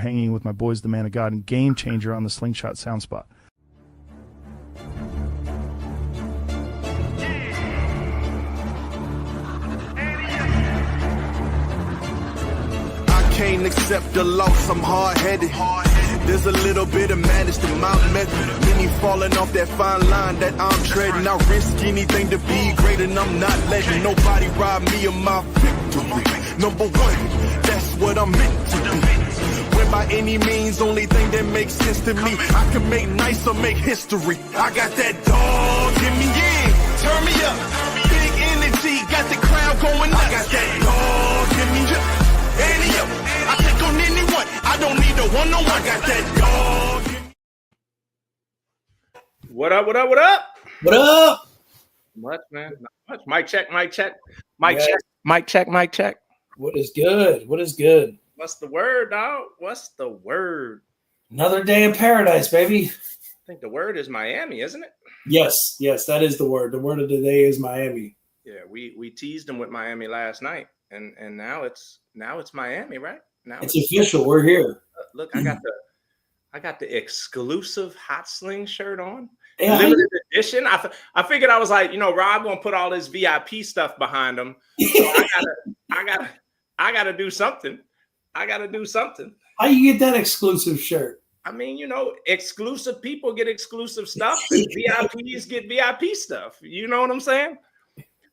hanging with my boys, the Man of God, and Game Changer on the Slingshot sound spot. Can't accept the loss, I'm hard-headed. There's a little bit of madness to my method. Many falling off that fine line that I'm treading. I risk anything to be great, and I'm not letting nobody rob me of my victory. Number one, that's what I'm meant to do. When by any means, only thing that makes sense to me, I can make nice or make history. I got that dog in me, yeah, turn me up. Big energy, got the crowd going nuts. I got that dog in me, yeah. I take on anyone. I don't need a one-on-one. I got that dog. What up? What up? What up? What up? Much, man. Not much. Mic check. Mic check. Mic check. Mic check. Mic check. What is good? What is good? What's the word, dog? What's the word? Another day in paradise, baby. I think the word is Miami, isn't it? Yes, that is the word. The word of the day is Miami. Yeah, we teased them with Miami last night, and now it's Miami, right? Now it's official. We're here. Look, I got the exclusive Hot Sling shirt on. Yeah, limited edition. I figured I was like, Rob gonna put all this VIP stuff behind him. So I gotta do something. I gotta do something. How you get that exclusive shirt? I mean, exclusive people get exclusive stuff, and VIPs get VIP stuff. You know what I'm saying?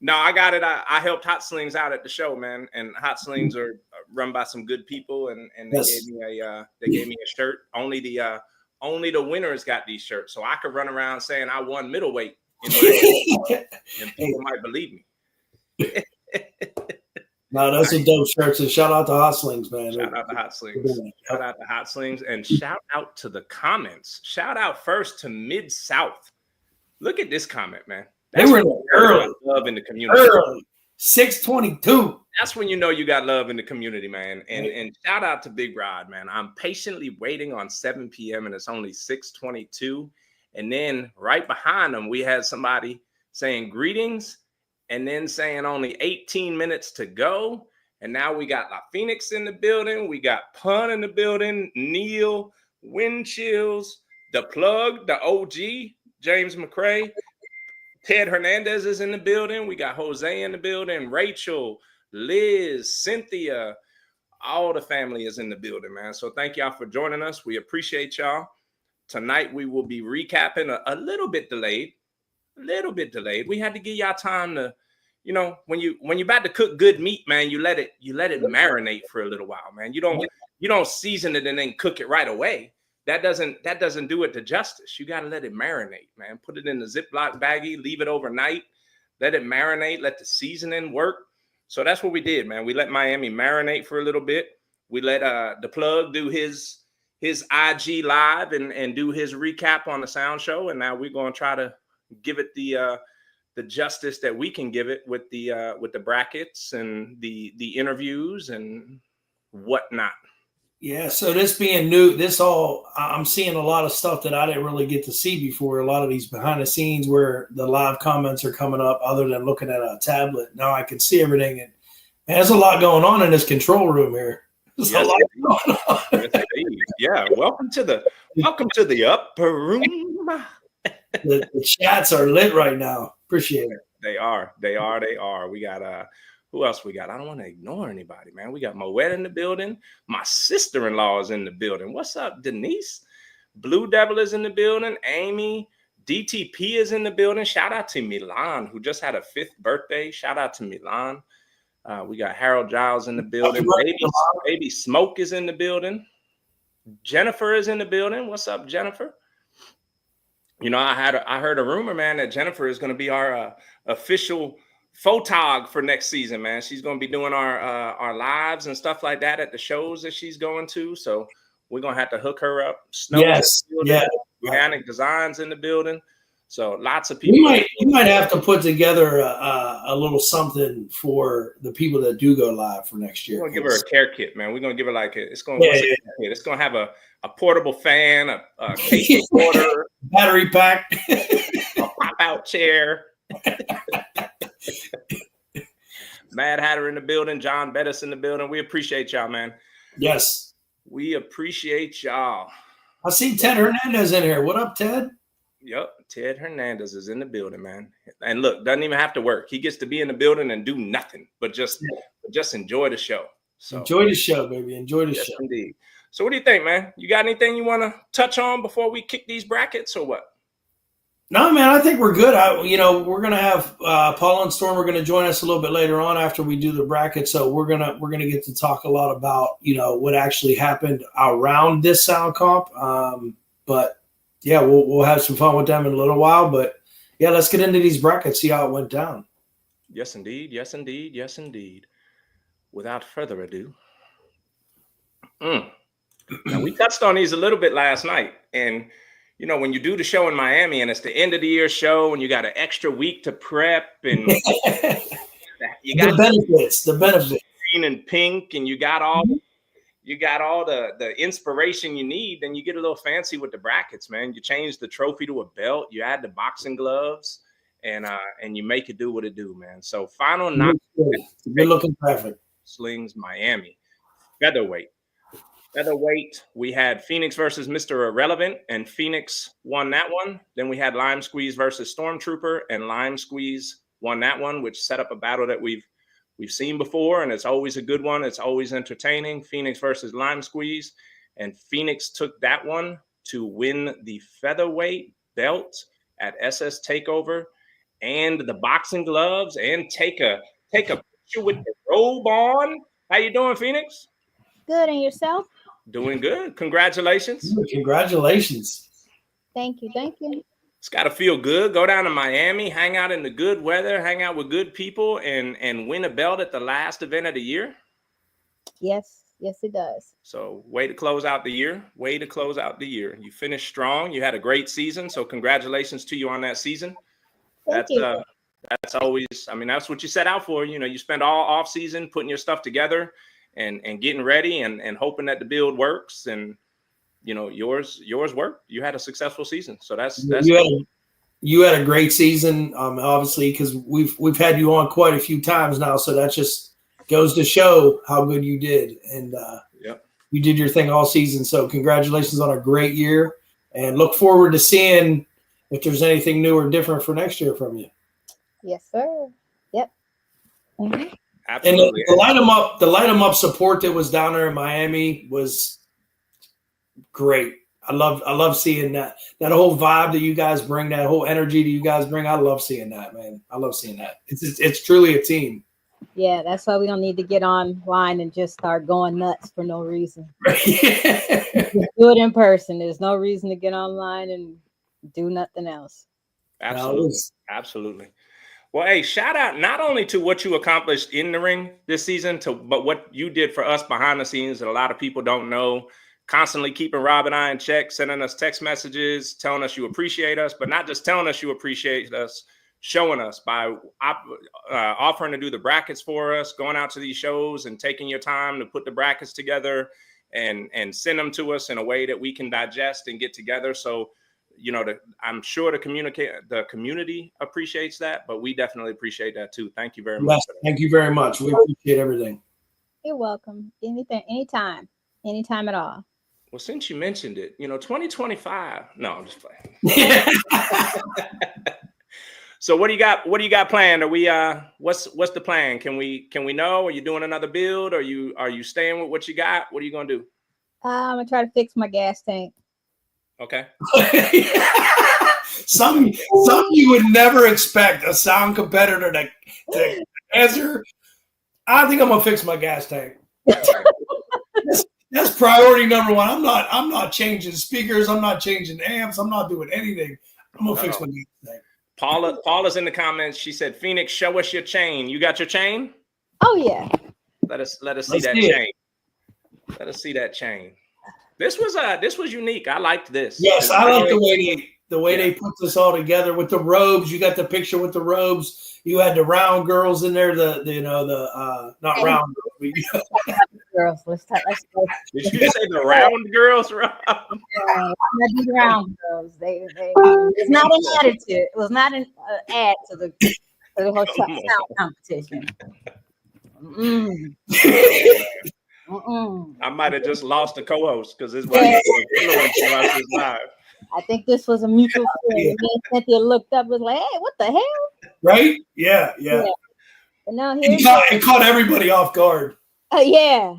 No, I got it. I helped Hot Slingz out at the show, man. And Hot Slingz are run by some good people, and they gave me a shirt. Only the winners got these shirts, so I could run around saying I won middleweight, and people might believe me. No, those are dope shirts, and shout out to Hot Slingz, man. Shout out to Hot Slingz. Shout out to Hot Slingz, and shout out to the comments. Shout out first to Mid South. Look at this comment, man. They were early. Love in the community. Early. 622. That's when you know you got love in the community, man. And shout out to Big Rod, man. I'm patiently waiting on 7 p.m. and it's only 6:22. And then right behind them, we had somebody saying greetings and then saying only 18 minutes to go. And now we got La Phoenix in the building. We got Pun in the building. Neil, Wind Chills, The Plug, the OG, James McCrae. Ted Hernandez is in the building. We got Jose in the building. Rachel, Liz, Cynthia, all the family is in the building, man. So thank y'all for joining us. We appreciate y'all. Tonight we will be recapping a little bit delayed. We had to give y'all time to, when you're about to cook good meat, man, you let it marinate for a little while, man. You don't season it and then cook it right away. That doesn't do it to justice. You got to let it marinate, man. Put it in the Ziploc baggie, leave it overnight, let it marinate, let the seasoning work. So that's what we did, man. We let Miami marinate for a little bit. We let The Plug do his IG live and do his recap on the sound show. And now we're going to try to give it the justice that we can give it with the brackets and the interviews and whatnot. Yeah, so this being new, I'm seeing a lot of stuff that I didn't really get to see before. A lot of these behind the scenes where the live comments are coming up other than looking at a tablet. Now I can see everything. And there's a lot going on in this control room here. There's a lot going on. Yeah, welcome to the upper room. The chats are lit right now. Appreciate it. They are. We got who else we got? I don't want to ignore anybody, man. We got Moet in the building. My sister-in-law is in the building. What's up, Denise? Blue Devil is in the building. Amy. DTP is in the building. Shout out to Milan, who just had a 5th birthday. Shout out to Milan. We got Harold Giles in the building. Baby Smoke is in the building. Jennifer is in the building. What's up, Jennifer? I heard a rumor, man, that Jennifer is going to be our official photog for next season, man. She's going to be doing our lives and stuff like that at the shows that she's going to. So we're going to have to hook her up. Yes. Yeah. Organic Designs in the building. So lots of people. You might have to put together a little something for the people that do go live for next year. We're going to give her a care kit, man. We're going to give her it's going to have a portable fan, a case of water, battery pack, a pop-out chair. Mad Hatter in the building, John Bettis in the building. We appreciate y'all, man. Yes. We appreciate y'all. I see Ted Hernandez in here. What up, Ted? Yep, Ted Hernandez is in the building, man. And look, doesn't even have to work. He gets to be in the building and do nothing but just enjoy the show. So enjoy the show, baby. Enjoy the show. Indeed. So what do you think, man? You got anything you want to touch on before we kick these brackets or what? No, man, I think we're good. We're gonna have Paul and Storm are gonna join us a little bit later on after we do the bracket. So we're gonna get to talk a lot about what actually happened around this sound comp. But yeah, we'll have some fun with them in a little while. But yeah, let's get into these brackets, see how it went down. Yes, indeed. Yes, indeed. Yes, indeed. Without further ado, now we touched on these a little bit last night, and when you do the show in Miami and it's the end of the year show and you got an extra week to prep and you got the benefits, green and pink, and you got all the inspiration you need, then you get a little fancy with the brackets, man. You change the trophy to a belt, you add the boxing gloves, and you make it do what it do, man. So final knock, you're looking perfect. Slingz Miami. Featherweight, we had Phoenix versus Mr. Irrelevant, and Phoenix won that one. Then we had Lime Squeeze versus Stormtrooper, and Lime Squeeze won that one, which set up a battle that we've seen before, and it's always a good one. It's always entertaining. Phoenix versus Lime Squeeze, and Phoenix took that one to win the featherweight belt at SS Takeover, and the boxing gloves, and take a picture with the robe on. How you doing, Phoenix? Good, and yourself? Doing good. Congratulations. Congratulations. Thank you. It's got to feel good. Go down to Miami, hang out in the good weather, hang out with good people, and win a belt at the last event of the year. Yes, it does. So way to close out the year. You finished strong. You had a great season. So congratulations to you on that season. Thank you. That's always, that's what you set out for. You spend all off season putting your stuff together and getting ready and hoping that the build works, and yours worked. You had a successful season, so that's you had a great season, obviously, because we've had you on quite a few times now, so that just goes to show how good you did, and you did your thing all season. So congratulations on a great year, and look forward to seeing if there's anything new or different for next year from you. Yes, sir. Yep. Mm-hmm. Absolutely. And the light 'em up support that was down there in Miami was great. I love seeing that whole vibe that you guys bring, that whole energy that you guys bring. I love seeing that, man. I love seeing that. It's truly a team. Yeah, that's why we don't need to get online and just start going nuts for no reason. Do it in person. There's no reason to get online and do nothing else. Absolutely. Well, hey, shout out not only to what you accomplished in the ring this season, but what you did for us behind the scenes that a lot of people don't know. Constantly keeping Rob and I in check, sending us text messages, telling us you appreciate us, but not just telling us you appreciate us, showing us by offering to do the brackets for us, going out to these shows and taking your time to put the brackets together and send them to us in a way that we can digest and get together. So, I'm sure the community appreciates that, but we definitely appreciate that too. Thank you very much. Yes, thank you very much. We appreciate everything. You're welcome. Anytime at all. Well, since you mentioned it, 2025. No, I'm just playing. So what do you got planned? Are we what's the plan? Can we know? Are you doing another build? Are you staying with what you got? What are you gonna do? I'm gonna try to fix my gas tank. Okay. Some you would never expect a sound competitor to answer. I think I'm gonna fix my gas tank. That's priority number one. I'm not changing speakers. I'm not changing amps. I'm not doing anything. I'm gonna fix my gas tank. Paula's in the comments. She said, "Phoenix, show us your chain. You got your chain?" Oh yeah. Let us see that chain. Let us see that chain. This was unique. I liked this. Yes, I like the way they put this all together with the robes. You got the picture with the robes. You had the round girls in there. Not round girls. Girls, let's go. Did you say the round girls, Rob? The round girls. They it's not an attitude. It was not an add to the whole sound competition. I might have just lost a co-host because his wife was influencing us this live. I think this was a mutual feeling. And then Cynthia looked up and was like, hey, what the hell? Right? Yeah. But now here's It caught everybody off guard. yeah.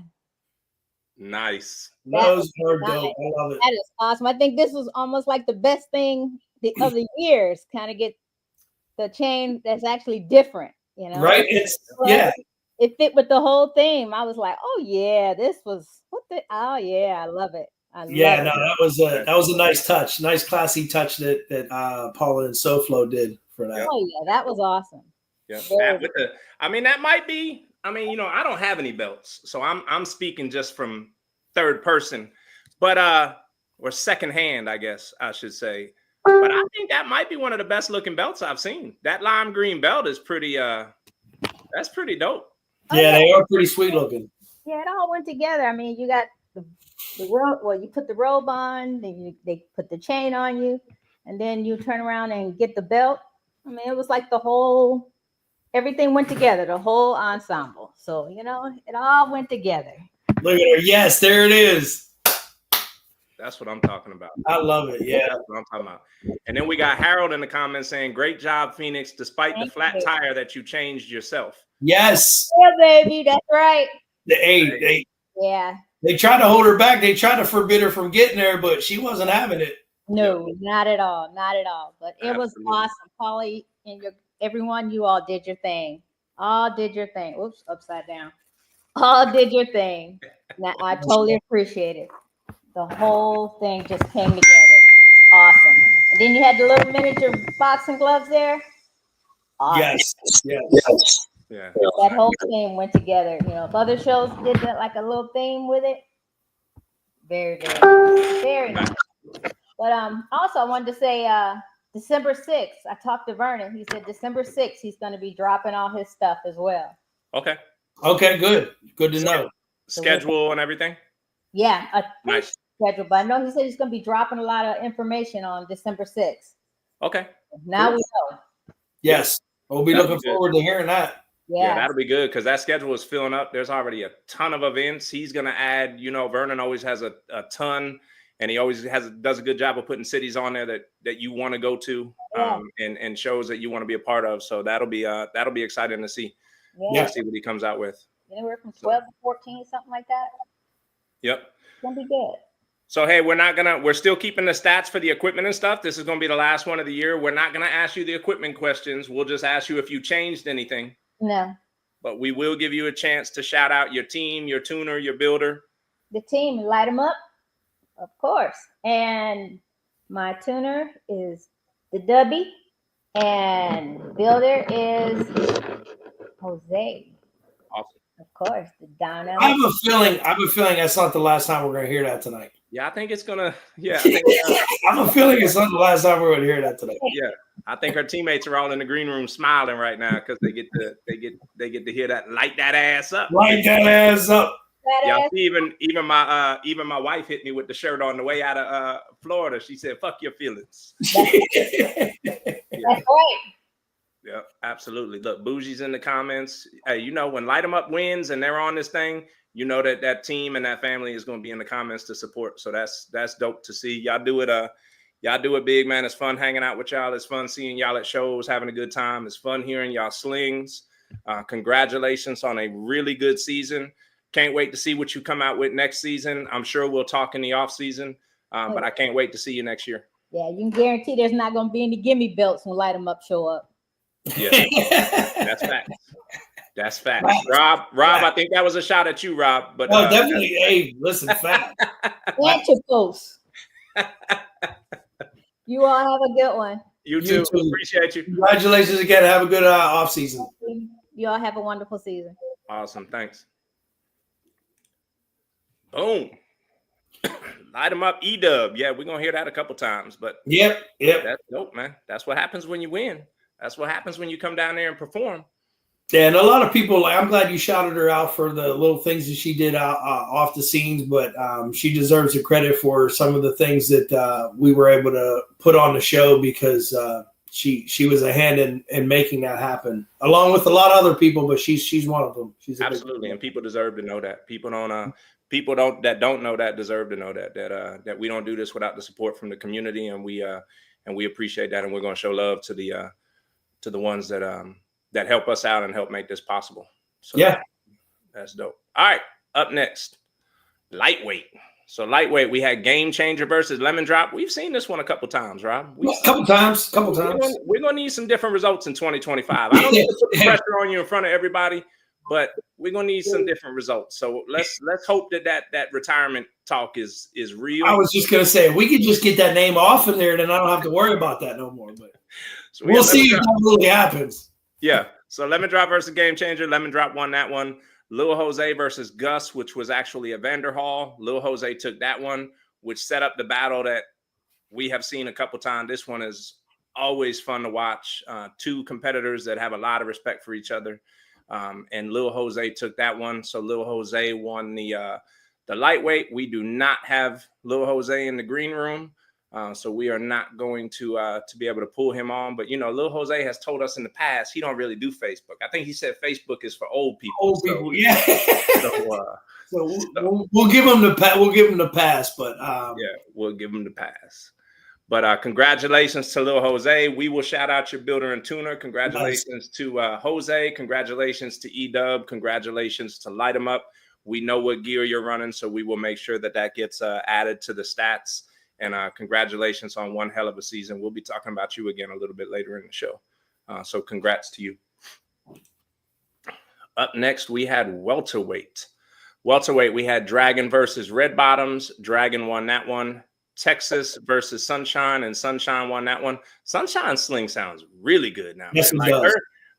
Nice. Those are dope. I love it. That is awesome. I think this was almost like the best thing of the years. Kind of get the chain that's actually different, you know? Right? It fit with the whole theme. I was like, oh yeah, this was oh yeah, I love it. That was a nice touch, nice classy touch that Paula and SoFlo did for that. Oh yeah, that was awesome. Yeah, that might be. I mean, I don't have any belts, so I'm speaking just from third person, but or second hand, I guess I should say. But I think that might be one of the best looking belts I've seen. That lime green belt is pretty. That's pretty dope. Yeah, they are pretty sweet looking. Yeah, it all went together. I mean, you got the robe. Well, you put the robe on, then they put the chain on you, and then you turn around and get the belt. I mean, it was like everything went together, the whole ensemble. So, it all went together. Look at her. Yes, there it is. That's what I'm talking about. I love it. Yeah. That's what I'm talking about. And then we got Harold in the comments saying, great job, Phoenix, despite the flat tire that you changed yourself. Yes. Yeah, baby. That's right. They tried to hold her back. They tried to forbid her from getting there, but she wasn't having it. No, not at all. Not at all. But it was awesome. Paulie and everyone, you all did your thing. All did your thing. Oops, upside down. All did your thing. Now, I totally appreciate it. The whole thing just came together. Awesome. And then you had the little miniature boxing gloves there. Awesome. Yes. Yeah. That whole thing went together. If other shows did that, like a little theme with it, very, very, very nice. But also I wanted to say December 6th, I talked to Vernon. He said December 6th, he's going to be dropping all his stuff as well. Okay, good. Good to know. Schedule and everything? Yeah, nice schedule. But I know he said he's going to be dropping a lot of information on December 6th. Okay. Now we know. Yes. We'll be looking forward to hearing that. Yeah, that'll be good because that schedule is filling up. There's already a ton of events. He's going to add, Vernon always has a ton, and he always does a good job of putting cities on there that you want to go to, and shows that you want to be a part of. So that'll be exciting to see. Yeah. See what he comes out with. Anywhere from 12 to 14, something like that. Yep. It's going to be good. So, hey, we're still keeping the stats for the equipment and stuff. This is going to be the last one of the year. We're not going to ask you the equipment questions. We'll just ask you if you changed anything. No. But we will give you a chance to shout out your team, your tuner, your builder. The team, light them up, of course. And my tuner is the Dubby, and builder is Jose. Awesome. Of course, the Donna. I have a feeling that's not the last time we're going to hear that tonight. Yeah, I think it's gonna. Yeah, I have a feeling it's not the last time we're going to hear that tonight. Yeah, I think her teammates are all in the green room smiling right now because they get to hear that, light that ass up. Light that ass up. Yeah, even my wife hit me with the shirt on the way out of Florida. She said, "Fuck your feelings." That's right. Yeah, absolutely. Look, Bougie's in the comments. Hey, when Light 'em Up wins and they're on this thing, that team and that family is going to be in the comments to support. So that's dope to see. Y'all do it big, man. It's fun hanging out with y'all. It's fun seeing y'all at shows, having a good time. It's fun hearing y'all slings. Congratulations on a really good season. Can't wait to see what you come out with next season. I'm sure we'll talk in the off season, but I can't wait to see you next year. Yeah, you can guarantee there's not going to be any gimme belts when Light 'em Up show up. Yeah, that's facts. That's facts. Rob, I think that was a shot at you, Rob. But definitely. Hey, listen, fact. And your post. You all have a good one. You too. Appreciate you. Congratulations again. Have a good off season. You all have a wonderful season. Awesome. Thanks. Boom. Light 'em up, E-Dub. Yeah, we're gonna hear that a couple times, but yep. That's dope, man. That's what happens when you win. That's what happens when you come down there and perform. Yeah, and a lot of people, I'm glad you shouted her out for the little things that she did off the scenes, but she deserves the credit for some of the things that we were able to put on the show because she was a hand in making that happen, along with a lot of other people. But she's one of them. She's absolutely, and people deserve to know that. People don't know that deserve to know that we don't do this without the support from the community, and we appreciate that, and we're going to show love to the ones that help us out and help make this possible. So yeah, that's dope. All right, up next, lightweight. So lightweight, we had Game Changer versus Lemon Drop. We've seen this one a couple times, Rob. A couple times. We're gonna need some different results in 2025. I don't need to put the pressure on you in front of everybody, but we're gonna need some different results. So let's hope that retirement talk is real. I was just gonna say, if we could just get that name off of there, then I don't have to worry about that no more. But so we'll see if that really happens. Yeah. So Lemon Drop versus Game Changer. Lemon Drop won that one. Lil Jose versus Gus, which was actually a Vanderhall. Lil Jose took that one, which set up the battle that we have seen a couple times. This one is always fun to watch. Two competitors that have a lot of respect for each other. And Lil Jose took that one. So Lil Jose won the lightweight. We do not have Lil Jose in the green room. So we are not going to be able to pull him on. But, Lil Jose has told us in the past, he don't really do Facebook. I think he said Facebook is for old people. Old people, yeah. So we'll give him the we'll give him the pass, but yeah, we'll give him the pass. But congratulations to Lil Jose. We will shout out your builder and tuner. Congratulations to Jose. Congratulations to E-Dub. Congratulations to Light 'em Up. We know what gear you're running, so we will make sure that gets added to the stats. And congratulations on one hell of a season. We'll be talking about you again a little bit later in the show. So congrats to you. Up next, we had welterweight. Welterweight, we had Dragon versus Red Bottoms. Dragon won that one. Texas versus Sunshine, and Sunshine won that one. Sunshine's sling sounds really good now. Yes,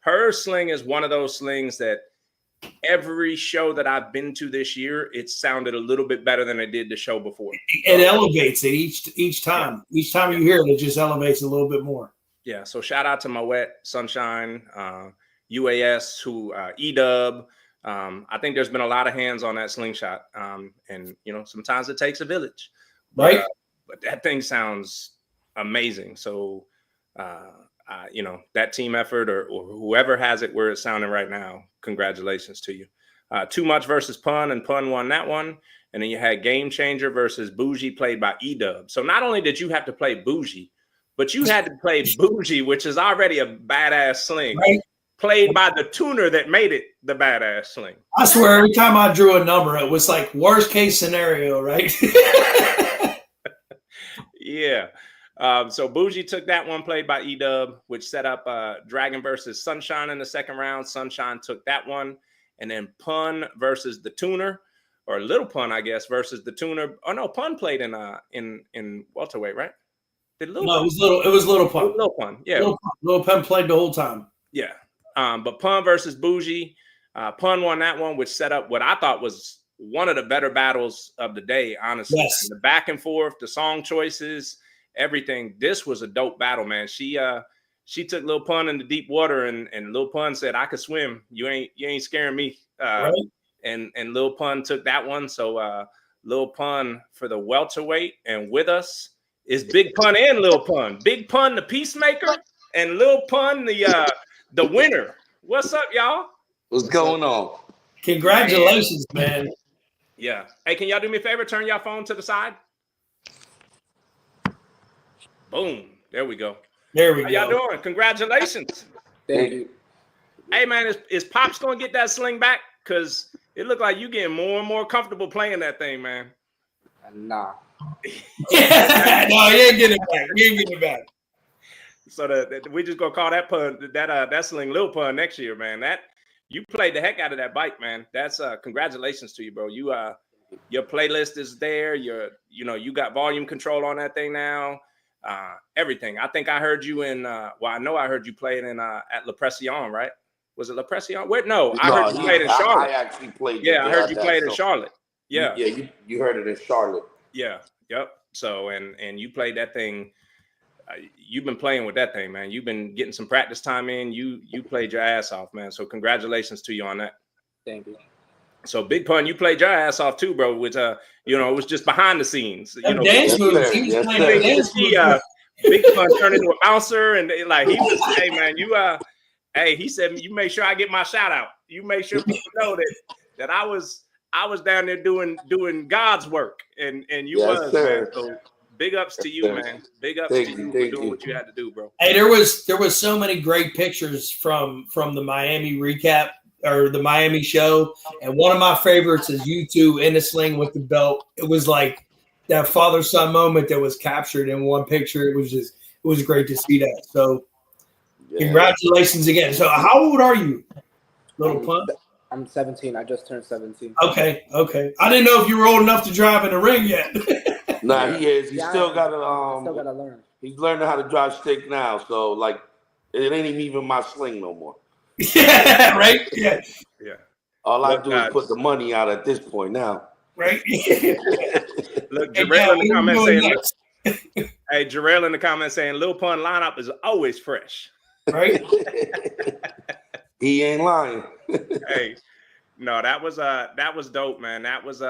her sling is one of those slings that every show that I've been to this year, it sounded a little bit better than it did the show before. It elevates it each time. Yeah. Each time you hear it, it just elevates a little bit more. Yeah. So shout out to my wet Sunshine, UAS, E-Dub. I think there's been a lot of hands on that slingshot. And sometimes it takes a village. Right. But that thing sounds amazing. So that team effort or whoever has it where it's sounding right now, congratulations to you. Too Much versus Pun, and Pun won that one. And then you had Game Changer versus Bougie, played by E-Dub. So not only did you have to play Bougie, but you had to play Bougie, which is already a badass sling, right, played by the tuner that made it the badass sling. I swear, every time I drew a number, it was like worst case scenario, right? Yeah. So Bougie took that one, played by E-Dub, which set up Dragon versus Sunshine in the second round. Sunshine took that one. And then Pun versus the tuner, or Little Pun, I guess, versus the tuner. Oh no, Pun played in welterweight, right? It was Little Pun. Little Pun, yeah. Little Pun played the whole time. Yeah. But Pun versus Bougie. Pun won that one, which set up what I thought was one of the better battles of the day, honestly. Yes. The back and forth, the song choices, everything. This was a dope battle, man. She took Lil Pun into deep water, and Lil Pun said, "I could swim. You ain't scaring me." Right. And Lil Pun took that one. So Lil Pun for the welterweight, and with us is Big Pun and Lil Pun. Big Pun, the peacemaker, and Lil Pun, the winner. What's up, y'all? What's going on? Congratulations, man. Yeah. Hey, can y'all do me a favor? Turn y'all phone to the side. Boom. There we go. There we How go. y'all doing? Congratulations. Thank you. Hey, man, is Pops going to get that sling back? Because it looked like you getting more and more comfortable playing that thing, man. Nah. No, he ain't getting it back. He ain't getting it back. So we just going to call that sling Lil Pun next year, man. You played the heck out of that bike, man. That's congratulations to you, bro. Your playlist is there. You got volume control on that thing now. Everything. I think I heard you I know I heard you play it at La Pression, right? Was it La Pression? Wait, no, I heard you played in Charlotte. I actually played. Yeah, I heard you played in Charlotte. Yeah. Yeah, you heard it in Charlotte. Yeah. Yep. So and you played that thing. You've been playing with that thing, man. You've been getting some practice time in. You played your ass off, man. So congratulations to you on that. Thank you. So Big Pun, you played your ass off too, bro. Which it was just behind the scenes. Dance moves. He was playing dance moves. Big Pun turned into a bouncer, and like he was, hey man, he said, you make sure I get my shout out. You make sure people know that I was down there doing God's work, and you was, man. So big ups to you, man. Big ups to you for doing what you had to do, bro. Hey, there was so many great pictures from the Miami recap or the Miami show, and one of my favorites is you two in the sling with the belt. It was like that father-son moment that was captured in one picture. It was great to see that. So congratulations again. So how old are you, little Pun? I'm 17. I just turned 17. Okay. I didn't know if you were old enough to drive in the ring yet. Nah, he is. He's still got to learn. He's learning how to drive stick now. So like, it ain't even my sling no more. Yeah, right. Yeah. All I do is put the money out at this point now. Right. Look, Jarrell in the comments saying, hey, Jarrell in the comments saying, Lil Pun lineup is always fresh. Right. He ain't lying. Hey, no, that was dope, man. That was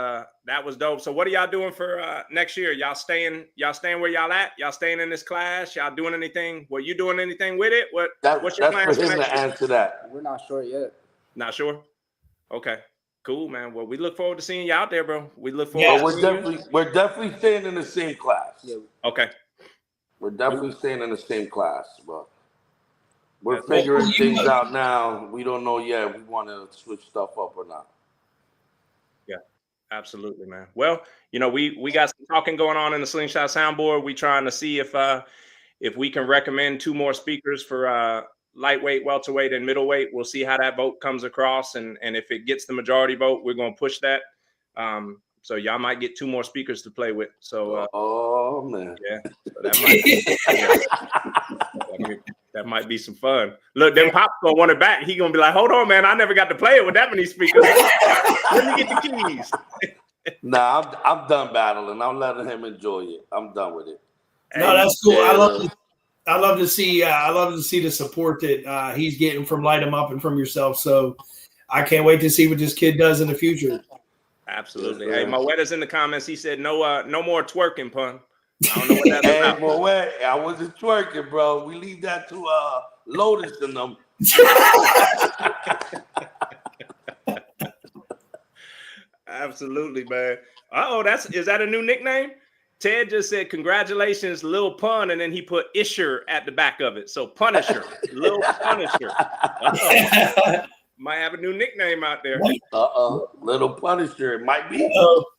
dope. So what are y'all doing for next year? Y'all staying where y'all at? Y'all staying in this class? Y'all doing anything? Were you doing anything with it? What's your plans for him to answer that? We're not sure yet. Not sure? Okay. Cool, man. Well, we look forward to seeing you out there, bro. We look forward to we're definitely staying in the same class. Yeah. Okay. We're definitely staying in the same class, but we're figuring things out now. We don't know yet. We want to switch stuff up or not. Yeah, absolutely, man. Well, we got some talking going on in the Slingshot soundboard. We trying to see if we can recommend 2 more speakers for lightweight, welterweight, and middleweight. We'll see how that vote comes across, and if it gets the majority vote, we're gonna push that. So y'all might get 2 more speakers to play with. So oh man, yeah, so that might be some fun. Look, then Pop's gonna want it back. He gonna be like, hold on, man, I never got to play it with that many speakers. Let me get the keys. Nah, I'm done battling. I'm letting him enjoy it. I'm done with it. No, that's cool. I love to see the support that he's getting from Light 'Em Up and from yourself. So I can't wait to see what this kid does in the future. Absolutely. Hey, Moetta's in the comments. He said no more twerking, Pun. I don't know what that's about. Hey, Moet, I wasn't twerking, bro. We leave that to Lotus and them. Absolutely, man. Is that a new nickname? Ted just said, congratulations, Lil Pun, and then he put Isher at the back of it. So Punisher, Lil Punisher. Might have a new nickname out there. Little Punisher. It might be.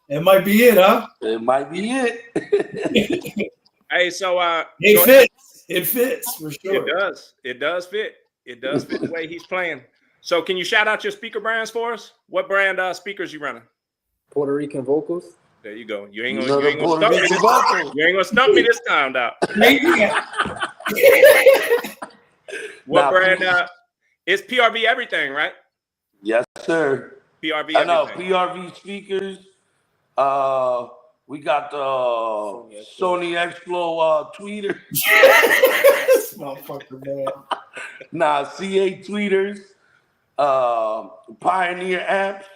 It might be it, huh? It might be it. Hey, so it fits. It fits for sure. It does. It does fit. It does fit the way he's playing. So can you shout out your speaker brands for us? What brand speakers you running? Puerto Rican vocals. There you go. You ain't gonna stump me this time, Doc. What brand? It's PRV everything, right? Yes, sir. PRV. I know PRV speakers. We got the Sony X-Flow tweeter. This motherfucker, man. Nah, CA tweeters. Pioneer amps.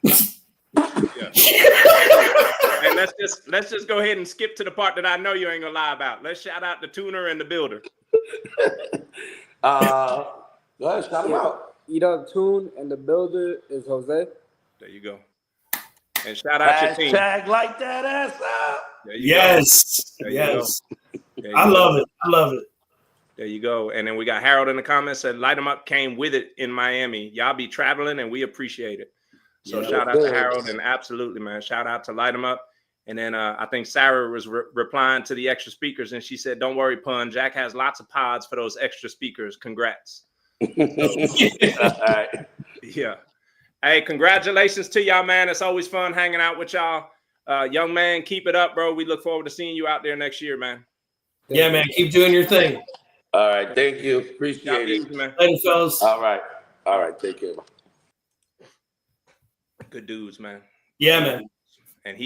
Yeah. And let's just go ahead and skip to the part that I know you ain't gonna lie about. Let's shout out the tuner and the builder. Go ahead, shout them out. The tune and the builder is Jose. There you go. And shout out your team. Hashtag light that ass up. Yes. I love it. There you go. And then we got Harold in the comments said Light 'Em Up came with it in Miami. Y'all be traveling and we appreciate it. So shout out to Harold, and absolutely, man. Shout out to Light 'Em Up. And then I think Sarah was replying to the extra speakers, and she said, don't worry, Pun. Jack has lots of pods for those extra speakers. Congrats. So, All right. Yeah. Hey, congratulations to y'all, man. It's always fun hanging out with y'all. Young man, keep it up, bro. We look forward to seeing you out there next year, man. Yeah, man. Keep doing your thing. All right. Thank you. Appreciate it. Man. Later, fellas. All right. Take care. Good dudes, man. Yeah, man. And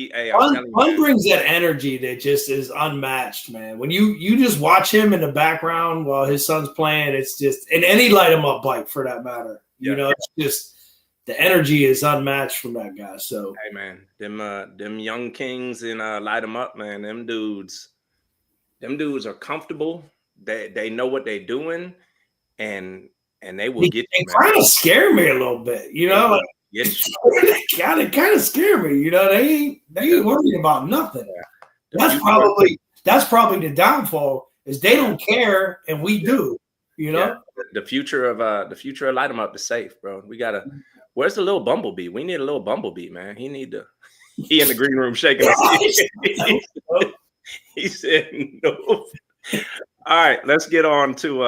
Pun brings that energy that just is unmatched, man. When you just watch him in the background while his son's playing, it's just, and any Light 'Em Up bike for that matter. You know, it's just the energy is unmatched from that guy. So hey, man, them young kings in Light 'Em Up, man, them dudes, Them dudes are comfortable. They know what they're doing, and they will get you, man. Kind of scare me a little bit, you know. Like, they kind of scare me, you know. They ain't worried about nothing. Yeah. That's probably the downfall is they don't care and we do, you know. Yeah. The future of Light 'em Up is safe, bro. We gotta. Where's the little bumblebee? We need a little bumblebee, man. He in the green room shaking his head. He said no. All right, let's get on to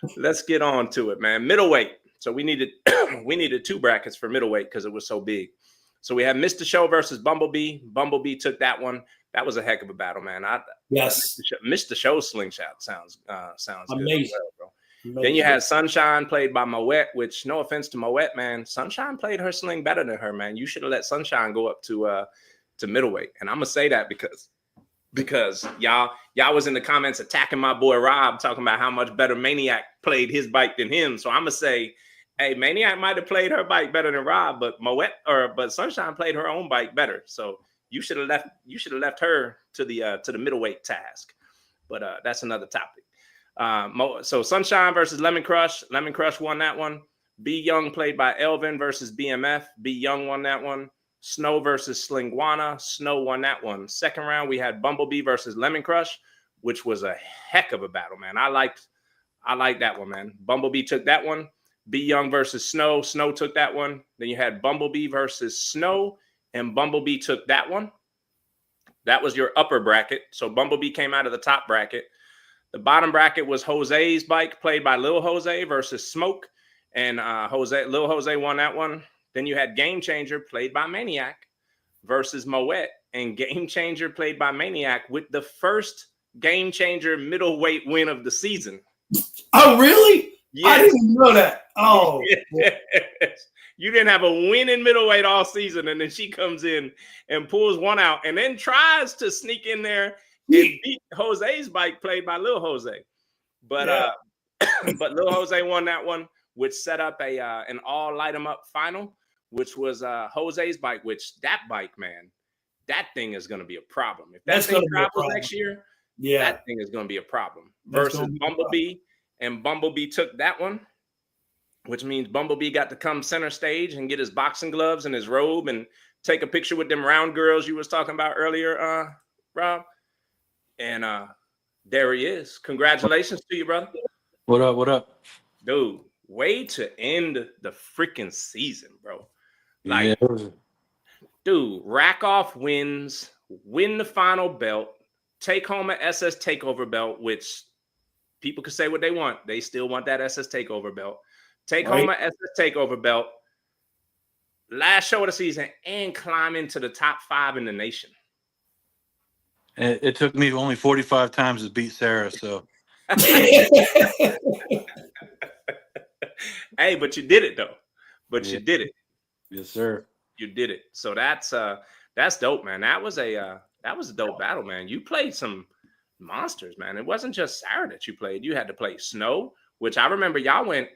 it, man. Middleweight. So we needed 2 brackets for middleweight because it was so big. So we had Mr. Show versus Bumblebee. Bumblebee took that one. That was a heck of a battle, man. Yes. Mr. Show's Slingshot sounds amazing, good well, bro. Amazing. Then you had Sunshine played by Moet, which no offense to Moet, man. Sunshine played her sling better than her, man. You should have let Sunshine go up to middleweight. And I'm gonna say that because y'all was in the comments attacking my boy Rob, talking about how much better Maniac played his bike than him. So I'm gonna say, hey, Maniac might have played her bike better than Rob, but Sunshine played her own bike better. So you should have left her to the middleweight task. But that's another topic. So Sunshine versus Lemon Crush. Lemon Crush won that one. B Young played by Elvin versus BMF. B Young won that one. Snow versus Slingwana. Snow won that one. Second round, we had Bumblebee versus Lemon Crush, which was a heck of a battle, man. I liked that one, man. Bumblebee took that one. B Young versus Snow. Snow took that one. Then you had Bumblebee versus Snow, and Bumblebee took that one. That was your upper bracket. So Bumblebee came out of the top bracket. The bottom bracket was Jose's bike played by Lil Jose versus Smoke, and Lil Jose won that one. Then you had Game Changer played by Maniac versus Moet, and Game Changer played by Maniac with the first Game Changer middleweight win of the season. Oh, really? Yes. I didn't know that. Oh, yes. You didn't have a win in middleweight all season, and then she comes in and pulls one out, and then tries to sneak in there and beat Jose's bike played by Lil Jose. But but Lil Jose won that one, which set up an all Light 'em Up final, which was Jose's bike. Which that bike, man, that thing is going to be a problem. If that thing travels next year, that thing is going to be a problem. Versus Bumblebee, and Bumblebee took that one, which means Bumblebee got to come center stage and get his boxing gloves and his robe and take a picture with them round girls you was talking about earlier, Rob. And there he is. Congratulations to you, brother. What up? What up? Dude, way to end the freaking season, bro. Like, dude, rack off wins, win the final belt, take home an SS Takeover belt, which people can say what they want. They still want that SS Takeover belt. Take home an SS Takeover belt, last show of the season, and climb into the top 5 in the nation. It took me only 45 times to beat Sarah, so. Hey, but you did it though. You did it. Yes, sir. You did it. So that's dope, man. That was a dope battle, man. You played some monsters, man. It wasn't just Sarah that you played. You had to play Snow, which I remember y'all went.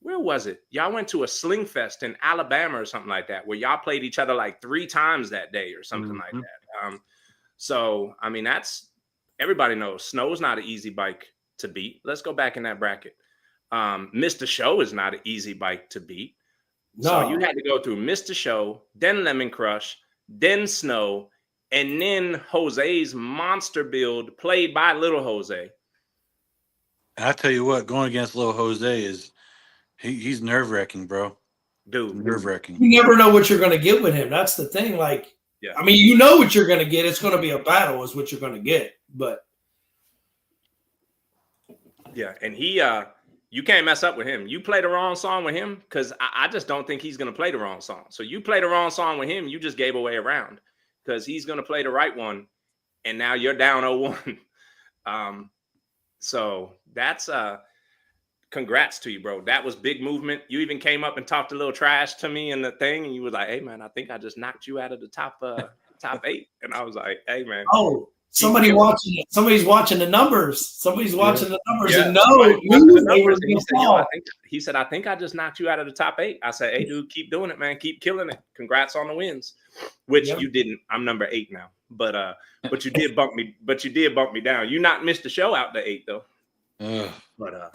Where was it? Y'all went to a Sling Fest in Alabama or something like that, where y'all played each other like 3 times that day or something like that. So I mean, that's everybody knows Snow's not an easy bike to beat. Let's go back in that bracket. Mr. Show is not an easy bike to beat. No. So you had to go through Mr. Show, then Lemon Crush, then Snow, and then Jose's monster build played by Little Jose. And I tell you what, going against Lil Jose is he's nerve-wracking, bro. Dude, nerve-wracking. You never know what you're going to get with him. That's the thing. Like, I mean, you know what you're going to get. It's going to be a battle is what you're going to get. But yeah, and he you can't mess up with him. You play the wrong song with him, because I just don't think he's going to play the wrong song. So you play the wrong song with him, you just gave away a round, because he's going to play the right one, and now you're down 0-1. So that's congrats to you, bro. That was big movement. You even came up and talked a little trash to me in the thing, and you were like, "Hey, man, I think I just knocked you out of the top 8." And I was like, "Hey, man." Oh, somebody's watching the numbers. Somebody's watching the numbers and he said, "I think I just knocked you out of the top 8." I said, "Hey, dude, keep doing it, man. Keep killing it. Congrats on the wins," which you didn't. I'm number 8 now, but you did bump me. But you did bump me down. You not missed the show out to 8 though. But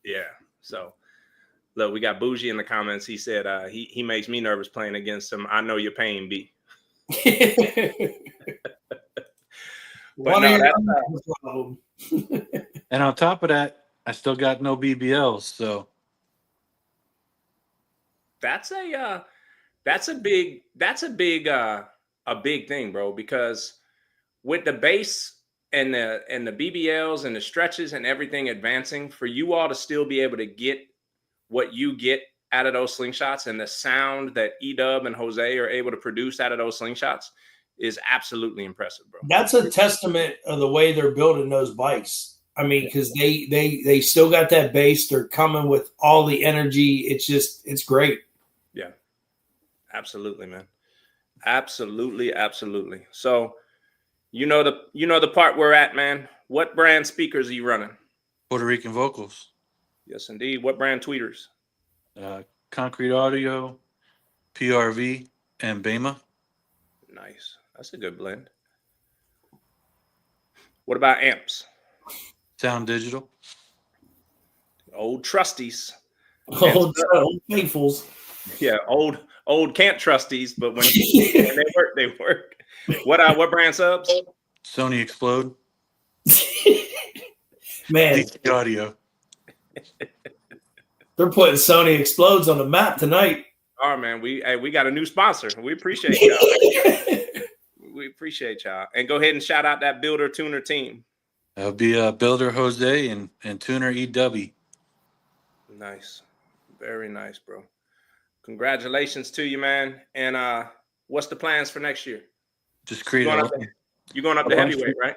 yeah. So look, we got Bougie in the comments. He said he makes me nervous playing against him. I know your pain, B. But no, and on top of that, I still got no BBLs, so that's a big thing, bro, because with the base and the BBLs and the stretches and everything advancing, for you all to still be able to get what you get out of those slingshots and the sound that E-Dub and Jose are able to produce out of those slingshots is absolutely impressive, bro. That's a testament of the way they're building those bikes. I mean, because they still got that base. They're coming with all the energy. It's great. Yeah, absolutely, man. Absolutely. So, you know the part we're at, man. What brand speakers are you running? Puerto Rican vocals. Yes, indeed. What brand tweeters? Concrete Audio, PRV, and Bema. Nice. That's a good blend. What about amps? Sound Digital. Old trusties. Old faithfuls. Yeah, old can't trusties, but when they work, they work. What brand subs? Sony Explode. Man, DC Audio. They're putting Sony Explodes on the map tonight. All right, man. We got a new sponsor. We appreciate y'all. We appreciate y'all. And go ahead and shout out that Builder Tuner team. That'll be Builder Jose and Tuner EW. Nice. Very nice, bro. Congratulations to you, man. And what's the plans for next year? Just create you're going up to heavyweight, right?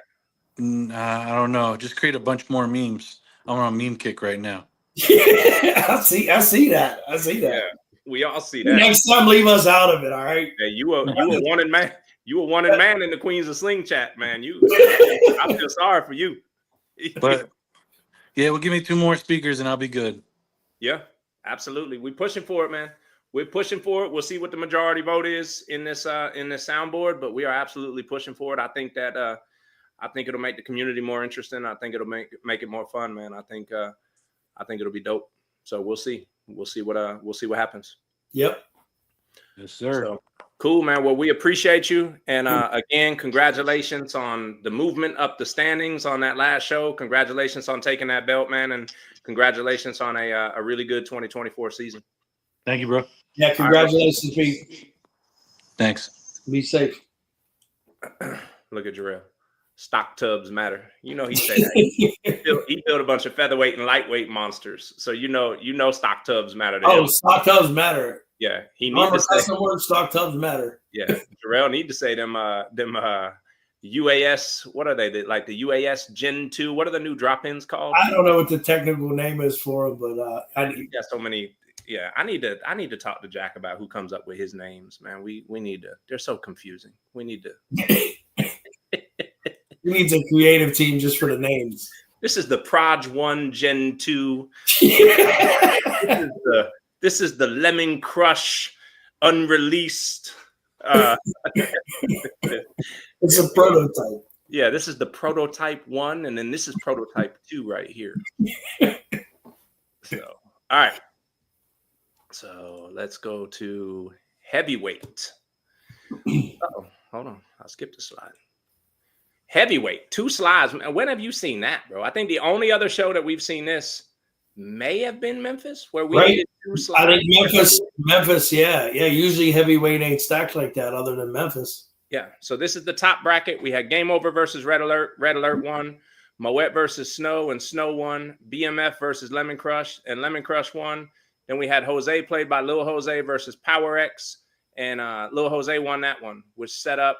I don't know. Just create a bunch more memes. I'm on a meme kick right now. I see that. Yeah, we all see that. Next time, leave us out of it, all right? Yeah, you were wanted man. You were wanted man in the Queens of Sling chat, man. I feel sorry for you. But yeah, well, give me 2 more speakers and I'll be good. Yeah, absolutely. We're pushing for it, man. We're pushing for it. We'll see what the majority vote is in this soundboard, but we are absolutely pushing for it. I think that I think it'll make the community more interesting. I think it'll make it more fun, man. I think it'll be dope. So we'll see. We'll see what happens. Yep. Yes, sir. So, cool, man. Well, we appreciate you. And again, congratulations on the movement up the standings on that last show. Congratulations on taking that belt, man. And congratulations on a really good 2024 season. Thank you, bro. Yeah, congratulations, Pete. Thanks. Be safe. Look at Jarrell. Stock tubs matter. You know he said that. he built a bunch of featherweight and lightweight monsters. So you know stock tubs matter to him. Stock tubs matter. Yeah, he needs to say some words. Stock tubs matter. Yeah, Jarrell need to say them UAS. What are they? Like the UAS Gen 2. What are the new drop-ins called? I don't know what the technical name is for them, but he got so many. Yeah, I need to talk to Jack about who comes up with his names, man. We need to. They're so confusing. We need to. We need a creative team just for the names. This is the Proj 1 Gen 2. This is the Lemon Crush unreleased. It's a prototype. Yeah, this is the prototype 1, and then this is prototype 2 right here. So, all right. So let's go to heavyweight. Oh, hold on. I skipped a slide. Heavyweight, 2 slides. When have you seen that, bro? I think the only other show that we've seen this may have been Memphis, where we did 2 slides. I think Memphis, yeah. Usually heavyweight ain't stacked like that, other than Memphis. Yeah. So this is the top bracket. We had Game Over versus Red Alert. Red Alert won. Moet versus Snow, and Snow won. BMF versus Lemon Crush, and Lemon Crush won. Then we had Jose played by Lil Jose versus Power X, and Lil Jose won that one, which set up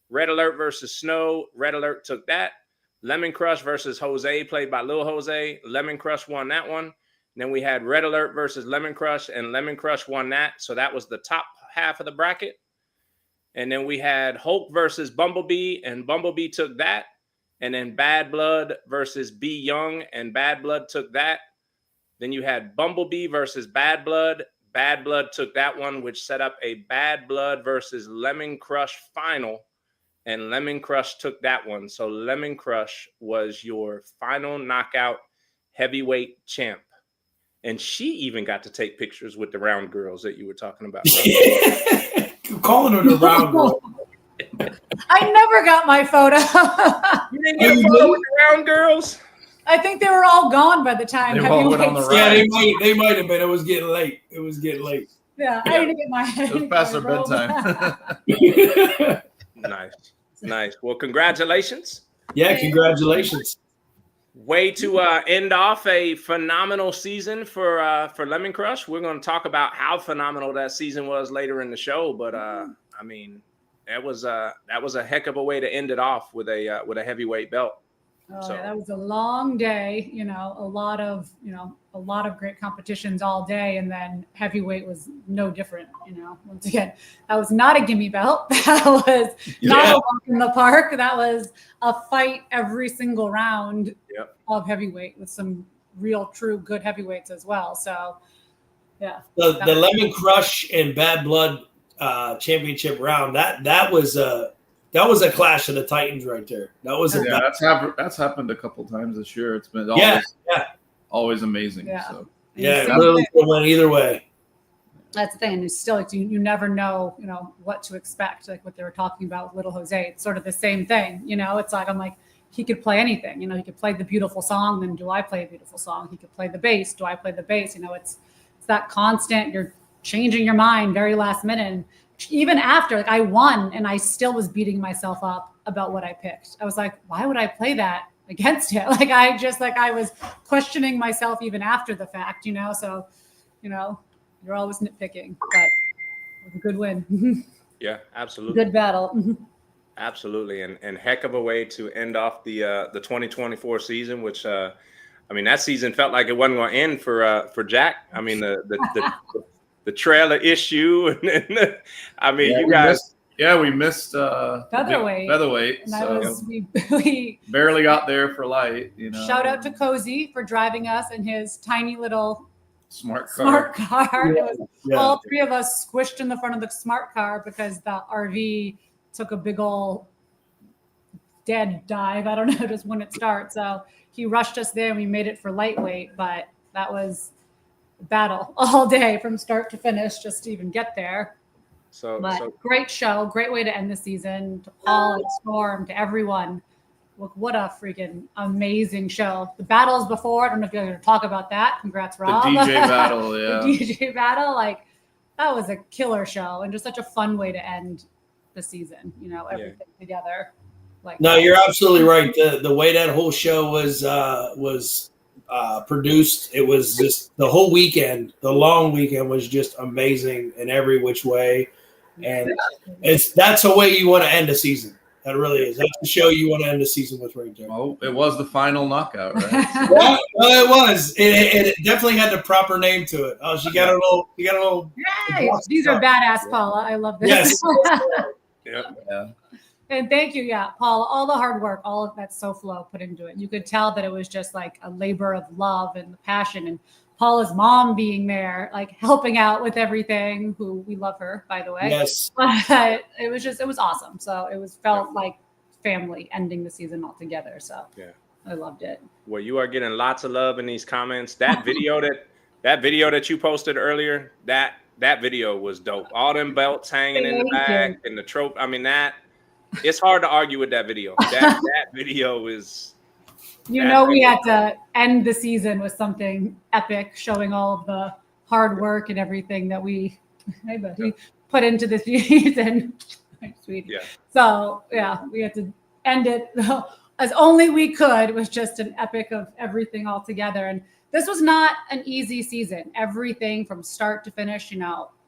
Red Alert versus Snow. Red Alert took that. Lemon Crush versus Jose, played by Lil Jose. Lemon Crush won that one. Then we had Red Alert versus Lemon Crush, and Lemon Crush won that. So that was the top half of the bracket. And then we had Hulk versus Bumblebee, and Bumblebee took that. And then Bad Blood versus B Young, and Bad Blood took that. Then you had Bumblebee versus Bad Blood. Bad Blood took that one, which set up a Bad Blood versus Lemon Crush final. and Lemon Crush took that one. So Lemon Crush was your final knockout heavyweight champ. And she even got to take pictures with the round girls that you were talking about. Right? Calling her the round girl. I never got my photo. You didn't get a photo with the round girls? I think they were all gone by the time. They all went on the ride. Yeah, they might have been. It was getting late. Yeah, I didn't get my. It was past their bedtime. Nice. Well, congratulations. Yeah, congratulations. Way to end off a phenomenal season for Lemon Crush. We're going to talk about how phenomenal that season was later in the show, but I mean, that was a heck of a way to end it off with a heavyweight belt. Oh, yeah, that was a long day, a lot of great competitions all day. And then heavyweight was no different, once again, that was not a gimme belt. That was not a walk in the park. That was a fight every single round of heavyweight with some real, true, good heavyweights as well. So, yeah. The Lemon Crush and Bad Blood championship round, that was a clash of the Titans right there. That was that's happened a couple times this year. It's been always amazing. Yeah. So. Yeah, it literally went either way. That's the thing. It's still like you never know, what to expect. Like what they were talking about with Little Jose. It's sort of the same thing. It's like I'm like, he could play anything. He could play the beautiful song. Then do I play a beautiful song? He could play the bass. Do I play the bass? It's that constant. You're changing your mind very last minute. And even after, I won, and I still was beating myself up about what I picked. I was like, why would I play that against it? I was questioning myself even after the fact. So, you're always nitpicking, but it was a good win. Yeah, absolutely. Good battle. Absolutely, and heck of a way to end off the 2024 season, which that season felt like it wasn't going to end for Jack. I mean the trailer issue, and you guys. We missed featherweight. And so we barely got there for light. Shout out to Cozy for driving us in his tiny little smart car. It was all three of us squished in the front of the smart car because the RV took a big old dead dive. I don't know, just when it starts. So he rushed us there and we made it for lightweight, but that was a battle all day from start to finish just to even get there. So great show, great way to end the season. To Paul and Storm, to everyone. Look, what a freaking amazing show. The battles before, I don't know if you're going to talk about that. Congrats, Rob. The DJ battle, The DJ battle, that was a killer show and just such a fun way to end the season, everything together. No, you're absolutely right. The way that whole show was produced, it was just the whole weekend, the long weekend was just amazing in every which way. And that's the way you want to end a season. That really is. That's the show you want to end the season with right there. Oh, it was the final knockout, right? Yeah, it was. It definitely had the proper name to it. Oh, she got a little. Yay! These are badass, Paula. I love this. Yes. Yeah. And thank you, Paula. All the hard work, all of that SoFlo put into it. You could tell that it was just like a labor of love and passion. And Paula's mom being there, helping out with everything, who we love her, by the way. Yes. But it was awesome. So it felt like family ending the season all together. So I loved it. Well, you are getting lots of love in these comments. That video that you posted earlier, that video was dope. All them belts hanging in the back and the trope. It's hard to argue with that video. That video is. We had to end the season with something epic, showing all of the hard work and everything that we put into the season. Sweet. Yeah. So we had to end it as only we could. It was just an epic of everything all together. And this was not an easy season. Everything from start to finish,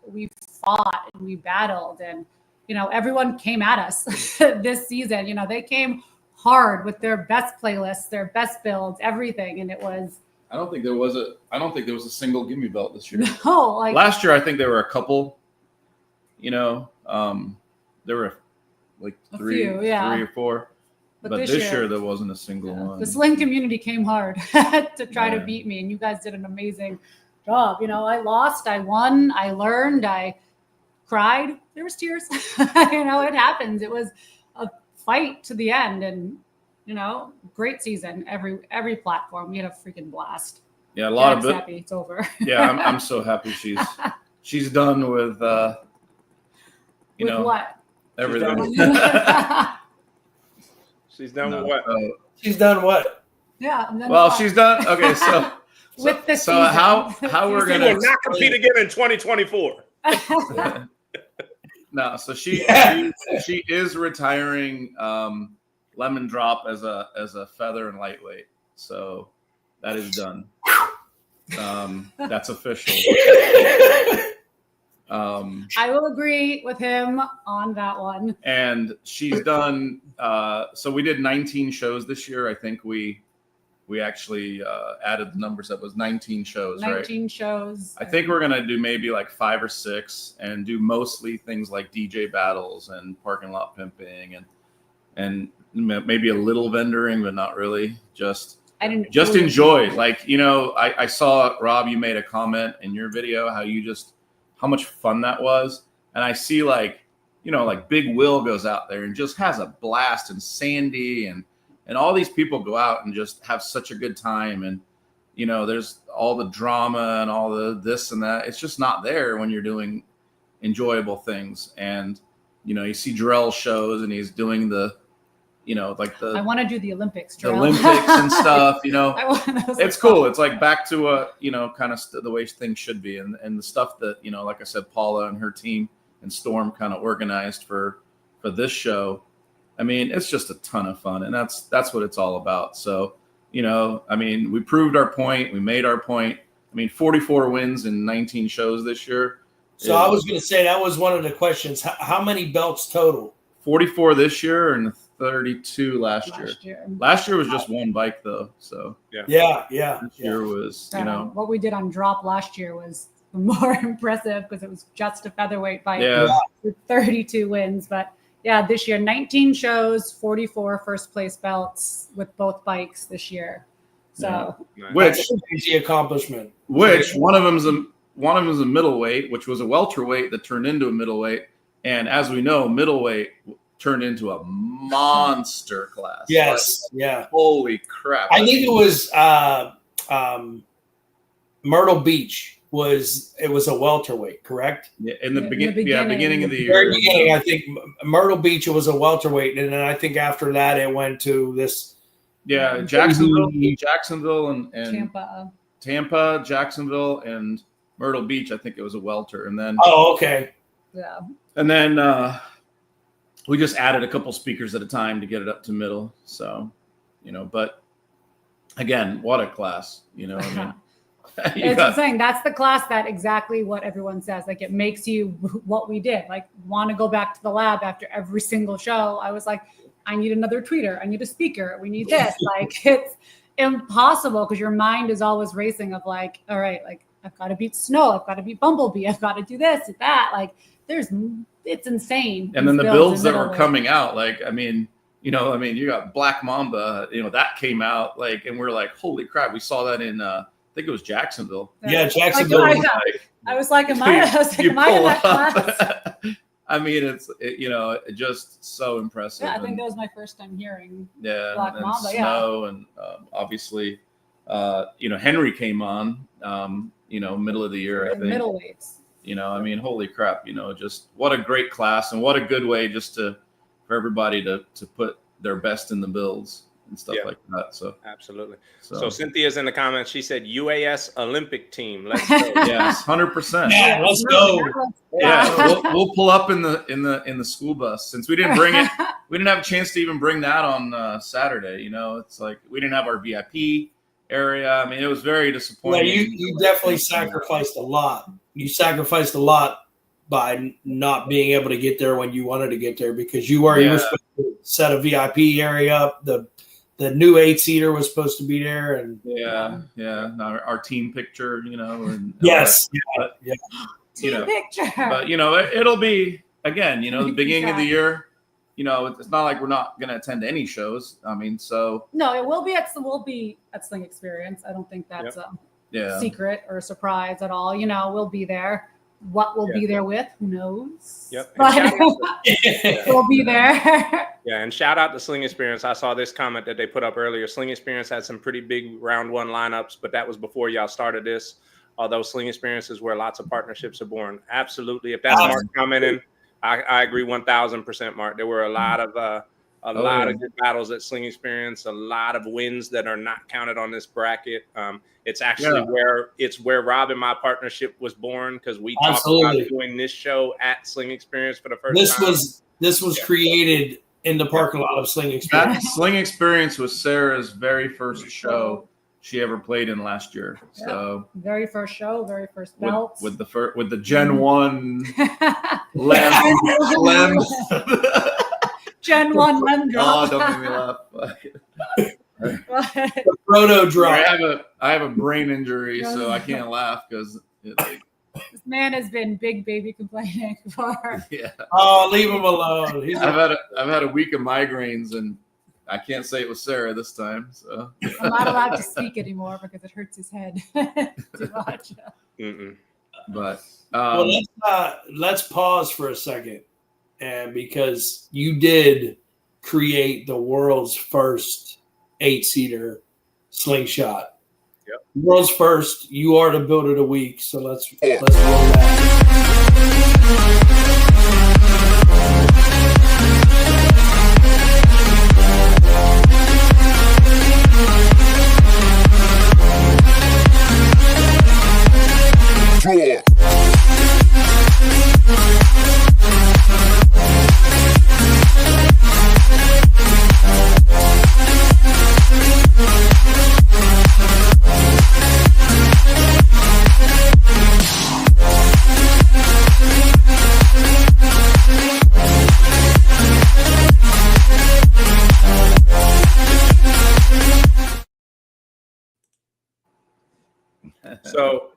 we fought and we battled, and everyone came at us this season. They came hard with their best playlists, their best builds, everything, and it was. I don't think there was a single gimme belt this year. No, last year I think there were a couple. There were three or four, but this year there wasn't a single one. The Sling community came hard to try to beat me, and you guys did an amazing job. I lost, I won, I learned, I cried. There was tears. It happens. It was a fight to the end, and great season. Every platform, we had a freaking blast. Yeah, a lot Jack's of it. Happy it's over. Yeah, I'm so happy she's done with what? Everything. She's done with what? She's done what? Yeah. Well, she's done. Okay, so with this. So how we're She gonna will not compete again in 2024. No, so she is retiring Lemon Drop as a feather and lightweight. So that is done. That's official. I will agree with him on that one. And she's done. So we did 19 shows this year. I think we actually added the numbers up. It was 19 shows, 19 right? shows. I think we're gonna do maybe like 5 or 6, and do mostly things like DJ battles and parking lot pimping, and maybe a little vendoring, but not really. Just enjoy. Like, I saw, Rob, you made a comment in your video how much fun that was, and I see like Big Will goes out there and just has a blast, and Sandy and all these people go out and just have such a good time. And, there's all the drama and all the this and that. It's just not there when you're doing enjoyable things. And, you see Jarrell's shows, and he's doing the, I want to do the Olympics, the Olympics and stuff, it's cool. It's like back to kind of the way things should be. And the stuff that, like I said, Paula and her team and Storm kind of organized for this show. I mean, it's just a ton of fun, and that's what it's all about. So, we proved our point. We made our point. 44 wins in 19 shows this year. So I was going to say, that was one of the questions. How many belts total? 44 this year and 32 last year. Last year was just one bike though. So yeah. This year was, what we did on drop last year was more impressive because it was just a featherweight bike with 32 wins. But yeah, this year 19 shows, 44 first place belts with both bikes this year. So that's an easy accomplishment. Which one of them is a middleweight, which was a welterweight that turned into a middleweight, and as we know, middleweight turned into a monster class. Yes, Holy crap! I think it was Myrtle Beach. It was a welterweight, correct? Yeah, in the beginning of the year. Very beginning, I think Myrtle Beach, it was a welterweight, and then I think after that it went to this. Yeah, Jacksonville and Tampa, Jacksonville, and Myrtle Beach. I think it was a welter, and then okay, yeah, and then we just added a couple speakers at a time to get it up to middle. So, but again, what a class, It's insane. That's the class that exactly what everyone says. Like, it makes you what we did. Like, want to go back to the lab after every single show. I was like, I need another tweeter. I need a speaker. We need this. Like, it's impossible because your mind is always racing of like, all right, like I've got to beat Snow. I've got to beat Bumblebee. I've got to do this, that. Like, it's insane. And then the builds that were coming out, like, you got Black Mamba, that came out, like, and we're like, holy crap, we saw that in I think it was Jacksonville. Yeah, Jacksonville. I was like, am I in that class? It's just so impressive. Yeah, I think that was my first time hearing Black Mamba. Snow, and obviously, Henry came on, middle of the year, I think. Middleweights. Holy crap, just what a great class, and what a good way just for everybody to put their best in the builds and stuff like that. So absolutely. So Cynthia's in the comments. She said UAS Olympic team. Let's go. Yes, 100%. Yeah, let's go. Yeah, we'll pull up in the school bus, since we didn't bring it. We didn't have a chance to even bring that on Saturday. It's like we didn't have our VIP area. It was very disappointing. Yeah, you definitely sacrificed a lot. You sacrificed a lot by not being able to get there when you wanted to get there, because you were supposed to set a VIP area up. The new 8-seater was supposed to be there, and our team picture, and yes, team picture. But it'll be again, the beginning of the year. It's not like we're not going to attend any shows. No, it will be at Sling Experience. I don't think that's a secret or a surprise at all. We'll be there. What we'll be there with, who knows? Yep. But we'll be there. Yeah, and shout out to Sling Experience. I saw this comment that they put up earlier. Sling Experience had some pretty big round one lineups, but that was before y'all started this. Although Sling Experience is where lots of partnerships are born. Absolutely. If that's Mark commenting, I agree 1000%, Mark. There were a lot of of good battles at Sling Experience, a lot of wins that are not counted on this bracket. It's actually where Rob and my partnership was born, because we talked about doing this show at Sling Experience for the first time. This was created in the parking lot of Sling Experience. That Sling Experience was Sarah's very first show she ever played in last year. So very first show, very first belt with the Gen 1 lem. Gen 1 lem drop. Oh, don't make me laugh. The proto drop. I have a brain injury, so I can't laugh because this man has been big baby complaining for. Yeah. Oh, leave him alone. I've had a week of migraines, and I can't say it was Sarah this time. So I'm not allowed to speak anymore because it hurts his head too much. But well, let's pause for a second, and because you did create the world's first 8-seater slingshot. Yep. World's first. You are the builder of the week, so let's roll that.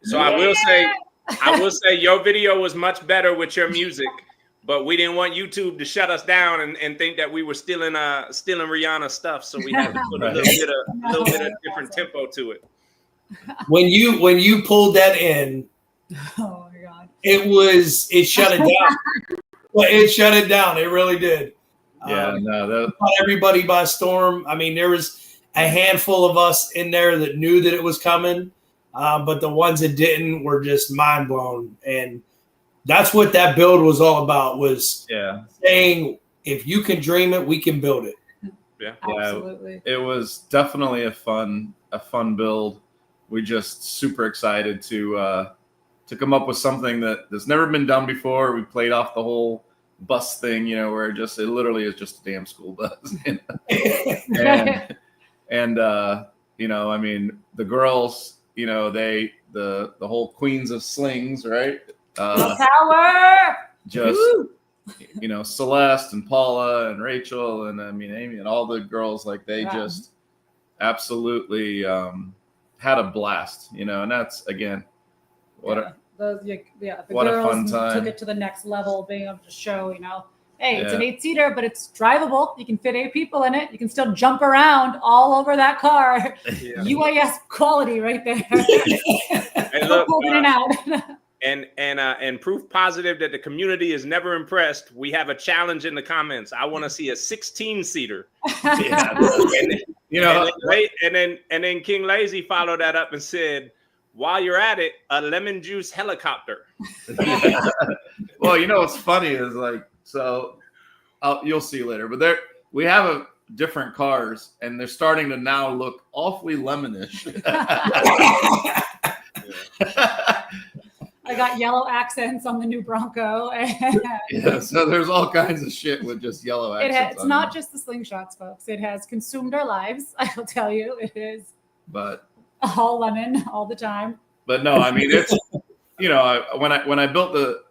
So I will say your video was much better with your music, but we didn't want YouTube to shut us down and think that we were stealing Rihanna stuff, so we had to put a little bit of different tempo to it. When you pulled that in, oh my God, it shut it down. Well, it shut it down. It really did. Yeah, caught everybody by storm. I mean, there was a handful of us in there that knew that it was coming. But the ones that didn't were just mind blown. And that's what that build was all about, was saying, if you can dream it, we can build it. Yeah, absolutely. It was definitely a fun build. We just super excited to come up with something that's never been done before. We played off the whole bus thing, where it literally is just a damn school bus. and I mean, the girls, the whole queens of slings, right? Power. Just Celeste and Paula and Rachel and Amy and all the girls, like they just absolutely had a blast, and that's again the what a girls fun time. Took it to the next level, being able to show, hey, it's an 8-seater, but it's drivable. You can fit 8 people in it. You can still jump around all over that car. Yeah. UAS quality right there. Hey, look, in and out. and proof positive that the community is never impressed. We have a challenge in the comments. I want to see a 16-seater. And then King Lazy followed that up and said, while you're at it, a lemon juice helicopter. Well, what's funny is so you'll see later, but we have different cars, and they're starting to now look awfully lemonish. I got yellow accents on the new Bronco. So there's all kinds of shit with just yellow accents. It's not just the Slingshots, folks. It has consumed our lives. I will tell you, it is. But all lemon all the time. But no, I mean, it's when I built the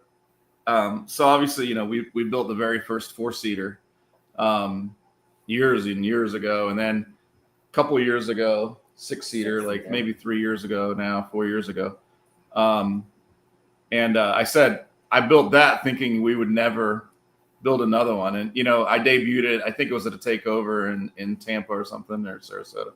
so obviously we built the very first 4-seater years and years ago, and then a couple of years ago 6-seater, maybe 3 years ago now, 4 years ago. And I said I built that thinking we would never build another one, and I debuted it. I think it was at a Takeover in Tampa or something, or Sarasota,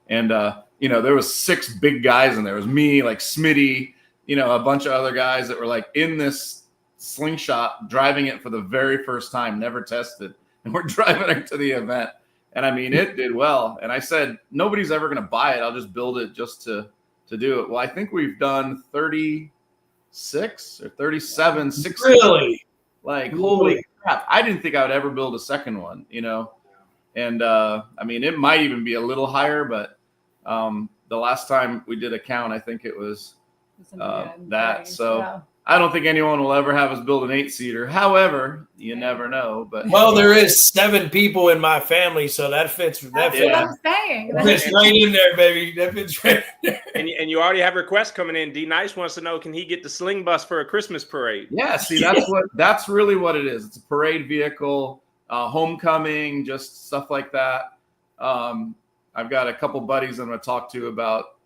and there was 6 big guys in there. It was me, Smitty, you know, a bunch of other guys that were like in this Slingshot, driving it for the very first time, never tested, and we're driving it to the event. And I mean, it did well. And I said, nobody's ever going to buy it. I'll just build it just to do it. Well, I think we've done 36 or 37, 60. Really? Like, holy crap. I didn't think I would ever build a second one, you know? And I mean, it might even be a little higher, but the last time we did a count, I think it was that. So I don't think anyone will ever have us build an 8-seater. However, you never know. But well, there is 7 people in my family, so that fits. That's what I'm saying. That fits right in there, baby. That fits right in there. And you already have requests coming in. D Nice wants to know, can he get the Sling Bus for a Christmas parade? Yeah, see, that's really what it is. It's a parade vehicle, homecoming, just stuff like that. I've got a couple buddies I'm going to talk to about,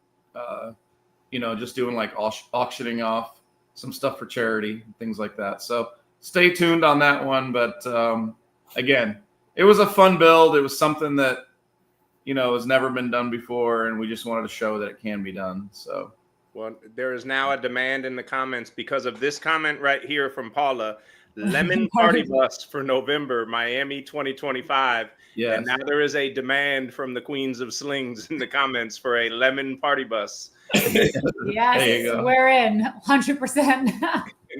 you know, just doing like auctioning off some stuff for charity, things like that. So stay tuned on that one. But again, it was a fun build. It was something that, you know, has never been done before, and we just wanted to show that it can be done. So, well, there is now a demand in the comments because of this comment right here from Paula. Lemon Party Bus for November, Miami 2025. Yeah. And now there is a demand from the Queens of Slings in the comments for a Lemon Party Bus. Yes, we're in 100%.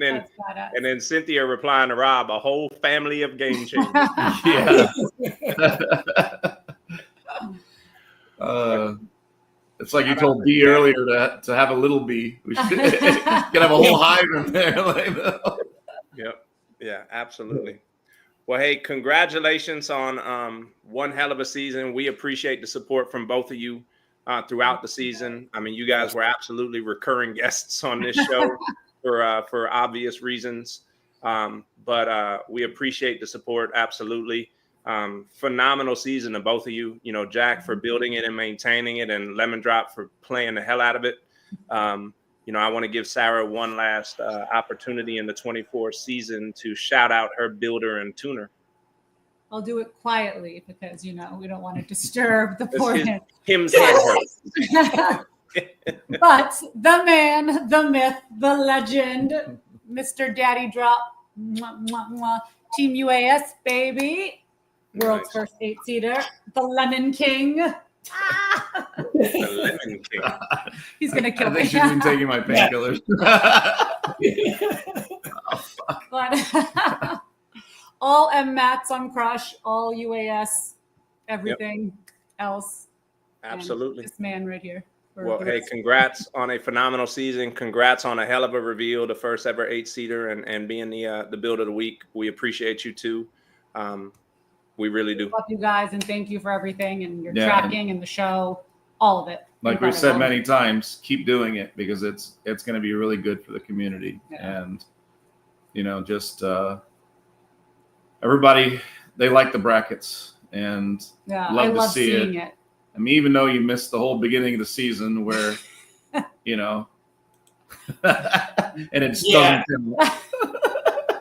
And then Cynthia replying to Rob, a whole family of game changers. Yeah. It's like you told B earlier to have a little B. We should have a whole hive in there. Yep. Yeah, absolutely. Well, hey, congratulations on one hell of a season. We appreciate the support from both of you throughout the season. I mean, you guys were absolutely recurring guests on this show for obvious reasons. But we appreciate the support. Absolutely. Phenomenal season of both of you. You know, Jack for building it and maintaining it, and Lemon Drop for playing the hell out of it. You know, I want to give Sarah one last opportunity in the 24 season to shout out her builder and tuner. I'll do it quietly because, you know, we don't want to disturb the poor man. Him's head But the man, the myth, the legend, Mr. Daddy Drop, Team UAS, baby. World's first 8-seater, the Lemon King. The Lemon King. He's gonna kill me. I think she's been taking my painkillers. But all M Mats on Crush, all UAS, everything else. Absolutely. This man right here. Well, hey, congrats on a phenomenal season. Congrats on a hell of a reveal, the first ever 8-seater, and being the build of the week. We appreciate you too. We really do. Love you guys, and thank you for everything and your tracking and the show, all of it. Like we've said many times, keep doing it because it's going to be really good for the community. Yeah. And, you know, just everybody, they like the brackets and love to see it. I mean, even though you missed the whole beginning of the season where, you know, and it's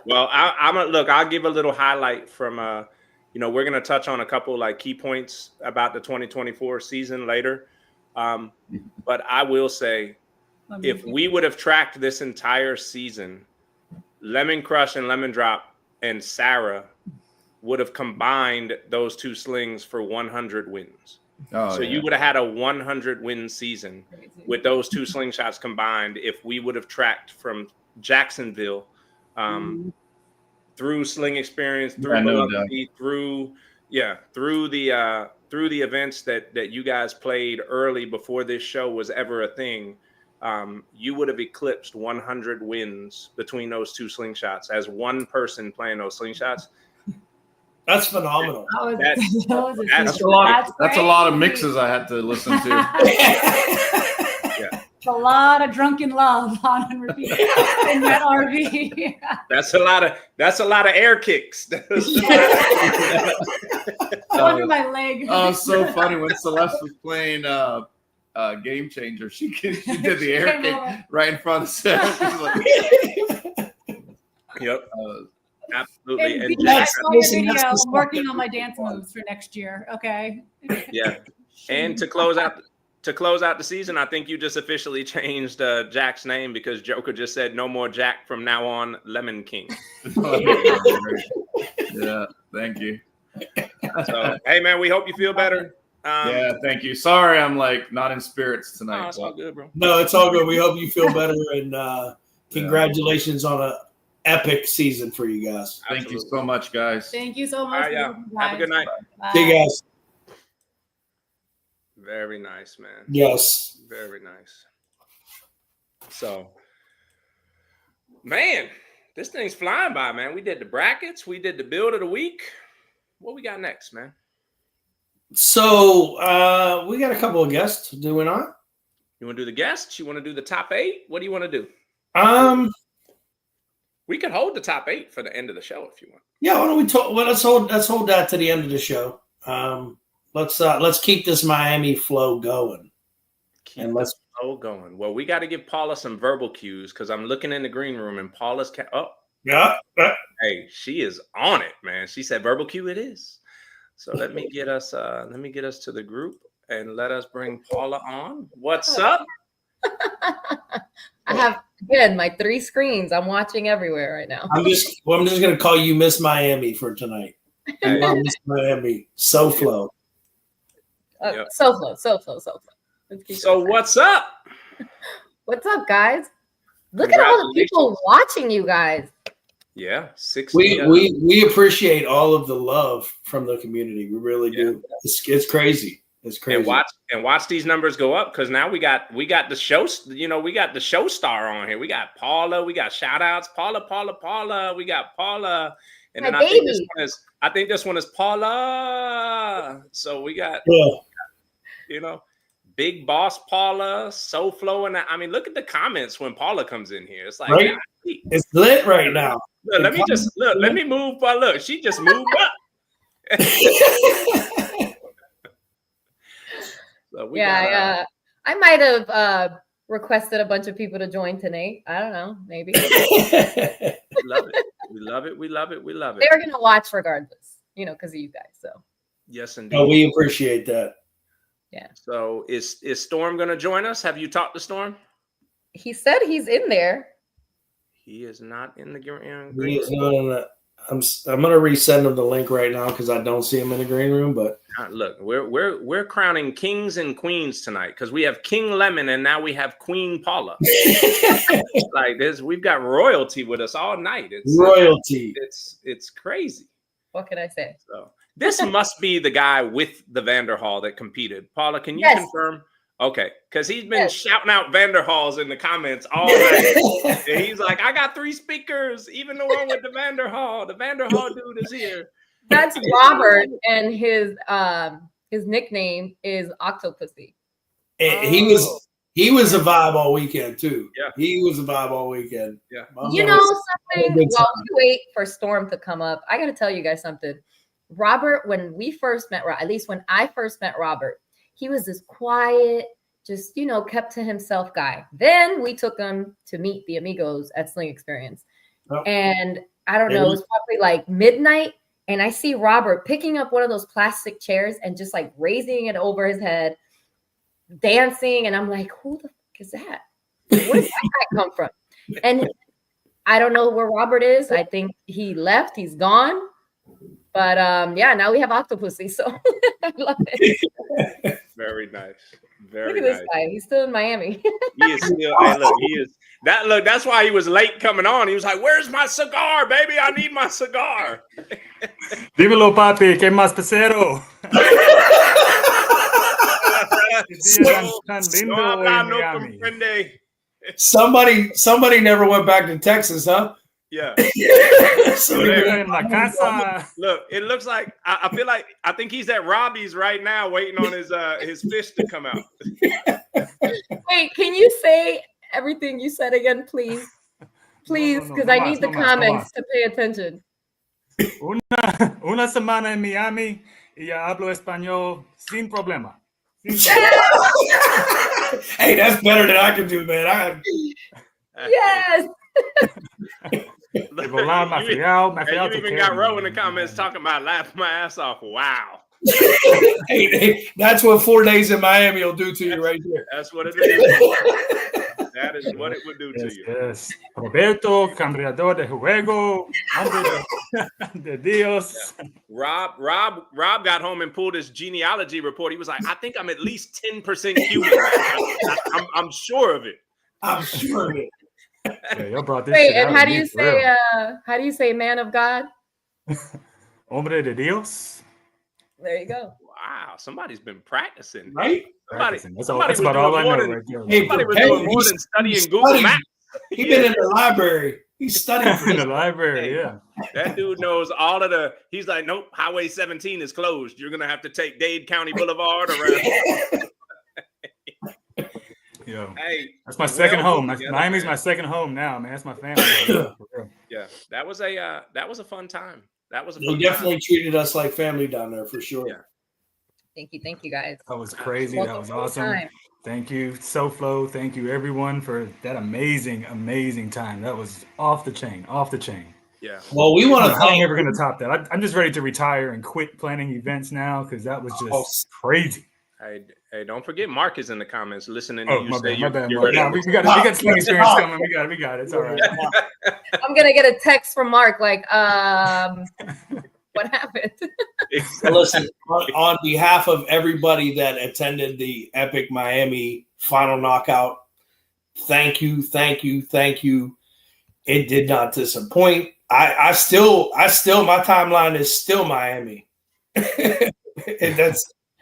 Well, I'll give a little highlight from you know, we're going to touch on a couple like key points about the 2024 season later. But I will say, if we would have tracked this entire season, Lemon Crush and Lemon Drop and Sarah would have combined those two slings for 100 wins. So you would have had a 100 win season with those two slingshots combined if we would have tracked from Jacksonville through Sling Experience, through the events that you guys played early before this show was ever a thing. You would have eclipsed 100 wins between those two slingshots as one person playing those slingshots. That's phenomenal. That's a lot of mixes I had to listen to. A lot of drunken love on repeat in that RV. That's a lot of air kicks. Under my leg. Oh, so funny when Celeste was playing Game Changer. She did the air kick right in front of Sarah. Like, yep. Absolutely. And Jack, I'm working on my dance moves for next year. Okay. Yeah. And to close out to close out the season, I think you just officially changed Jack's name because Joker just said no more Jack from now on, Lemon King. Yeah, thank you. So, hey, man, we hope you feel better. Yeah, thank you. Sorry, I'm like not in spirits tonight. No, it's all good, bro. No, it's all good. We hope you feel better, and congratulations on an epic season for you guys. Thank you so much, guys. Thank you so much. Yeah. Have a good night. Bye. See you guys. Very nice, man. Yes. Very nice. So, man, this thing's flying by, man. We did the brackets. We did the build of the week. What we got next, man? So we got a couple of guests, do we not? You want to do the guests? You want to do the top 8? What do you want to do? We could hold the top 8 for the end of the show if you want. Yeah, why don't we talk? Well, let's hold that to the end of the show. Let's keep this Miami flow going. Let's flow going. Well, we got to give Paula some verbal cues because I'm looking in the green room and Paula's yeah. Hey, she is on it, man. She said verbal cue it is. So let me get us to the group and let us bring Paula on. What's up? I have again my 3 screens. I'm watching everywhere right now. I'm just gonna call you Miss Miami for tonight. Hey. Miss Miami, SoFlo. Yep. SoFlo. So what's up? What's up, guys? Look at all the people watching you guys. Yeah, 60. We appreciate all of the love from the community. We really do. It's crazy. It's crazy. And watch these numbers go up because now we got the show. You know, we got the show star on here. We got Paula. We got shout outs. Paula. We got Paula. And then I think this one is Paula. So we got you know, Big Boss Paula, SoFlo, and I mean, look at the comments when Paula comes in here. It's like right? It's lit right now. Look, let me move. Look, she just moved up. So I might have requested a bunch of people to join tonight. I don't know, maybe. We love it. They're gonna watch regardless, you know, because of you guys. So yes, indeed. Oh, we appreciate that. Yeah. So is Storm gonna join us? Have you talked to Storm? He said he's in there. He is not in the green He is not in the. I'm gonna resend him the link right now because I don't see him in the green room. But look, we're crowning kings and queens tonight because we have King Lemon and now we have Queen Paula. Like this, we've got royalty with us all night. It's royalty. It's crazy. What can I say? So this must be the guy with the Vanderhall that competed. Paula, can you confirm? Okay, because he's been shouting out Vanderhalls in the comments all night. And he's like, I got 3 speakers, even the one with the Vanderhall. The Vanderhall dude is here. That's Robert, and his nickname is Octopussy. And he was a vibe all weekend too. Yeah, he was a vibe all weekend. Yeah, you know something? While we wait for Storm to come up, I got to tell you guys something. Robert, when we first met, at least when I first met Robert, he was this quiet, just, you know, kept to himself guy. Then we took him to meet the amigos at Sling Experience. Oh. And I don't know, it was probably like midnight. And I see Robert picking up one of those plastic chairs and just like raising it over his head, dancing. And I'm like, who the fuck is that? Where did that come from? And I don't know where Robert is. I think he left. He's gone. But yeah, now we have Octopussy. So I love it. Very nice. Look at this guy. He's still in Miami. He is still. Hey, look, he is. Look, that's why he was late coming on. He was like, "Where's my cigar, baby? I need my cigar." Dímelo, papi. ¿Qué más pesero? Somebody never went back to Texas, huh? Yeah. So look, it looks like I think he's at Robbie's right now, waiting on his fish to come out. Wait, can you say everything you said again, please? Please, because I need the comments to pay attention. Una semana en Miami y ya hablo español sin problema. Hey, that's better than I can do, man. Yes. You even got Ro in the comments talking about laughing my ass off. Wow. Hey, that's what 4 days in Miami will do to you right there. That's what it is. That is what it would do to you. Yes. Roberto, cambiador de juego, hombre de Dios. Yeah. Rob got home and pulled his genealogy report. He was like, I think I'm at least 10% Cuban. I'm sure of it. I'm sure of it. Yeah, y'all brought this Wait, shit and out how of do me, you for real. say how do you say man of God? Hombre de Dios. There you go. Wow, somebody's been practicing. Right? That's about all I know right there. Somebody was doing more than studying Google Maps. He's been in the library. He's studying for In the this. library, yeah. That dude knows all of the. He's like, nope, Highway 17 is closed. You're gonna have to take Dade County Boulevard around. Yo, Hey, that's my second well, home. Miami's my second home now, man. That's my family. For real. Yeah, that was a fun time. That was a They fun definitely time. treated us like family down there for sure. Yeah. Thank you guys. That was crazy. Welcome That was to the awesome. time. Thank you, SoFlo. Thank you, everyone, for that amazing time. That was off the chain. Yeah. Well, we want to How am I thank. ever going to top that? I'm just ready to retire and quit planning events now because that was just crazy. Hey, don't forget Mark is in the comments listening Oh, to you my say bad, my bad. you're Mark. ready. Nah, we got Sling experience coming. We got it. It's all right. I'm gonna get a text from Mark like, what happened? Well, listen, on behalf of everybody that attended the Epic Miami Final Knockout, thank you. It did not disappoint. I still my timeline is still Miami.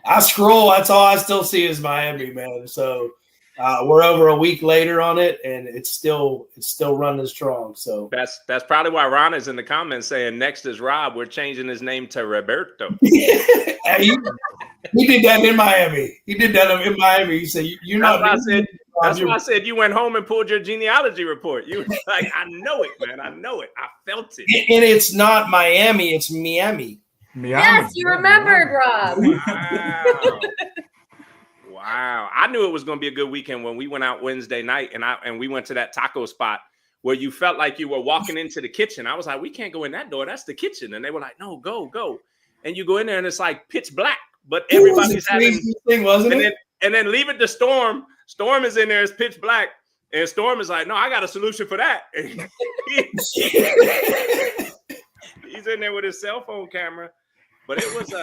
I scroll, that's all I still see is Miami, man. So we're over a week later on it, and it's still running strong. So That's probably why Ron is in the comments saying next is Rob. We're changing his name to Roberto. he did that in Miami. He said, "You're not." That's why I said you went home and pulled your genealogy report. You were like, I know it, man. I know it. I felt it. And it's not Miami, it's Miami. Yes, you remembered, Rob. Wow. I knew it was going to be a good weekend when we went out Wednesday night and we went to that taco spot where you felt like you were walking into the kitchen. I was like, we can't go in that door. That's the kitchen. And they were like, no, go. And you go in there and it's like pitch black, but everybody's having thing, wasn't it? And then leave it to Storm. Storm is in there, it's pitch black. And Storm is like, no, I got a solution for that. He's in there with his cell phone camera. But it was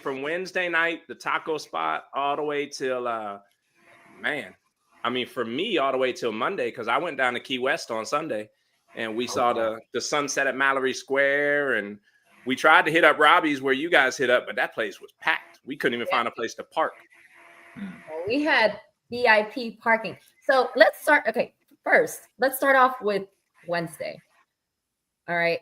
from Wednesday night, the taco spot, all the way till for me, all the way till Monday, because I went down to Key West on Sunday and we saw the sunset at Mallory Square, and we tried to hit up Robbie's where you guys hit up, but that place was packed. We couldn't even find a place to park. We had VIP parking. So let's start. Okay, first, let's start off with Wednesday. All right.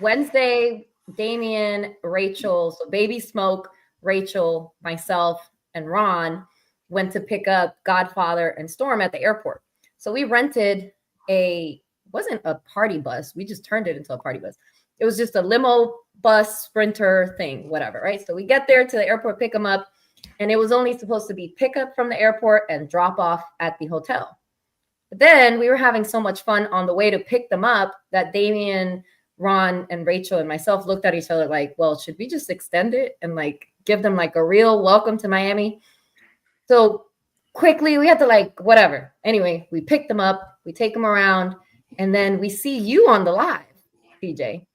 Wednesday, Damien, Rachel, so Baby Smoke, Rachel, myself, and Ron went to pick up Godfather and Storm at the airport. So we rented wasn't a party bus. We just turned it into a party bus. It was just a limo bus sprinter thing, whatever, right? So we get there to the airport, pick them up, and it was only supposed to be pick up from the airport and drop off at the hotel. But then we were having so much fun on the way to pick them up that Damien, Ron, and Rachel and myself looked at each other like, well, should we just extend it and like give them like a real welcome to Miami? So quickly we had to like, whatever. Anyway, we picked them up, we take them around, and then we see you on the live, PJ.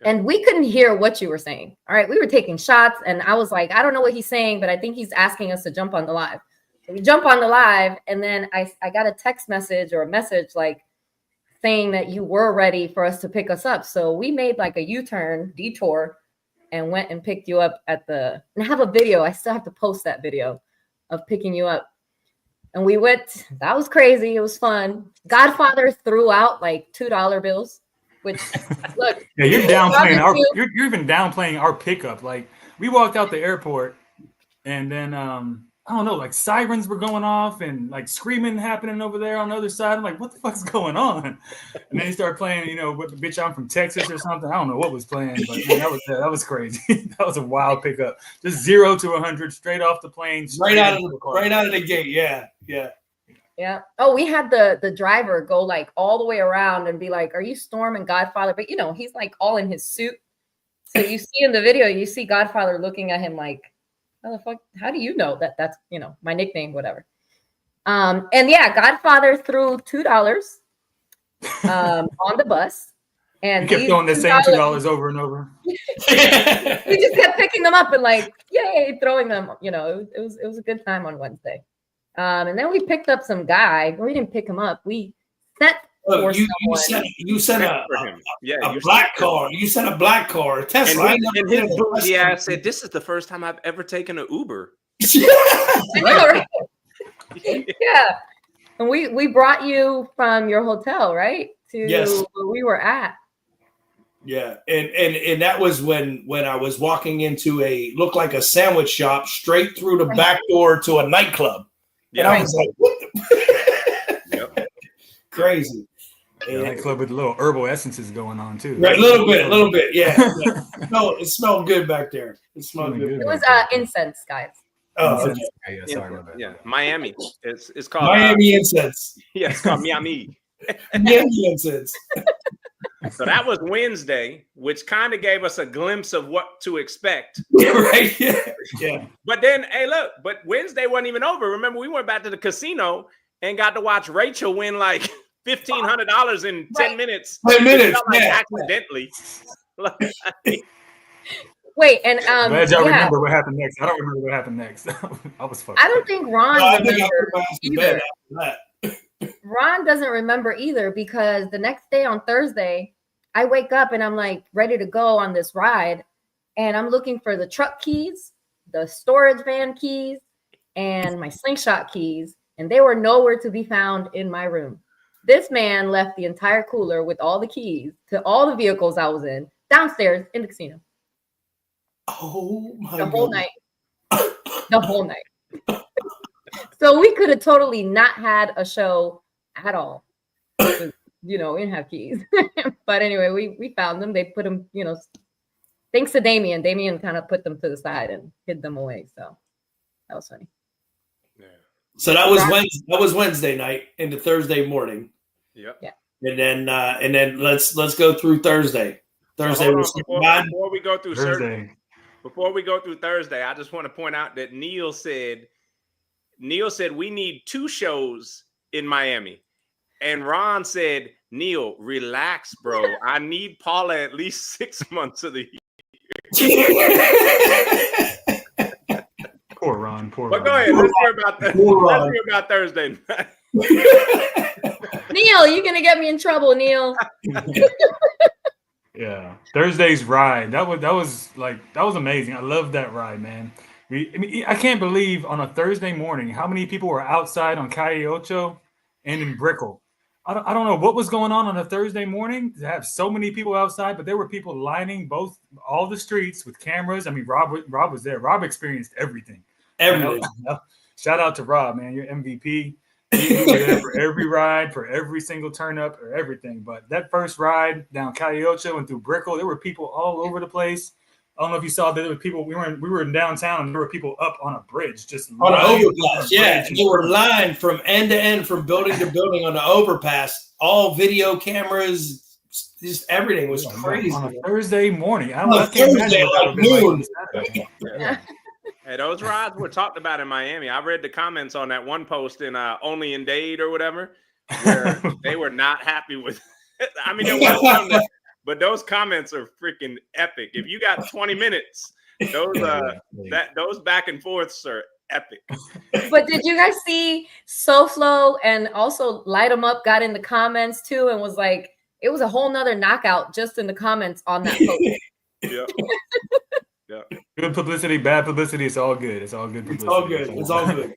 And we couldn't hear what you were saying. All right. We were taking shots and I was like, I don't know what he's saying, but I think he's asking us to jump on the live. So we jump on the live, and then I got a text message or a message like saying that you were ready for us to pick us up. So we made like a U-turn detour and went and picked you up and I have a video. I still have to post that video of picking you up. And we went, that was crazy. It was fun. Godfather threw out like $2 bills, which look. Yeah, you're downplaying you're even downplaying our pickup. Like we walked out the airport and then I don't know, like sirens were going off and like screaming happening over there on the other side. I'm like, what the fuck's going on? And then he started playing, what the bitch, I'm from Texas or something. I don't know what was playing, but man, that was crazy. That was a wild pickup. Just 0 to 100 straight off the plane. Right out of the gate. Yeah. Yeah. Oh, we had the driver go like all the way around and be like, are you Storm and Godfather? But he's like all in his suit. So you see in the video, you see Godfather looking at him like, how the fuck? How do you know that that's, you know, my nickname, whatever. And yeah, Godfather threw $2 on the bus. And you kept throwing the same $2 over and over. We just kept picking them up and like, yay, throwing them. You know, it was a good time on Wednesday. And then we picked up some guy. We didn't pick him up. We sent you sent a black car. You sent a black car, a Tesla. And his bougie ass said, "This is the first time I've ever taken an Uber." I know, right? Yeah. And we brought you from your hotel, right? To where we were at. Yeah, and that was when I was walking into looked like a sandwich shop straight through the back door to a nightclub. And I was like, what the crazy. Yeah, nightclub with little herbal essences going on too. Right, a little bit, yeah. No, it smelled good back there. It smelled good. It was incense, guys. Oh, okay. Yeah, sorry about that. Yeah, Miami. It's called Miami incense. Yeah, it's called Miami. Miami incense. So that was Wednesday, which kind of gave us a glimpse of what to expect. Yeah, right. Yeah. But then, hey, look, but Wednesday wasn't even over. Remember, we went back to the casino and got to watch Rachel win like $1,500 in 10 minutes. 10 minutes, accidentally. Wait, and glad y'all remember what happened next. I don't remember what happened next. I was fucked. I don't think Ron remembers either. Ron doesn't remember either because the next day on Thursday, I wake up and I'm like ready to go on this ride, and I'm looking for the truck keys, the storage van keys, and my Slingshot keys, and they were nowhere to be found in my room. This man left the entire cooler with all the keys to all the vehicles I was in downstairs in the casino. Oh my God. The whole night. So we could have totally not had a show at all. You know, we didn't have keys. But anyway, we found them. They put them, you know, thanks to Damien. Damien kind of put them to the side and hid them away. So that was funny. Yeah. So that was Wednesday night into Thursday morning. Yep. Yeah. And then let's go through Thursday. Before we go through Thursday, I just want to point out that Neil said we need 2 shows in Miami. And Ron said, Neil, relax, bro. I need Paula at least 6 months of the year. Poor Ron. But go ahead. Let's hear about that. Let's hear about Thursday night. Neil, you're gonna get me in trouble, Neil. Yeah, Thursday's ride. That was amazing. I love that ride, man. I can't believe on a Thursday morning how many people were outside on Calle Ocho and in Brickell. I don't know what was going on a Thursday morning to have so many people outside, but there were people lining all the streets with cameras. I mean, Rob was there. Rob experienced everything. Everything. Shout out to Rob, man. You're MVP. You were there for every ride, for every single turn up, or everything. But that first ride down Calle Ocho and through Brickell, there were people all over the place. I don't know if you saw that there were people. We were in downtown, and there were people up on a bridge, just on an overpass. Yeah, they were lined from end to end, from building to building on the overpass. All video cameras, just everything was crazy on a Thursday morning. I can't imagine what that would be like. Hey, those rides were talked about in Miami. I read the comments on that one post in Only in Dade or whatever, where they were not happy with it. I mean, there was some that, but those comments are freaking epic. If you got 20 minutes, those back and forths are epic. But did you guys see SoFlo and also Light 'em Up got in the comments too and was like, it was a whole nother knockout just in the comments on that post. Yeah. Yeah. Good publicity, bad publicity. It's all good. It's all good publicity. It's all good. It's all good.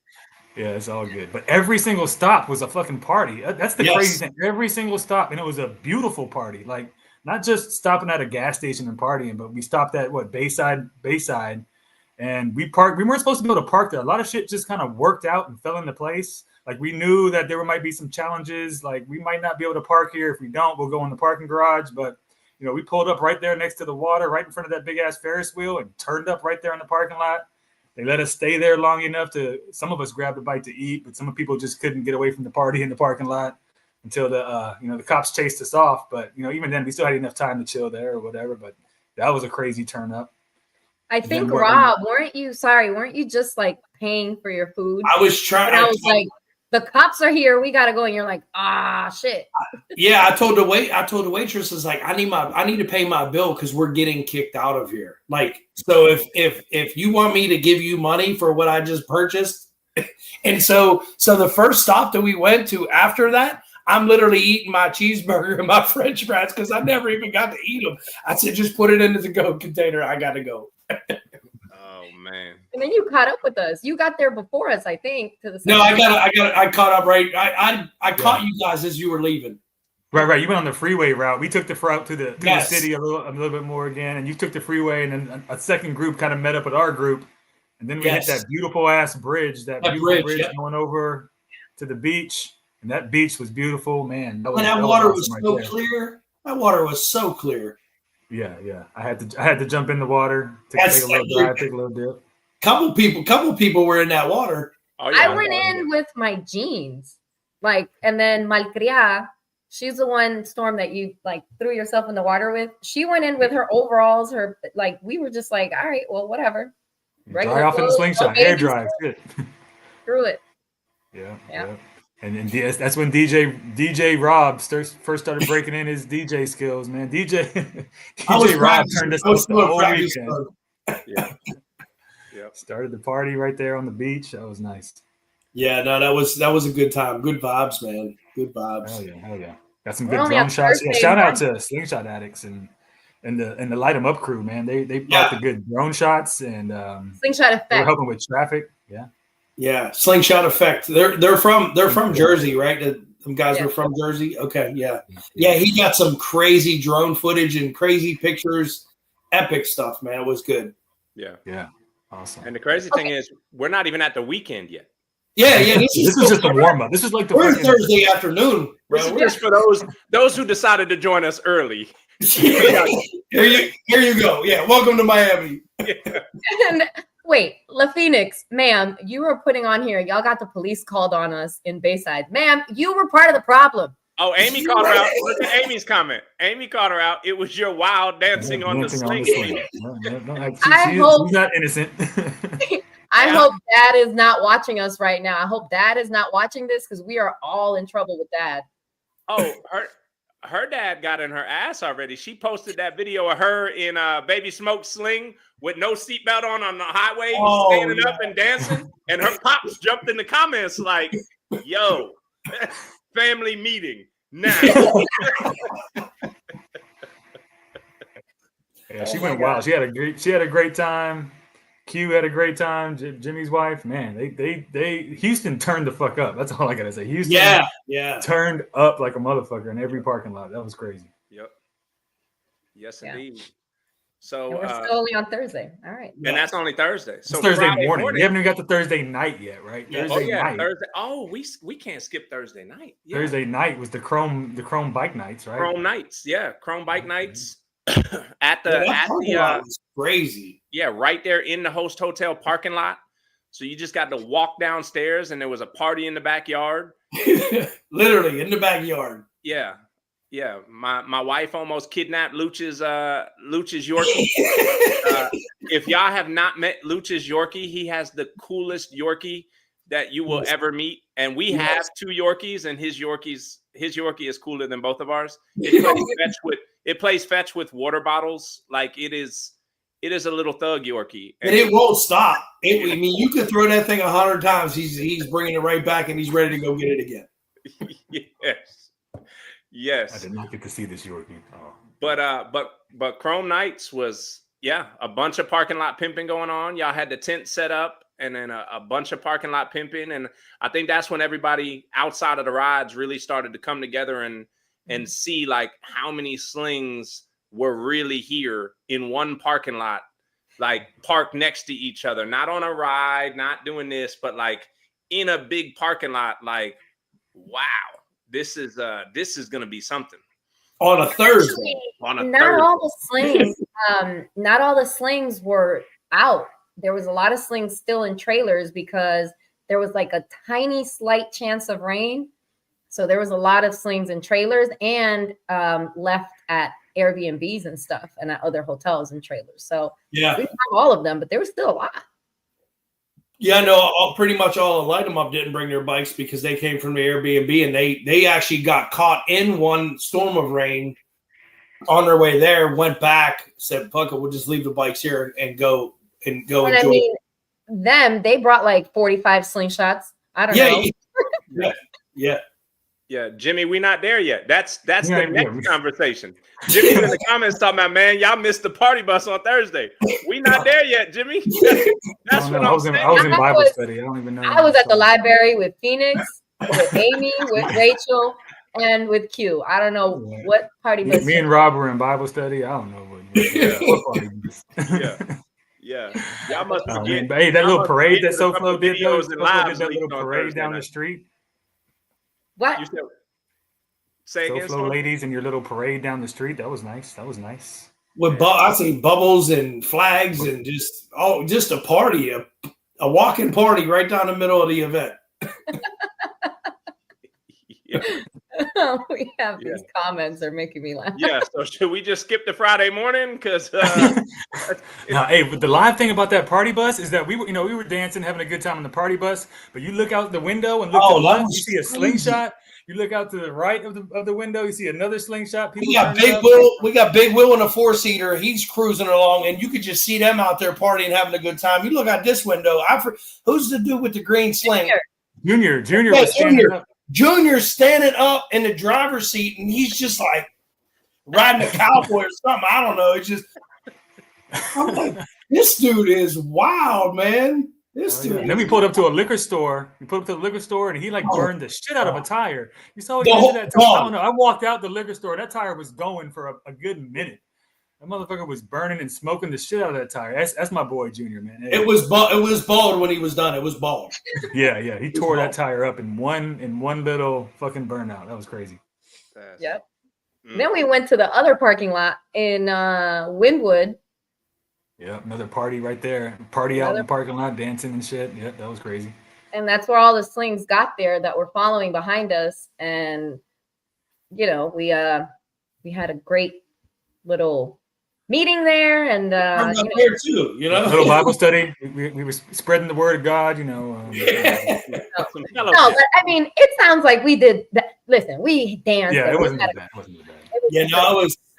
Yeah, it's all good. But every single stop was a fucking party. That's the crazy thing. Every single stop, and it was a beautiful party. Like not just stopping at a gas station and partying, but we stopped at Bayside, and we parked. We weren't supposed to be able to park there. A lot of shit just kind of worked out and fell into place. Like we knew that there might be some challenges. Like we might not be able to park here. If we don't, we'll go in the parking garage. But you know, we pulled up right there next to the water, right in front of that big ass Ferris wheel, and turned up right there in the parking lot. They let us stay there long enough some of us grabbed a bite to eat, but some people just couldn't get away from the party in the parking lot until the cops chased us off. But, even then we still had enough time to chill there or whatever. But That was a crazy turn up. I think Rob, weren't you just like paying for your food? I was trying. I was like, the cops are here. We gotta go. And you're like, shit. Yeah, I told the waitress is like, I need to pay my bill because we're getting kicked out of here. Like, so if you want me to give you money for what I just purchased, and so the first stop that we went to after that, I'm literally eating my cheeseburger and my French fries because I never even got to eat them. I said, just put it into the go container. I gotta go. Oh man! And then you caught up with us. You got there before us, I think. No, I caught up right. I caught you guys as you were leaving. Right. You went on the freeway route. We took the route to the city a little bit more again, and you took the freeway, and then a second group kind of met up with our group, and then we hit that beautiful ass bridge, bridge going over to the beach, and that beach was beautiful, man. That water was so clear. That water was so clear. Yeah. I had to jump in the water, take a little dive, take a little dip. Couple people were in that water. Oh, yeah. I went in with my jeans, and then Malcria, she's the one, Storm, that you threw yourself in the water with. She went in with her overalls. We were just like, all right, well, whatever. Dry off in the slingshot, air dry. Good. Screw it. Yeah. And that's when DJ Rob first started breaking in his DJ skills, man. DJ Rob turned us up the whole weekend. Yeah. Started the party right there on the beach. That was nice. Yeah, no, that was a good time. Good vibes, man. Good vibes. Hell yeah. Got some good drone shots. Yeah, shout out to Slingshot Addicts and the Light 'em Up crew, man. They brought the good drone shots and Slingshot Effect. They were helping with traffic. Yeah, Slingshot Effect. They're from Jersey, right? Them guys were from Jersey. Okay, yeah. He got some crazy drone footage and crazy pictures. Epic stuff, man. It was good. Yeah. Awesome. And the crazy thing is, we're not even at the weekend yet. Yeah. This is just a warm up. This is like we're Thursday afternoon. This is just for those who decided to join us early. Here you go. Yeah, welcome to Miami. And wait, La Phoenix, ma'am, you were putting on here. Y'all got the police called on us in Bayside, ma'am. You were part of the problem. Oh, Amy called her out. Look at Amy's comment. Amy called her out. It was your wild dancing on the sling. She's not innocent. I hope Dad is not watching us right now. I hope Dad is not watching this because we are all in trouble with Dad. Oh, her dad got in her ass already. She posted that video of her in a Baby Smoke sling with no seatbelt on the highway, standing up and dancing. And her pops jumped in the comments like, yo, family meeting now. Yeah, she went wild. She had a great time. Q had a great time. Jimmy's wife, man, they Houston turned the fuck up. That's all I gotta say. Houston, turned up like a motherfucker in every parking lot. That was crazy. Yep. Yes, indeed. So and we're still only on Thursday. All right. And that's only Thursday. So Thursday morning. We haven't even got to Thursday night yet, right? Thursday night. Thursday. Oh, we can't skip Thursday night. Yeah. Thursday night was the Chrome bike nights, right? Chrome nights, yeah. Chrome bike nights at the crazy. Yeah, right there in the host hotel parking lot. So you just got to walk downstairs and there was a party in the backyard. Literally in the backyard. Yeah. Yeah. My wife almost kidnapped Luch's Yorkie. If y'all have not met Luch's Yorkie, he has the coolest Yorkie that you will ever meet. And we have two Yorkies, and his Yorkie is cooler than both of ours. It plays fetch with water bottles. Like it is a little thug Yorkie, and it won't stop. I mean, you could throw that thing 100 times. He's bringing it right back, and he's ready to go get it again. Yes. I did not get to see this Yorkie. Oh. But Chrome Nights was a bunch of parking lot pimping going on. Y'all had the tent set up, and then a bunch of parking lot pimping, and I think that's when everybody outside of the rides really started to come together and see like how many slings were really here in one parking lot, like parked next to each other, not on a ride, not doing this, but like in a big parking lot. Like, wow, this is going to be something on a Thursday. Not all the slings were out. There was a lot of slings still in trailers because there was like a tiny slight chance of rain. So there was a lot of slings in trailers and left at Airbnbs and stuff and at other hotels and trailers. So we didn't have all of them, but there was still a lot. Yeah, no, pretty much all of Light 'em Up didn't bring their bikes because they came from the Airbnb, and they actually got caught in one storm of rain on their way there, went back, said, fuck it, we'll just leave the bikes here and go enjoy. I mean, they brought like 45 slingshots. I don't know. Yeah, Jimmy, we not there yet. That's the next conversation. Jimmy's in the comments talking about, man, y'all missed the party bus on Thursday. We not there yet, Jimmy. That's what I'm saying. I was in Bible study. I don't even know. I was at the library with Phoenix, with Amy, with Rachel, and with Q. I don't know what party bus. Me and Rob were in Bible study. I don't know what party bus. Yeah. Y'all must hey, that little parade that SoFlo did, that little parade down the street. What? Say again, SoFlo ladies and your little parade down the street. That was nice. With I see bubbles and flags and just a party, a walking party right down the middle of the event. We have these comments are making me laugh. Yeah, so should we just skip the Friday morning? Because hey, but the live thing about that party bus is that we were dancing, having a good time on the party bus. But you look out the window and look to the left, you see a slingshot. You look out to the right of the window, you see another slingshot. We got Big Will in a 4-seater. He's cruising along, and you could just see them out there partying, having a good time. You look out this window. Who's the dude with the green sling? Junior was standing up. Junior's standing up in the driver's seat, and he's just like riding a cowboy or something. I don't know. It's just, I'm like, this dude is wild, man. This dude. And then we pulled up to a liquor store. And he like burned the shit out of a tire. You saw what he did to that tire? I don't know. I walked out the liquor store. That tire was going for a good minute. That motherfucker was burning and smoking the shit out of that tire. That's my boy Junior, man. It was bald when he was done. It was bald. Yeah. He tore that tire up in one little fucking burnout. That was crazy. Yep. Then we went to the other parking lot in Wynwood. Yeah, another party right there. Party out in the parking lot, dancing and shit. Yeah, that was crazy. And that's where all the slings got there that were following behind us. And we had a great little meeting there, and there too, little Bible study. We were spreading the word of God, No, but I mean, it sounds like we did that. Listen, we danced. Yeah, it wasn't that bad.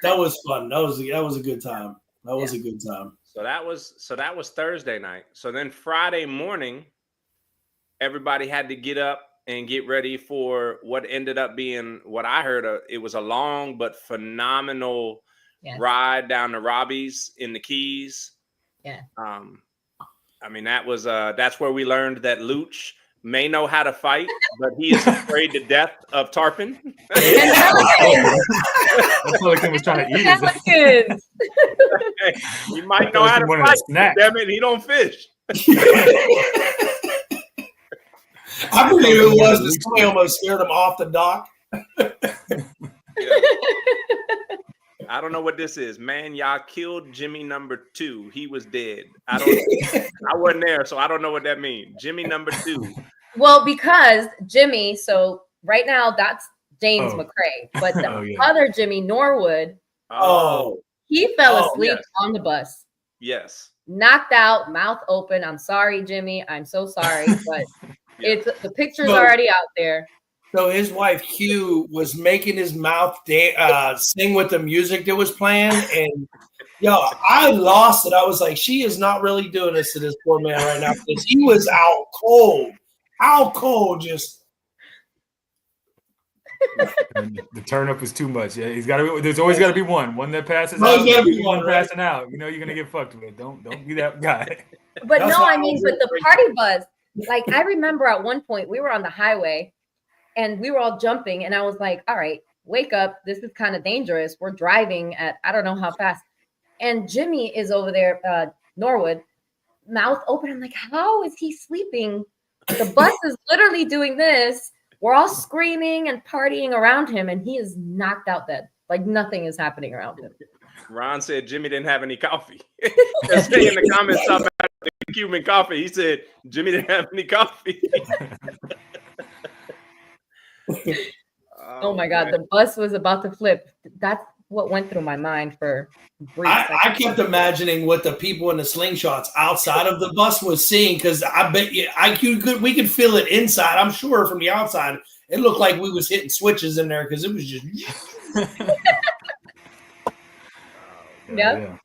That was fun. That was a good time. That was a good time. So that was Thursday night. So then Friday morning, everybody had to get up and get ready for what ended up being what I heard. It was a long but phenomenal ride down to Robbie's in the Keys. Yeah. I mean, that's where we learned that Luch may know how to fight, but he is afraid to death of tarpon. Pelican was trying to eat it. He might know how to fight. Damn it, he don't fish. I believe it was the somebody almost scared him off the dock. I don't know what this is, man. Y'all killed Jimmy number 2. He was dead. I wasn't there, so I don't know what that means. Jimmy number 2. Well, because Jimmy, so right now that's James McCrae, but the other Jimmy Norwood, he fell asleep on the bus. Yes. Knocked out, mouth open. I'm sorry, Jimmy. I'm so sorry, but the picture's already out there. So his wife Q was making his mouth sing with the music that was playing, and I lost it. I was like, she is not really doing this to this poor man right now because he was out cold, just. The turn up was too much. Yeah, there's always got to be one that passes out. Got to be one passing out. You're gonna get fucked with. Don't be that guy. But no, I mean, with the party bus, like I remember at one point we were on the highway. And we were all jumping, and I was like, all right, wake up. This is kind of dangerous. We're driving at, I don't know how fast. And Jimmy is over there, Norwood, mouth open. I'm like, how is he sleeping? The bus is literally doing this. We're all screaming and partying around him, and he is knocked out dead. Like nothing is happening around him. Ron said Jimmy didn't have any coffee. Stay in the comments about the Cuban coffee. He said Jimmy didn't have any coffee. Oh my God, the bus was about to flip. what went through my mind for brief I kept imagining what the people in the slingshots outside of the bus was seeing, because I bet you we could feel it inside. I'm sure from the outside, it looked like we was hitting switches in there because it was just. Yep.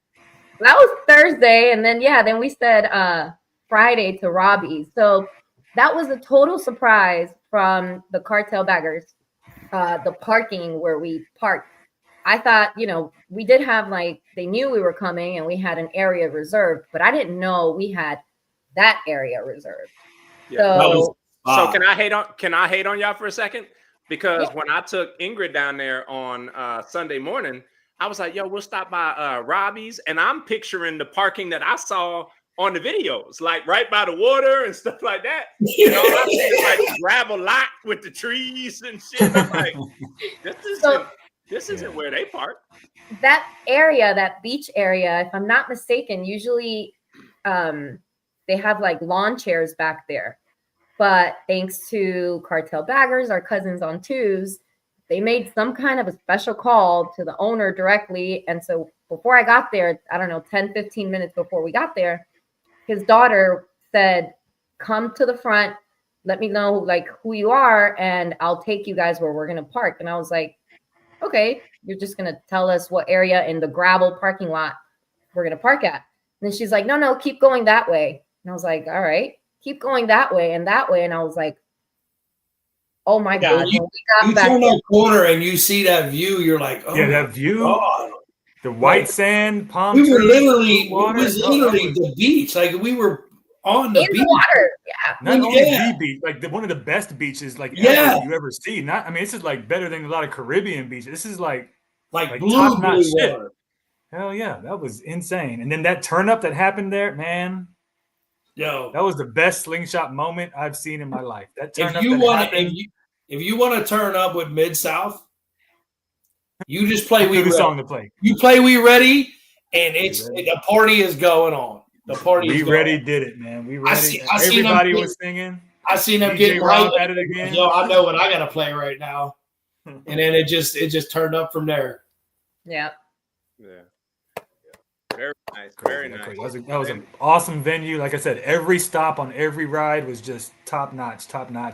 That was Thursday, and then we said Friday to Robbie's. So that was a total surprise from the cartel baggers. The parking where we parked. I thought, we did have they knew we were coming and we had an area reserved, but I didn't know we had that area reserved. Yeah. So can I hate on y'all for a second? Because when I took Ingrid down there on Sunday morning, I was like, yo, we'll stop by Robbie's, and I'm picturing the parking that I saw on the videos, like right by the water and stuff like that. I see it like gravel lot with the trees and shit. I'm like, this isn't where they park. That area, that beach area, if I'm not mistaken, usually they have lawn chairs back there. But thanks to cartel baggers, our cousins on twos, they made some kind of a special call to the owner directly. And so before I got there, I don't know, 10, 15 minutes before we got there, his daughter said, come to the front, let me know who you are, and I'll take you guys where we're going to park. And I was like, okay, you're just going to tell us what area in the gravel parking lot we're going to park at. And then she's like, no, keep going that way. And I was like, all right, keep going that way and that way. And I was like, oh my God. You turn that corner and you see that view, you're like, oh, yeah, that view. God. The white sand, palm trees. It water. was literally the beach. We were on the beach. Water. Yeah. Not only the beach, one of the best beaches ever you ever see. This is better than a lot of Caribbean beaches. This is like blue top-notch shit. water. Hell yeah, that was insane. And then that turn up that happened there, man. Yo, that was the best slingshot moment I've seen in my life. That turn if you want to turn up with Mid-South, you just play We Ready. Song to play. You play We Ready, and the party is going on. The party is We going Ready on. did it, man. We Ready. Everybody was singing. I seen them getting right at it again. Yo, I know what I gotta play right now. And then it just turned up from there. Yeah. Very nice. Very nice. That was an awesome venue. Like I said, every stop on every ride was just top notch.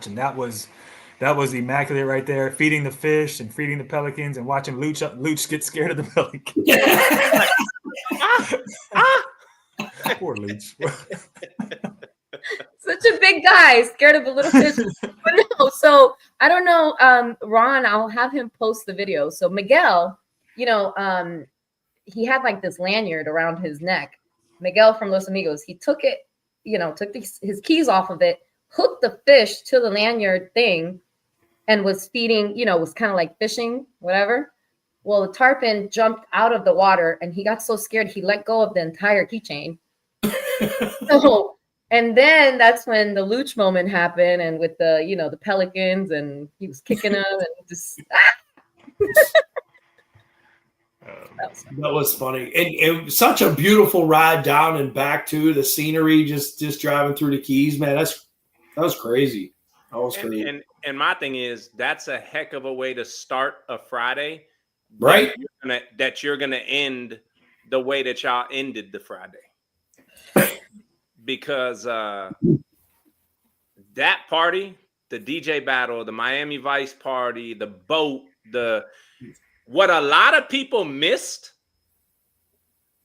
And that was immaculate right there. Feeding the fish and feeding the pelicans and watching Luch get scared of the pelican. Poor Luch. Such a big guy, scared of the little fish. But no, so I don't know. Ron, I'll have him post the video. So Miguel, he had this lanyard around his neck. Miguel from Los Amigos, he took it, took his keys off of it, hooked the fish to the lanyard thing, and was feeding, was kind of like fishing, whatever. Well, the tarpon jumped out of the water and he got so scared he let go of the entire keychain. And then that's when the Luch moment happened, and with the, the pelicans, and he was kicking them and just. That was funny. And such a beautiful ride down and back too. The scenery, just driving through the Keys, man. That was crazy. That was crazy. And my thing is, that's a heck of a way to start a Friday, right? That you're gonna end the way that y'all ended the Friday, because that party, the DJ battle, the Miami Vice party, the boat, what a lot of people missed,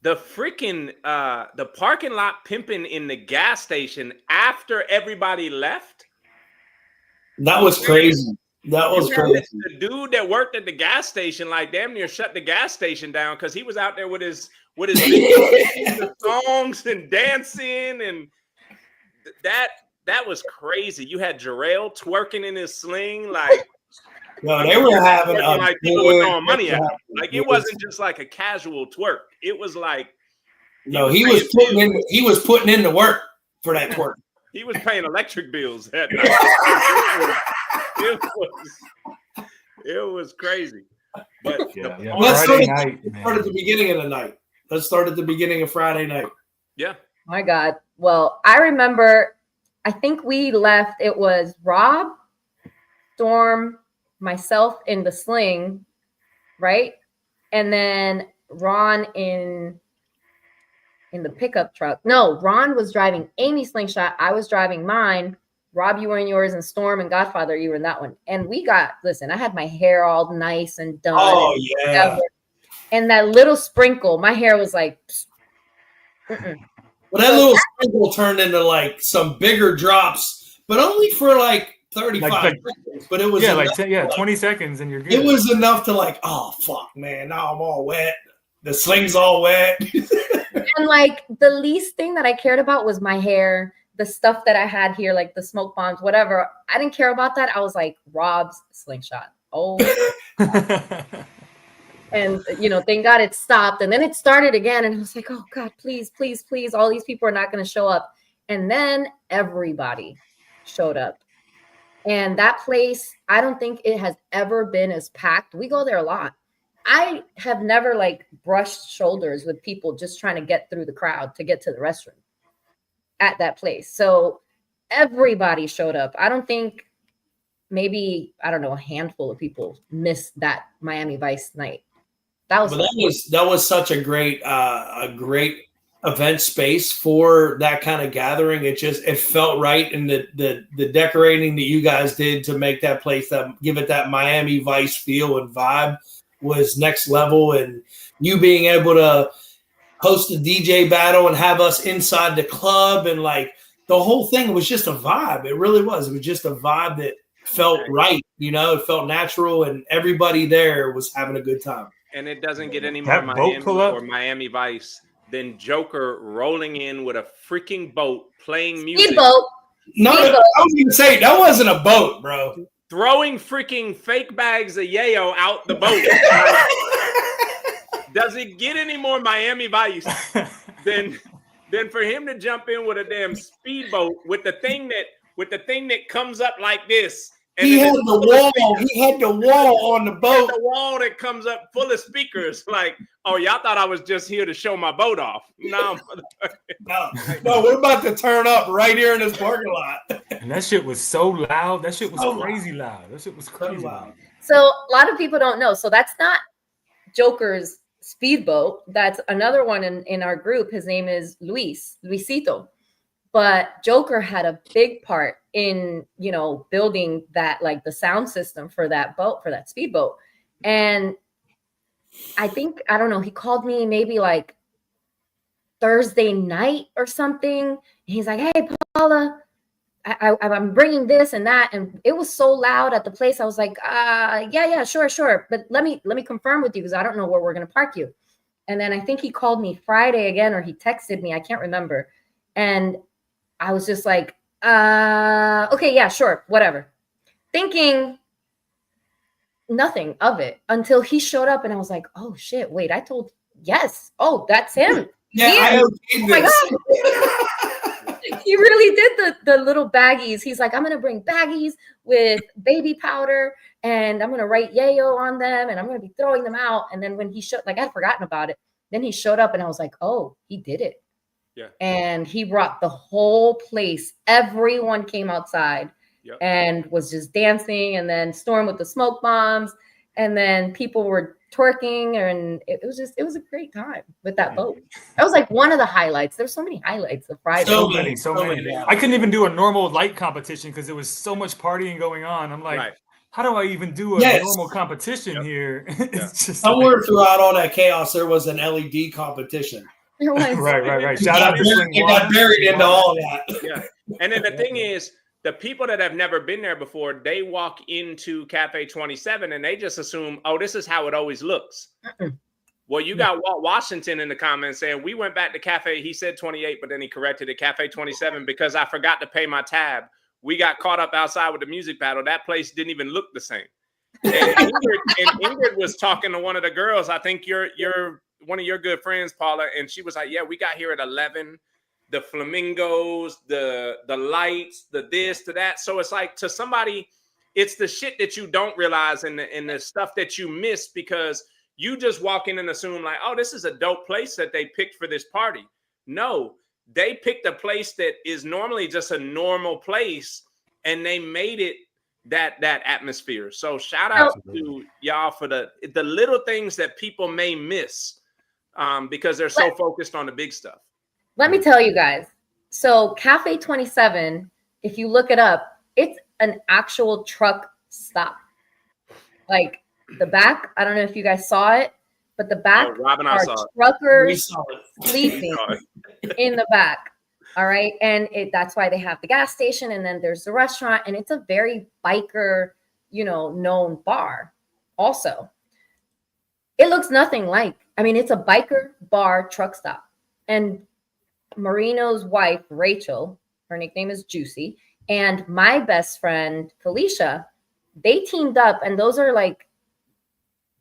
the freaking the parking lot pimping in the gas station after everybody left. That was crazy. That was crazy. The dude that worked at the gas station, damn near shut the gas station down because he was out there with his songs and dancing, and that was crazy. You had Jarrell twerking in his sling, No, they were having people were throwing money at him. It wasn't just a casual twerk. It was he was putting in the work for that twerk. He was paying electric bills that night. It was crazy. But let's start at the beginning of the night. Let's start at the beginning of Friday night. Yeah. My God. Well, I remember, I think we left, it was Rob, Storm, myself in the sling, right? and then Ron in the pickup truck. No, Ron was driving Amy's Slingshot. I was driving mine. Rob, you were in yours, and Storm and Godfather, you were in that one. And listen, I had my hair all nice and done. Oh, yeah. And that little sprinkle, my hair was like, well, that little sprinkle turned into like some bigger drops, but only for like 35 seconds. But it was 20 seconds and you're good. It was enough to like, oh, fuck, man. Now I'm all wet. The sling's all wet. And like the least thing that I cared about was my hair, the stuff that I had here, like the smoke bombs, whatever. I didn't care about that. I was like, Rob's Slingshot. Oh. And, thank God it stopped. And then it started again. And I was like, oh, God, please, please, please. All these people are not going to show up. And then everybody showed up. And that place, I don't think it has ever been as packed. We go there a lot. I have never like brushed shoulders with people just trying to get through the crowd to get to the restroom at that place. So everybody showed up. I don't think maybe, I don't know, a handful of people missed that Miami Vice night. That was such a great event space for that kind of gathering. It felt right, and the decorating that you guys did to make that place, give it that Miami Vice feel and vibe, was next level. And you being able to host a DJ battle and have us inside the club, and like the whole thing was just a vibe. It really was. It was just a vibe that felt right. It felt natural, and everybody there was having a good time. And it doesn't get any more Miami Vice than Joker rolling in with a freaking boat, playing music. Speedboat. No, I was going to say, that wasn't a boat, bro. Throwing freaking fake bags of yayo out the boat. Does it get any more Miami Vice than for him to jump in with a damn speedboat with the thing that comes up like this? And he had the wall. He had the wall on the boat. The wall that comes up full of speakers. Like, oh, y'all thought I was just here to show my boat off. No, we're about to turn up right here in this parking lot. And that shit was so loud. That shit was crazy loud. That shit was crazy loud. So a lot of people don't know. So that's not Joker's speedboat. That's another one in our group. His name is Luisito. But Joker had a big part in, building that, like the sound system for that boat, for that speedboat. And I think, I don't know, he called me maybe like Thursday night or something. And he's like, hey, Paula, I'm bringing this and that. And it was so loud at the place. I was like, yeah, sure. But let me confirm with you, because I don't know where we're going to park you. And then I think he called me Friday again, or he texted me. I can't remember. And I was just like, okay, yeah, sure, whatever. Thinking nothing of it until he showed up, and I was like, oh shit, wait, yes. Oh, that's him. Yeah, oh my God. He really did the little baggies. He's like, I'm going to bring baggies with baby powder, and I'm going to write yayo on them, and I'm going to be throwing them out. And then when he showed, like, I'd forgotten about it. Then he showed up, and I was like, oh, he did it. Yeah. And he brought the whole place. Everyone came outside and was just dancing. And then Storm with the smoke bombs. And then people were twerking. And it was a great time with that boat. That was like one of the highlights. There's so many highlights of Friday. So many. I couldn't even do a normal light competition because there was so much partying going on. I'm like, how do I even do a normal competition here? It's just somewhere throughout all that chaos, there was an LED competition. Right. Shout out to Slingz. It got buried into all that. Yeah. And then the thing is, the people that have never been there before, they walk into Cafe 27 and they just assume, oh, this is how it always looks. Well, you got Walt Washington in the comments saying, we went back to Cafe, he said 28, but then he corrected it, Cafe 27, because I forgot to pay my tab. We got caught up outside with the music battle. That place didn't even look the same. And Ingrid was talking to one of the girls. I think you're one of your good friends, Paula, and she was like, yeah, we got here at 11. The flamingos, the lights, the this, to that. So it's like, to somebody, it's the shit that you don't realize and the stuff that you miss because you just walk in and assume like, oh, this is a dope place that they picked for this party. No, they picked a place that is normally just a normal place and they made it that atmosphere. So shout out to y'all for the little things that people may miss because they're so focused on the big stuff. Let me tell you guys. So Cafe 27, if you look it up, it's an actual truck stop. Like the back, I don't know if you guys saw it, but the back are truckers sleeping in the back. All right. And that's why they have the gas station. And then there's the restaurant. And it's a very biker, known bar also. It looks nothing like, it's a biker bar truck stop. And Marino's wife, Rachel, her nickname is Juicy, and my best friend, Felicia, they teamed up. And those are like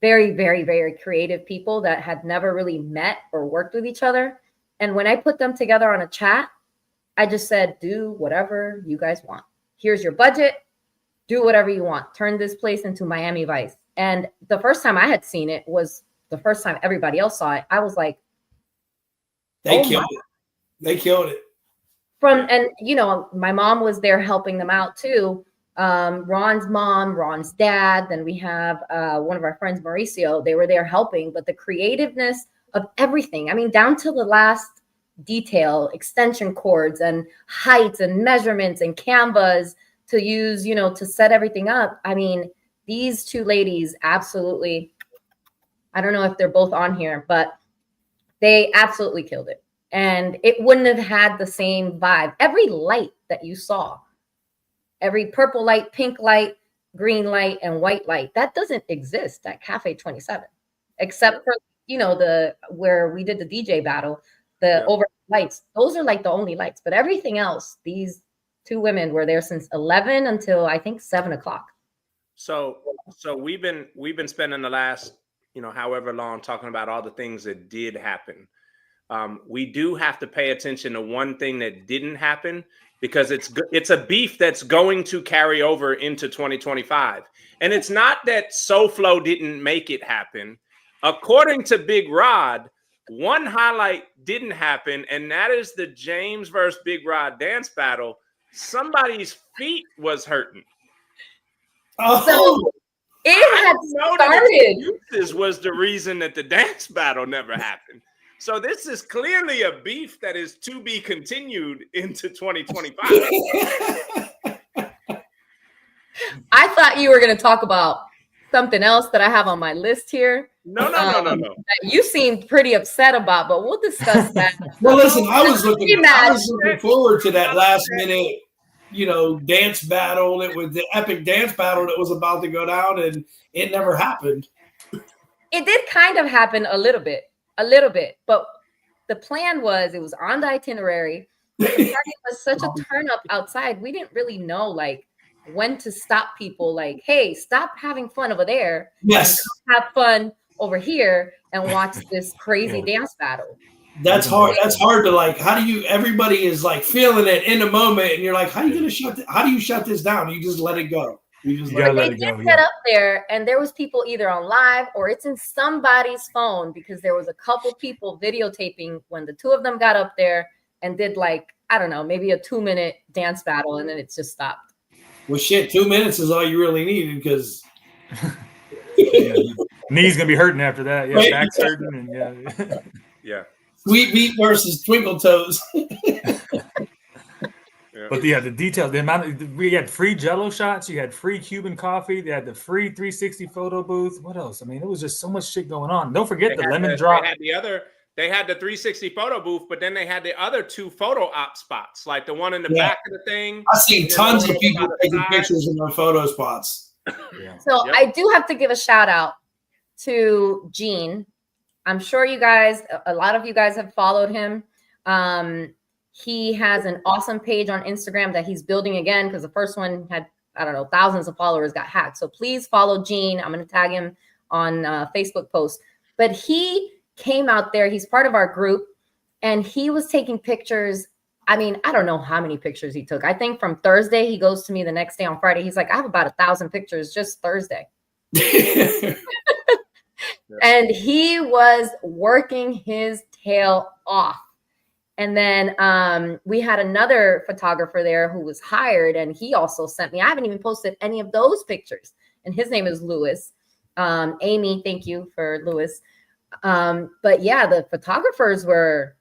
very, very, very creative people that had never really met or worked with each other. And when I put them together on a chat, I just said, do whatever you guys want. Here's your budget. Do whatever you want. Turn this place into Miami Vice. And the first time I had seen it was the first time everybody else saw it. I was like, they killed it. They killed it. And my mom was there helping them out too. Ron's mom, Ron's dad. Then we have one of our friends, Mauricio. They were there helping. But the creativeness of everything, down to the last detail, extension cords and heights and measurements and canvas to use, to set everything up. These two ladies absolutely, I don't know if they're both on here, but they absolutely killed it. And it wouldn't have had the same vibe. Every light that you saw, every purple light, pink light, green light, and white light, that doesn't exist at Cafe 27, except for, where we did the DJ battle, the overhead lights. Those are like the only lights, but everything else, these two women were there since 11 until I think 7 o'clock. So we've been spending the last, however long talking about all the things that did happen. We do have to pay attention to one thing that didn't happen because it's a beef that's going to carry over into 2025. And it's not that SoFlo didn't make it happen. According to Big Rod, one highlight didn't happen, and that is the James versus Big Rod dance battle. Somebody's feet was hurting. So it had started. This was the reason that the dance battle never happened. So this is clearly a beef that is to be continued into 2025. I thought you were going to talk about something else that I have on my list here. No. That you seemed pretty upset about, but we'll discuss that. Well, listen, I was looking forward to that last minute, dance battle. It was the epic dance battle that was about to go down, and it never happened. It did kind of happen a little bit, but the plan was, it was on the itinerary. It was such a turn up outside. We didn't really know when to stop people. Like, hey, stop having fun over there. Yes, have fun over here and watch this crazy dance battle. That's hard. That's hard to how do you, everybody is feeling it in the moment, and you're like, how do you shut this down? You just let it go. You just let it go. Get up there, and there was people either on live or it's in somebody's phone, because there was a couple people videotaping when the two of them got up there and did I don't know, maybe a 2-minute dance battle, and then it just stopped. Well, shit, 2 minutes is all you really needed, because knees gonna be hurting after that. Yeah, back's hurting, and yeah. Sweet Beat versus Twinkle Toes. But the details, the amount we had free Jello shots, you had free Cuban coffee, they had the free 360 photo booth. What else? It was just so much shit going on. Don't forget the lemon drop. They had the 360 photo booth, but then they had the other two photo op spots, like the one in the back of the thing. I've seen tons of people taking pictures in their photo spots. Yeah. So I do have to give a shout out to Gene. I'm sure a lot of you guys have followed him. He has an awesome page on Instagram that he's building again, because the first one had, I don't know, thousands of followers got hacked. So please follow Gene. I'm going to tag him on Facebook post. But he came out there. He's part of our group, and he was taking pictures. I don't know how many pictures he took. I think from Thursday, he goes to me the next day on Friday. He's like, I have about 1,000 pictures just Thursday. And he was working his tail off. And then we had another photographer there who was hired, and he also sent me. I haven't even posted any of those pictures. And his name is Lewis. Amy, thank you for Lewis. But yeah, the photographers were.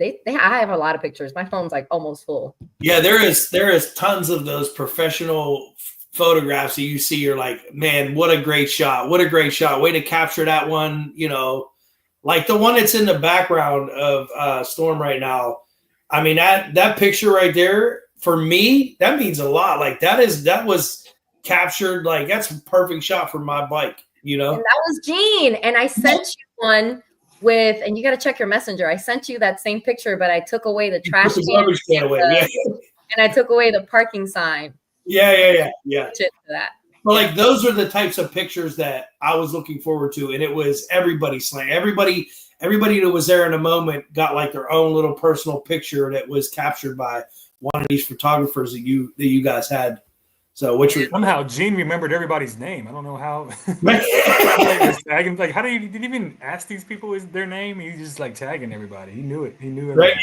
I have a lot of pictures. My phone's like almost full. Yeah, there is tons of those professional photographs that you see. You're like, man, what a great shot! What a great shot! Way to capture that one. You know. Like the one that's in the background of Storm right now. I mean, that picture right there, for me, that means a lot. Like that was captured, like that's a perfect shot for my bike, you know? And that was Gene. And I sent you one with, and you got to check your messenger. I sent you that same picture, but I took away the trash can away. And I took away the parking sign. Yeah. To that. But like those are the types of pictures that I was looking forward to, and it was everybody slang. Everybody that was there in a moment got like their own little personal picture that was captured by one of these photographers that you guys had. So which was somehow Gene remembered everybody's name. I don't know how. Like how did you even ask these people their name? He just like tagging everybody. He knew it. He knew it. Right?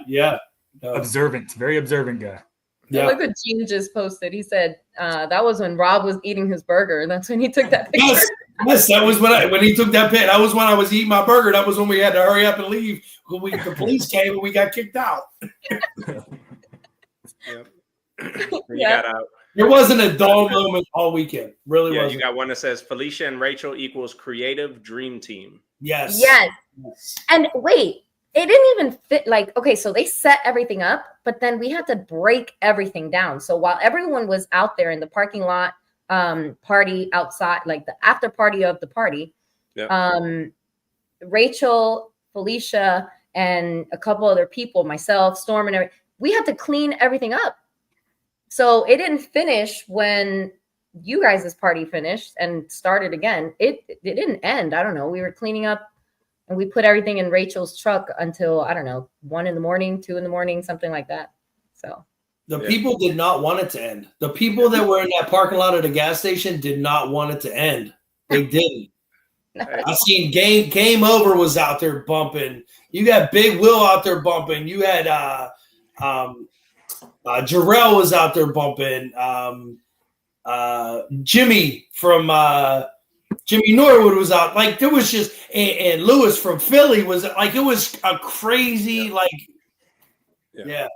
Yeah. Observant, very observant guy. Yeah. Look what Gene just posted. He said that was when Rob was eating his burger. That's when he took that picture. Yes, that was when he took that pic. That was when I was eating my burger. That was when we had to hurry up and leave. When the police came and we got kicked out. There wasn't a dull moment all weekend. Really wasn't. You got one that says Felicia and Rachel equals creative dream team. Yes. And wait. It didn't even fit. Like, okay, so they set everything up, but then we had to break everything down. So while everyone was out there in the parking lot, party outside, like the after party of the party, Rachel, Felicia, and a couple other people, myself, Storm, and everything, we had to clean everything up. So it didn't finish when you guys' party finished and started again. It didn't end. I don't know. We were cleaning up. And we put everything in Rachel's truck until, I don't know, 1 a.m, 2 a.m, something like that. So the people did not want it to end. The people that were in that parking lot at the gas station did not want it to end. They didn't. I seen Game Over was out there bumping. You got Big Will out there bumping. You had Jarrell was out there bumping. Jimmy from Jimmy Norwood was out. Like there was just and Lewis from Philly was like, it was a crazy I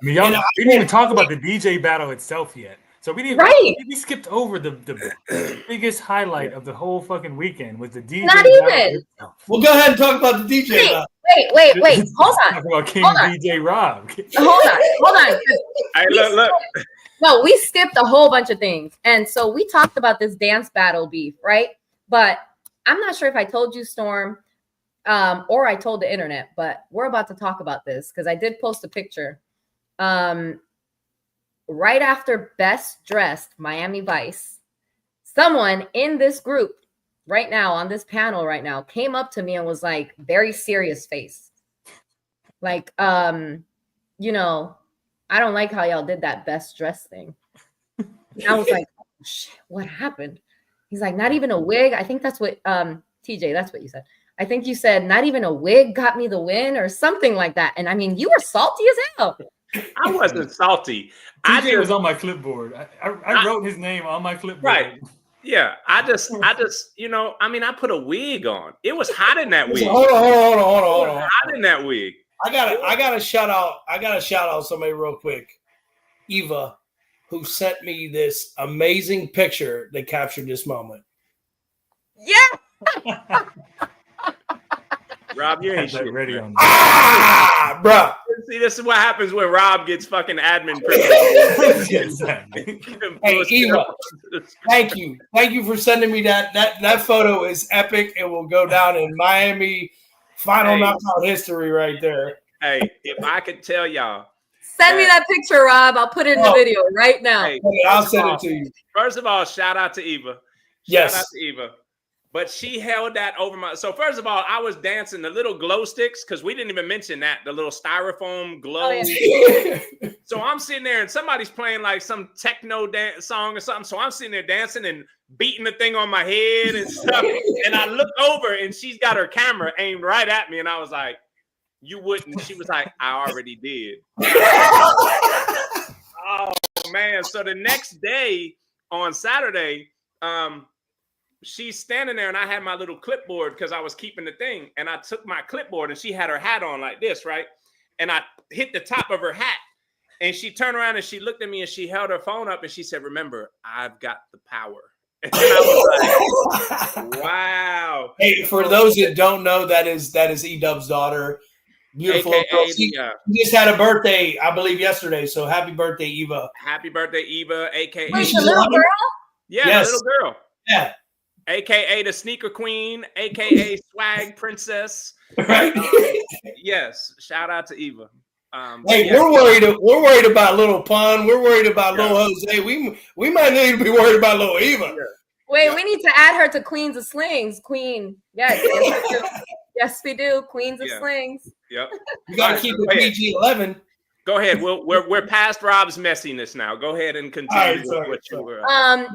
mean, y'all, we didn't even talk about the DJ battle itself yet. So we didn't. We skipped over the biggest highlight of the whole fucking weekend was the DJ. Not even. Well, go ahead and talk about the DJ battle. Wait. Hold on. Talk about King DJ Rob. Hold on. Hey, look. No, we skipped a whole bunch of things. And so we talked about this dance battle beef, right? But I'm not sure if I told you, Storm, or I told the internet, but we're about to talk about this because I did post a picture. Right after Best Dressed Miami Vice, someone in this group right now, on this panel right now, came up to me and was like, very serious face. Like, you know, I don't like how y'all did that Best Dressed thing. And I was like, oh, shit, what happened? He's like, not even a wig. I think that's what, TJ, that's what you said. I think you said, not even a wig got me the win or something like that. And I mean, you were salty as hell. I wasn't salty. TJ was on my clipboard. I wrote his name on my clipboard. Right. Yeah. I just, you know, I mean, I put a wig on. It was hot in that wig. Hold on. Hot in that wig. I gotta shout out somebody real quick. Eva, who sent me this amazing picture that captured this moment. Yeah. Rob, you ain't shit ready on that. Bro. See, this is what happens when Rob gets fucking admin privilege. Hey, Eva, thank you. Thank you for sending me that. That photo is epic. It will go down in Miami final knockout history right there. Hey, if I could tell y'all. Send me that picture, Rob. I'll put it in the video right now. Hey, I'll send it to you. First of all, shout out to Eva. Yes. Shout out to Eva. But she held that over my. So first of all, I was dancing the little glow sticks because we didn't even mention that, the little styrofoam glow. Oh, yeah. So I'm sitting there and somebody's playing like some techno dance song or something. So I'm sitting there dancing and beating the thing on my head and stuff. And I look over and she's got her camera aimed right at me, and I was like, You wouldn't. She was like, I already did. Oh man. So the next day on Saturday, she's standing there and I had my little clipboard because I was keeping the thing. And I took my clipboard and she had her hat on like this, right? And I hit the top of her hat. And she turned around and she looked at me and she held her phone up and she said, remember, I've got the power. And I was like, wow. Hey, for those that don't know, that is E-Dub's daughter. Beautiful girl. She just had a birthday, I believe, yesterday. So happy birthday, Eva. Happy birthday, Eva, aka Wait, the little girl? Yeah, yes. The little girl. Yeah. AKA the sneaker queen, AKA swag princess. Right. Yes. Shout out to Eva. Hey, yeah. We're worried about little Pun. We're worried about little Jose. We might need to be worried about little Eva. Wait, we need to add her to Queens of Slings. Queen. Yes. Yes, we do. Queens of Slings. Yep. You gotta keep it PG-11. Go ahead. We're past Rob's messiness now. Go ahead and continue with what you were.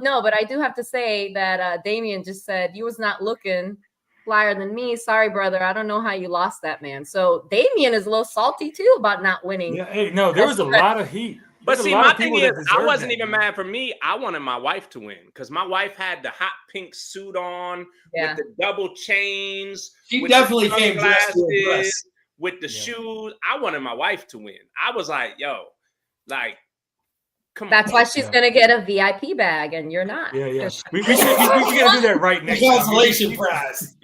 No, but I do have to say that Damien just said you was not looking flyer than me. Sorry, brother. I don't know how you lost that, man. So Damien is a little salty too about not winning. Yeah, hey, no, there was a lot of heat. But see, my thing is, I wasn't even mad for me. I wanted my wife to win because my wife had the hot pink suit on with the double chains. She definitely came dressed with the shoes. I wanted my wife to win. I was like, yo, like, come on. That's why she's gonna get a VIP bag and you're not. Yeah. We gotta do that right next time. Consolation prize.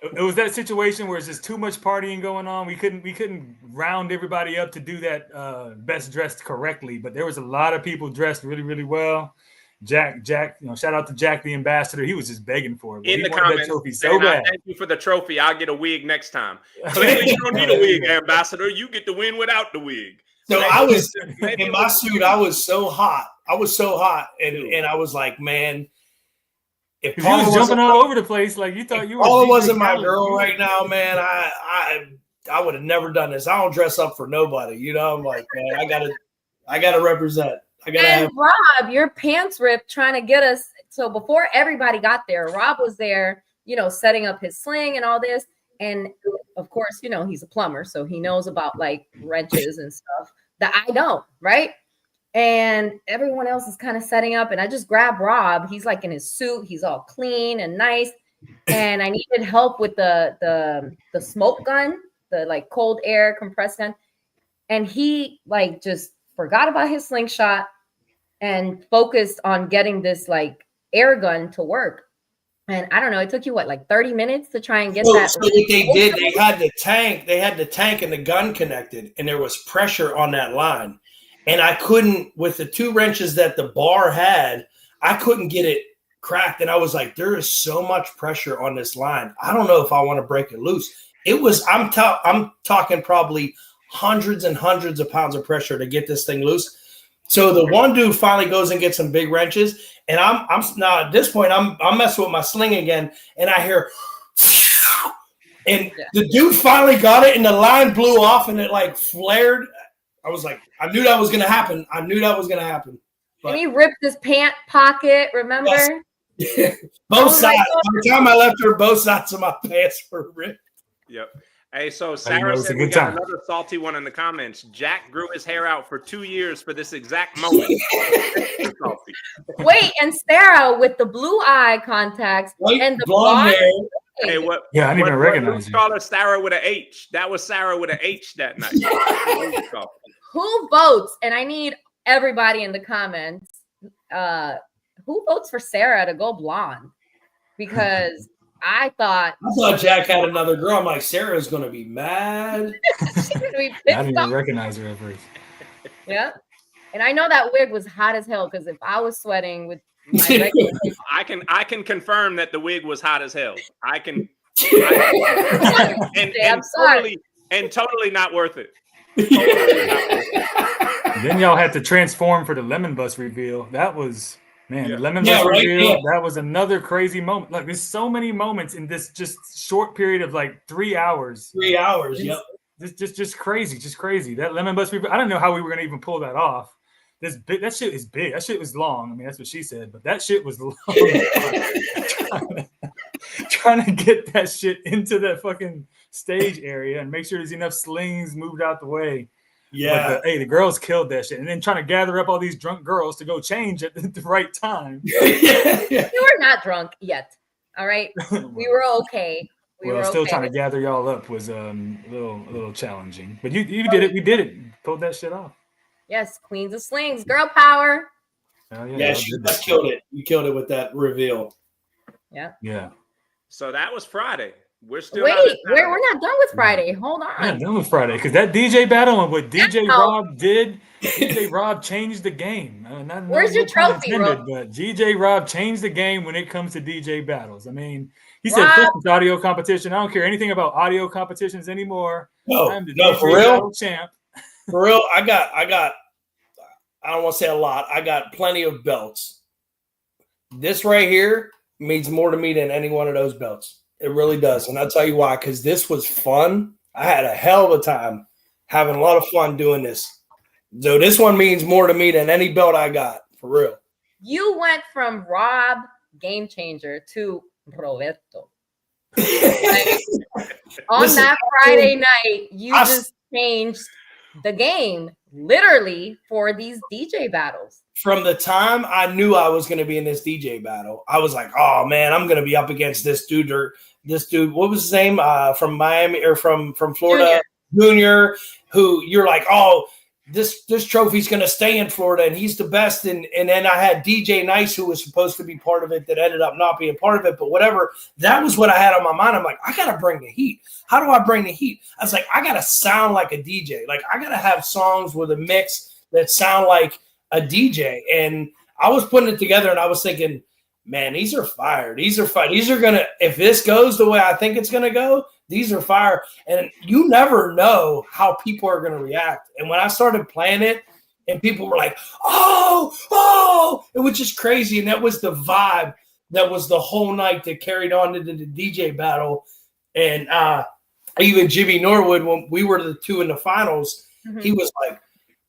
It was that situation where it's just too much partying going on. We couldn't round everybody up to do that best dressed correctly, but there was a lot of people dressed really, really well. Jack, shout out to Jack the ambassador. He was just begging for it. In the comments, that trophy so bad. Thank you for the trophy. I'll get a wig next time. Clearly, you don't need a wig, ambassador. You get the win without the wig. So I was in my suit. I was so hot. And I was like, man. If Paula was jumping all over the place, like you thought you were. Paula wasn't my girl right now, man. I would have never done this. I don't dress up for nobody. You know, I'm like, man, I gotta represent. Rob, your pants ripped trying to get us. So before everybody got there, Rob was there, setting up his sling and all this. And of course, he's a plumber, so he knows about like wrenches and stuff that I don't, right? And everyone else is kind of setting up, and I just grabbed Rob. He's like in his suit. He's all clean and nice. And I needed help with the smoke gun, the like cold air compressed gun. And he like just forgot about his slingshot and focused on getting this like air gun to work. And I don't know, it took you like 30 minutes to try and get that. So what they did, they had the tank and the gun connected, and there was pressure on that line. And I couldn't, with the two wrenches that the bar had, I couldn't get it cracked. And I was like, there is so much pressure on this line. I don't know if I want to break it loose. It was, I'm talking probably hundreds and hundreds of pounds of pressure to get this thing loose. So the one dude finally goes and gets some big wrenches. And I'm now at this point, I'm messing with my sling again. And I hear, and the dude finally got it and the line blew off and it like flared. I was like, I knew that was going to happen. But, and he ripped his pant pocket, remember? Yes. Both sides. By the time I left her, both sides of my pants were ripped. Yep. Hey, so Sarah said we got another salty one in the comments. Jack grew his hair out for 2 years for this exact moment. Wait, and Sarah with the blue eye contacts and the blonde hair. Hey, what? Yeah, I didn't even recognize you. Call her Sarah with an H. That was Sarah with an H that night. Who votes? And I need everybody in the comments. Who votes for Sarah to go blonde? Because I thought Jack had another girl. I'm like, Sarah's gonna be mad. She's gonna be I didn't even recognize her at first. Yeah, and I know that wig was hot as hell because if I was sweating with my regular I can confirm that the wig was hot as hell. And totally not worth it. Then y'all had to transform for the Lemon Bus reveal. That was, man, the Lemon Bus reveal. That was another crazy moment. Like, there's so many moments in this just short period of like 3 hours. 3 hours, yep. Just crazy. That Lemon Bus reveal. I don't know how we were gonna even pull that off. That shit is big. That shit was long. I mean, that's what she said, but that shit was long. trying to get that shit into that fucking stage area and make sure there's enough slings moved out the way. Yeah. But the girls killed that shit. And then trying to gather up all these drunk girls to go change at the right time. We were not drunk yet. All right. We were okay. We were still okay. trying to gather y'all up was a little challenging. But you did it. We did it. Pulled that shit off. Yes, Queens of Slings, girl power. Yeah, you killed it. You killed it with that reveal. Yeah. Yeah. So that was Friday. We're still we're not done with Friday. Hold on. Yeah, done with Friday because that DJ battle and what DJ Rob did, DJ Rob changed the game. Where's your trophy, Rob? But DJ Rob changed the game when it comes to DJ battles. I mean, he said, "Fuck this audio competition. I don't care anything about audio competitions anymore. I'm the DJ for real, battle champ." For real, I got. I don't want to say a lot. I got plenty of belts. This right here means more to me than any one of those belts. It really does. And I'll tell you why, because this was fun. I had a hell of a time having a lot of fun doing this. So this one means more to me than any belt I got, for real. You went from Rob Game Changer to Roberto. On that Friday night, you just changed the game literally for these DJ battles. From the time I knew I was going to be in this DJ battle, I was like, oh man, I'm going to be up against this dude. What was his name? From Miami or from Florida, Junior, who you're like, oh, this trophy's going to stay in Florida and he's the best. And then I had DJ Nice, who was supposed to be part of it, that ended up not being part of it, but whatever. That was what I had on my mind. I'm like, I got to bring the heat. How do I bring the heat? I was like, I got to sound like a DJ. Like I got to have songs with a mix that sound like a DJ. And I was putting it together and I was thinking, man, these are fire. These are fire. These are going to, if this goes the way I think it's going to go, these are fire. And you never know how people are going to react. And when I started playing it and people were like, oh, it was just crazy. And that was the vibe that was the whole night that carried on into the DJ battle. And even Jimmy Norwood, when we were the two in the finals, he was like,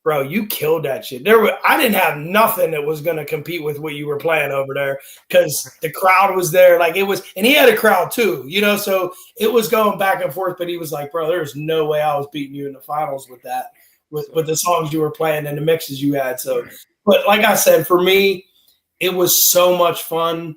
bro, you killed that shit. I didn't have nothing that was going to compete with what you were playing over there because the crowd was there. Like it was, and he had a crowd too, so it was going back and forth, but he was like, bro, there's no way I was beating you in the finals with that, with the songs you were playing and the mixes you had. So, but like I said, for me, it was so much fun.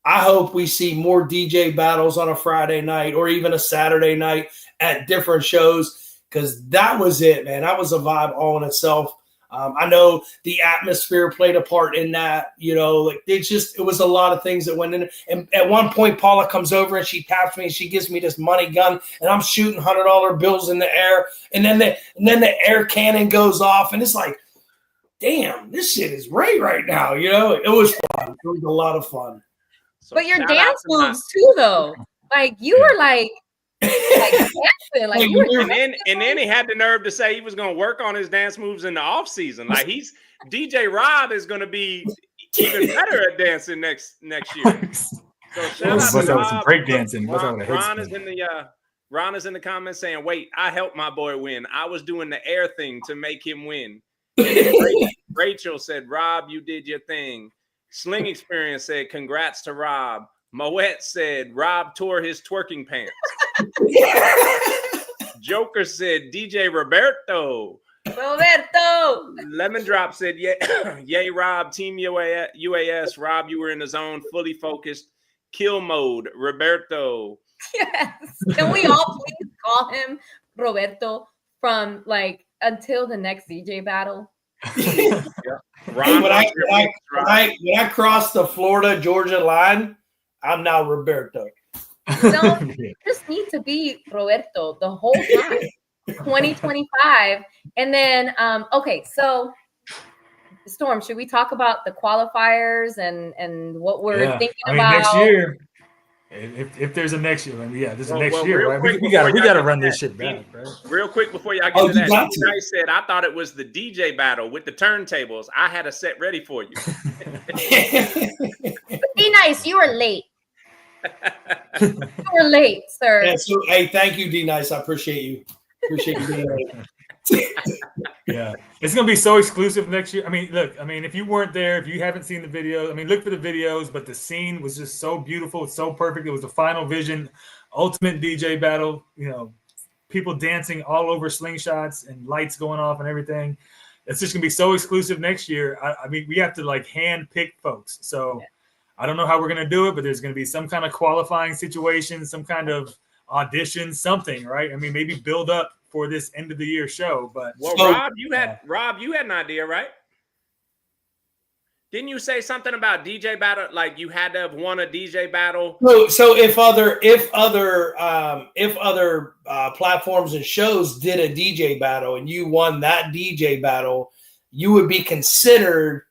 I hope we see more DJ battles on a Friday night or even a Saturday night at different shows. Because that was it, man. That was a vibe all in itself. I know the atmosphere played a part in that, like it was a lot of things that went in. And at one point, Paula comes over and she taps me and she gives me this money gun and I'm shooting $100 bills in the air. And then the air cannon goes off and it's like, damn, this shit is right now. It was fun. It was a lot of fun. But your dance moves too, though. Like you were like dancing, like you were and then he had the nerve to say he was going to work on his dance moves in the off season. Like DJ Rob is going to be even better at dancing next year. So shout out to Rob. Some break dancing. Ron is in the comments saying, "Wait, I helped my boy win. I was doing the air thing to make him win." And Rachel said, "Rob, you did your thing." Sling Experience said, "Congrats to Rob." Moet said, "Rob tore his twerking pants." Joker said, "DJ Roberto." Lemon Drop said, yay, Rob, Team UAS. Rob, you were in the zone, fully focused. Kill mode, Roberto. Yes. Can we all please call him Roberto from until the next DJ battle? Yeah. Hey, when I cross the Florida-Georgia line, I'm now Roberto. No, you just need to be Roberto the whole time. 2025. And then, okay, so Storm, should we talk about the qualifiers and what we're thinking about? Next year, if there's a next year, there's a next year, right? We got to run this shit back, right? Real quick before y'all get to that, I said I thought it was the DJ battle with the turntables. I had a set ready for you. Be nice, you were late. You were late, sir. Yeah, so, hey, thank you, D Nice. I appreciate you. Appreciate you being late. Yeah, it's gonna be so exclusive next year. If you weren't there, if you haven't seen the video, look for the videos. But the scene was just so beautiful, it's so perfect. It was the final vision ultimate DJ battle. You know, people dancing all over slingshots and lights going off and everything. It's just gonna be so exclusive next year. I mean, we have to like hand pick folks. So I don't know how we're gonna do it, but there's gonna be some kind of qualifying situation, some kind of audition, something, right? I mean, maybe build up for this end of the year show. But Rob, you had an idea, right? Didn't you say something about DJ battle? Like you had to have won a DJ battle. So if other platforms and shows did a DJ battle and you won that DJ battle, you would be considered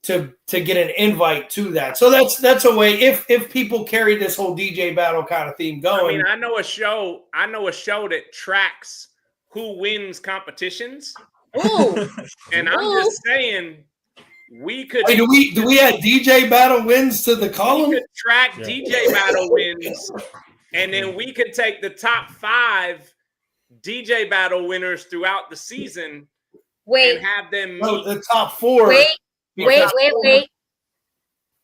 to get an invite to that. So that's a way if people carry this whole DJ battle kind of theme going. I mean, I know a show that tracks who wins competitions. Ooh. And I'm just saying we could. Wait, do we add DJ battle wins to the column? We could track DJ battle wins, and then we could take the top 5 DJ battle winners throughout the season. And have them meet. The top 4. Wait.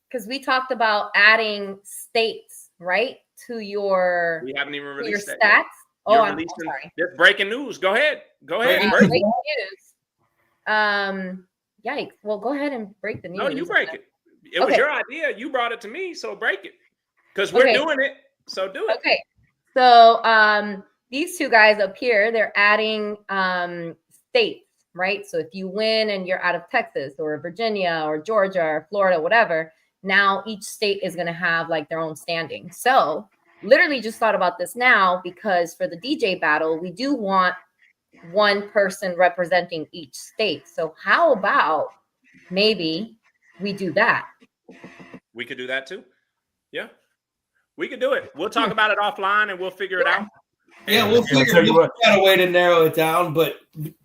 Because we talked about adding states, right, to your. We haven't even released your that stats. Oh, I'm releasing, sorry. That's breaking news. Go ahead. Break breaking news. Yikes. Well, go ahead and break the news. No, you break it. It was your idea. You brought it to me, so break it. Because we're doing it. So do it. Okay. So these two guys up here, they're adding states, right? So if you win and you're out of Texas or Virginia or Georgia or Florida, whatever, now each state is going to have like their own standing. So literally just thought about this now because for the DJ battle, we do want one person representing each state. So how about maybe we do that? We could do that too. Yeah, we could do it. We'll talk about it offline and we'll figure it out. Yeah, we'll find a way to narrow it down, but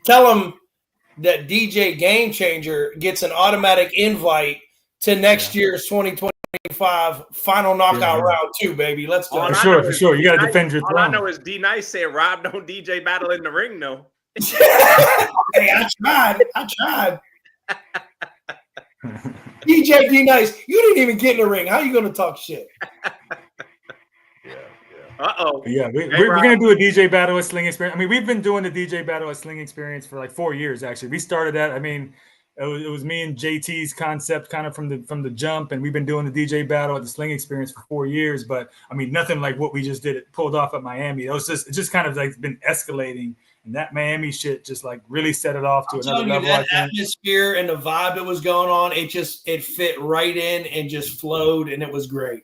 tell them that DJ Game Changer gets an automatic invite to next year's 2025 final knockout round 2, baby. Let's go. For sure. You got to defend your throne. All I know is D Nice said Rob don't DJ battle in the ring, though. Hey, I tried. DJ D Nice, you didn't even get in the ring. How are you going to talk shit? Yeah, we're going to do a DJ battle at Sling Experience. I mean, we've been doing the DJ battle at Sling Experience for like 4 years, actually. We started that. I mean, it was me and JT's concept kind of from the jump, and we've been doing the DJ battle at the Sling Experience for 4 years. But I mean, nothing like what we just pulled off at Miami. It just kind of like been escalating, and that Miami shit just like really set it off to another level. That atmosphere and the vibe it was going on, it fit right in and just flowed, and it was great.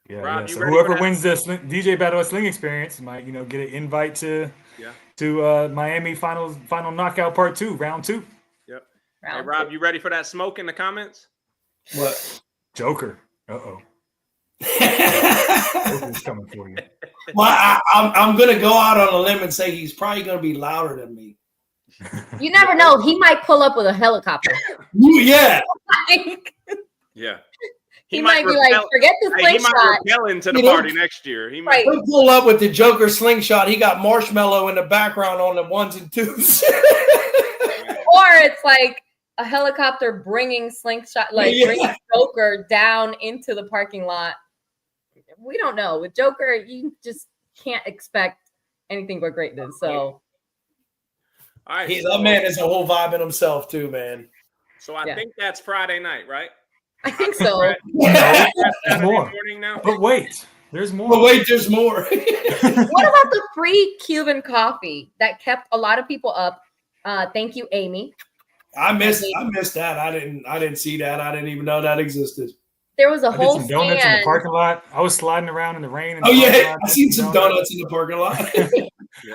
Yeah, Rob, So whoever wins the DJ battle at Sling Experience might get an invite to Miami final knockout part 2, round 2. Hey, Rob, you ready for that smoke in the comments? What? Joker. Joker's coming for you. Well, I'm going to go out on a limb and say he's probably going to be louder than me. You never know. He might pull up with a helicopter. Yeah. Yeah. He might be like, forget the slingshot. He might repel into the party next year. He might pull up with the Joker slingshot. He got Marshmallow in the background on the 1s and 2s. Or it's like a helicopter bringing Slingshot, bringing Joker down into the parking lot. We don't know. With Joker, you just can't expect anything but greatness. So, all right, that man is a whole vibe in himself too, man. So I think that's Friday night, right? I think so. There's more. But wait, there's more. But wait, there's more. What about the free Cuban coffee that kept a lot of people up? Thank you, Amy. I missed that. I didn't see that. I didn't even know that existed. There was a whole did some donuts in the parking lot. I was sliding around in the rain. I seen some donuts in the parking lot. I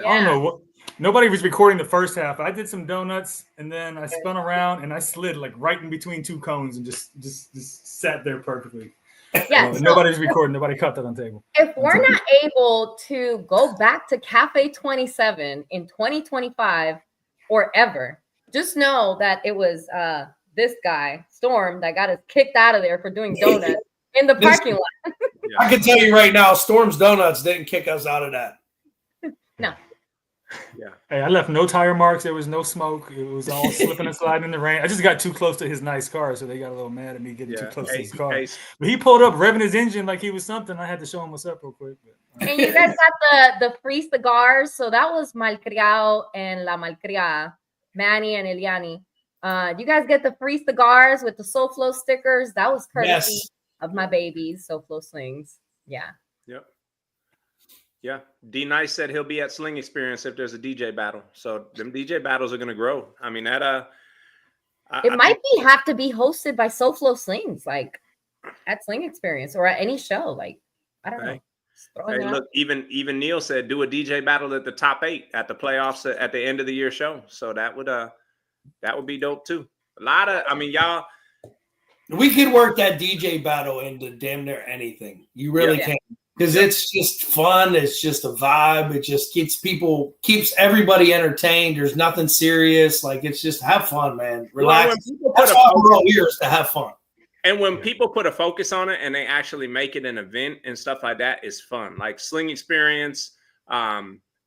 don't know. Nobody was recording the first half. I did some donuts and then I spun around and I slid like right in between 2 cones and just sat there perfectly. Yeah, nobody's recording. Nobody caught that on table. If we're not able to go back to Cafe 27 in 2025 or ever, just know that it was this guy, Storm, that got us kicked out of there for doing donuts in the parking lot. I can tell you right now, Storm's Donuts didn't kick us out of that. No. Yeah. Hey, I left no tire marks. There was no smoke. It was all slipping and sliding in the rain. I just got too close to his nice car, so they got a little mad at me getting too close to his car. But he pulled up, revving his engine like he was something. I had to show him what's up real quick. And you guys got the free cigars. So that was Malcriado and La Malcriada, Manny and Eliani. You guys get the free cigars with the SoFlo stickers. That was courtesy of my babies, SoFlo Slingz. Yeah. Yep. Yeah. D Nice said he'll be at Sling Experience if there's a DJ battle. So them DJ battles are gonna grow. I mean that it might have to be hosted by SoFlo Slingz, like at Sling Experience or at any show. Like, I don't know. Hey, look, even Neil said do a DJ battle at the top 8 at the playoffs at the end of the year show. So that would be dope too. A lot of, I mean, y'all. We could work that DJ battle into damn near anything. You really can, because it's just fun. It's just a vibe. It just keeps everybody entertained. There's nothing serious. Like, it's just have fun, man. Relax. That's all we're all here is to have fun. And when people put a focus on it and they actually make it an event and stuff like that, is fun. Like Sling Experience.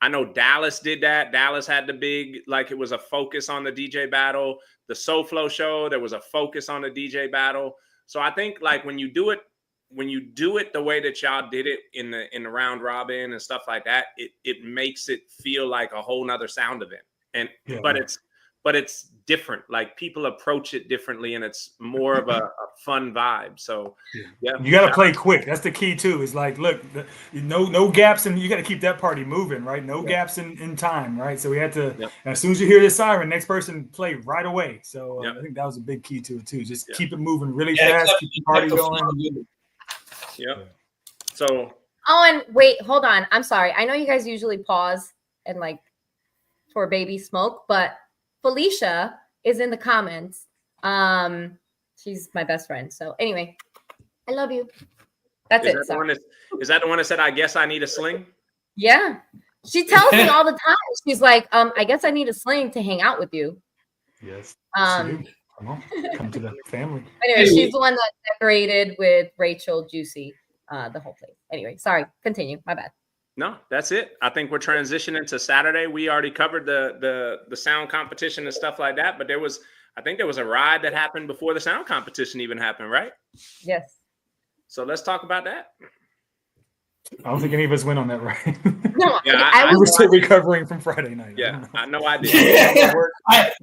I know Dallas did that. Dallas had the big, like, it was a focus on the DJ battle. The SoFlo show, there was a focus on the DJ battle. So I think, like, when you do it the way that y'all did it in the round robin and stuff like that, it makes it feel like a whole nother sound event. And but it's different. Like, people approach it differently, and it's more of a fun vibe. So yeah, you got to play quick. That's the key too. Is like, look, no gaps, and you got to keep that party moving, right? No gaps in time, right? So we had to, as soon as you hear the siren, next person play right away. So I think that was a big key to it too. Just keep it moving really fast, keep the party going. Yeah. So. Oh, and wait, hold on. I'm sorry. I know you guys usually pause and like for Baby Smoke, but Felicia is in the comments. She's my best friend. So anyway, I love you. That's it. Is that the one that said, I guess I need a sling? Yeah. She tells me all the time. She's like, I guess I need a sling to hang out with you. Yes. Come on. Come to the family. Anyway, she's the one that decorated with Rachel Juicy the whole place. Anyway, sorry. Continue. My bad. No, that's it. I think we're transitioning to Saturday. We already covered the sound competition and stuff like that, but I think there was a ride that happened before the sound competition even happened, right? Yes. So let's talk about that. I don't think any of us went on that ride. No, I was still recovering from Friday night. Yeah, I know I did.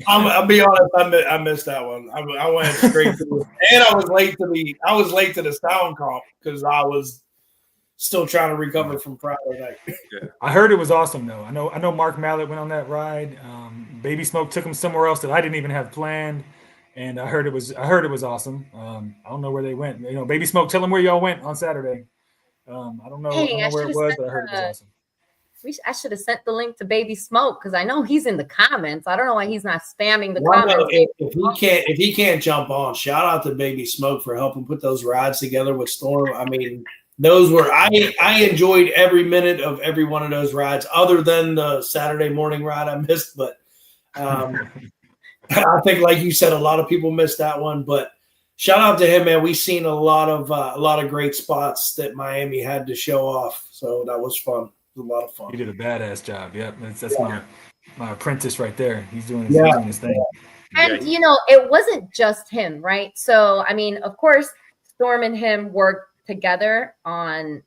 I'll be honest. I missed that one. I went straight to and I was late to the sound comp because I was still trying to recover from Friday night. Yeah. I heard it was awesome though. I know Mark Mallet went on that ride. Baby Smoke took him somewhere else that I didn't even have planned, and I heard it was awesome. I don't know where they went. Baby Smoke, tell them where y'all went on Saturday. I don't know, where it was, but I heard it was awesome. I should have sent the link to Baby Smoke because I know he's in the comments. I don't know why he's not spamming the comments. If he can't jump on, shout out to Baby Smoke for helping put those rides together with Storm. I mean, those were I enjoyed every minute of every one of those rides, other than the Saturday morning ride I missed. But I think, like you said, a lot of people missed that one. But shout out to him, man. We've seen a lot of great spots that Miami had to show off. So that was fun. It was a lot of fun. He did a badass job. Yep, that's my apprentice right there. He's doing his thing. And it wasn't just him, right? So I mean, of course, Storm and him worked together on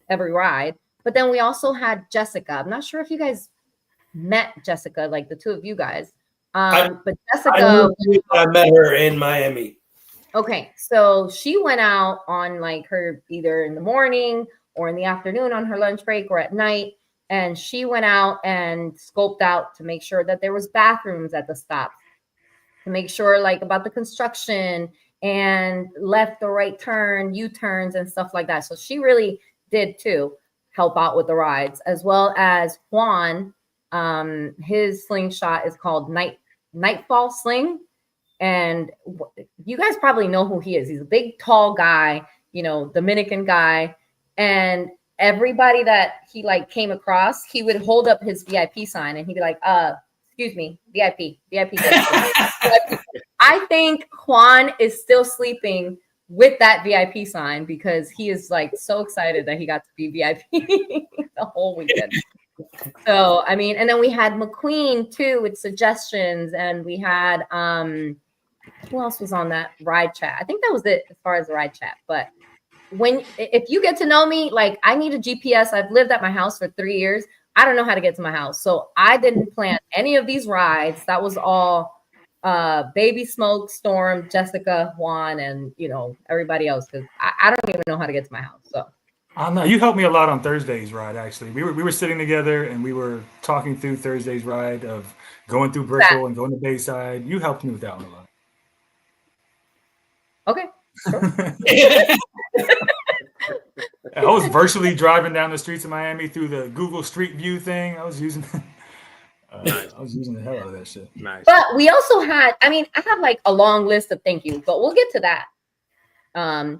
every ride, but then we also had Jessica. I'm not sure if you guys met Jessica, like the two of you guys. But Jessica, I met her in Miami. Okay, so she went out on like her either in the morning or in the afternoon on her lunch break or at night, and she went out and scoped out to make sure that there was bathrooms at the stop, to make sure like about the construction and left or right turn, U-turns and stuff like that. So she really did too help out with the rides, as well as Juan. His slingshot is called Nightfall Sling. And you guys probably know who he is. He's a big, tall guy, Dominican guy. And everybody that he like came across, he would hold up his VIP sign and he'd be like, excuse me, VIP. I think Juan is still sleeping with that VIP sign because he is like so excited that he got to be VIP the whole weekend. So, I mean, and then we had McQueen too with suggestions, and we had who else was on that ride chat? I think that was it as far as the ride chat, but if you get to know me, like I need a GPS. I've lived at my house for 3 years. I don't know how to get to my house. So I didn't plan any of these rides. That was all Baby Smoke, Storm, Jessica, Juan, and everybody else, because I don't even know how to get to my house. So No, you helped me a lot on Thursday's ride. Actually, we were sitting together and we were talking through Thursday's ride of going through Brickell and going to Bayside. You helped me with that one a lot. Okay. Sure. I was virtually driving down the streets of Miami through the Google Street View thing. I was using I was using the hell out of that shit. Nice. But we also had, I have like a long list of thank yous, but we'll get to that.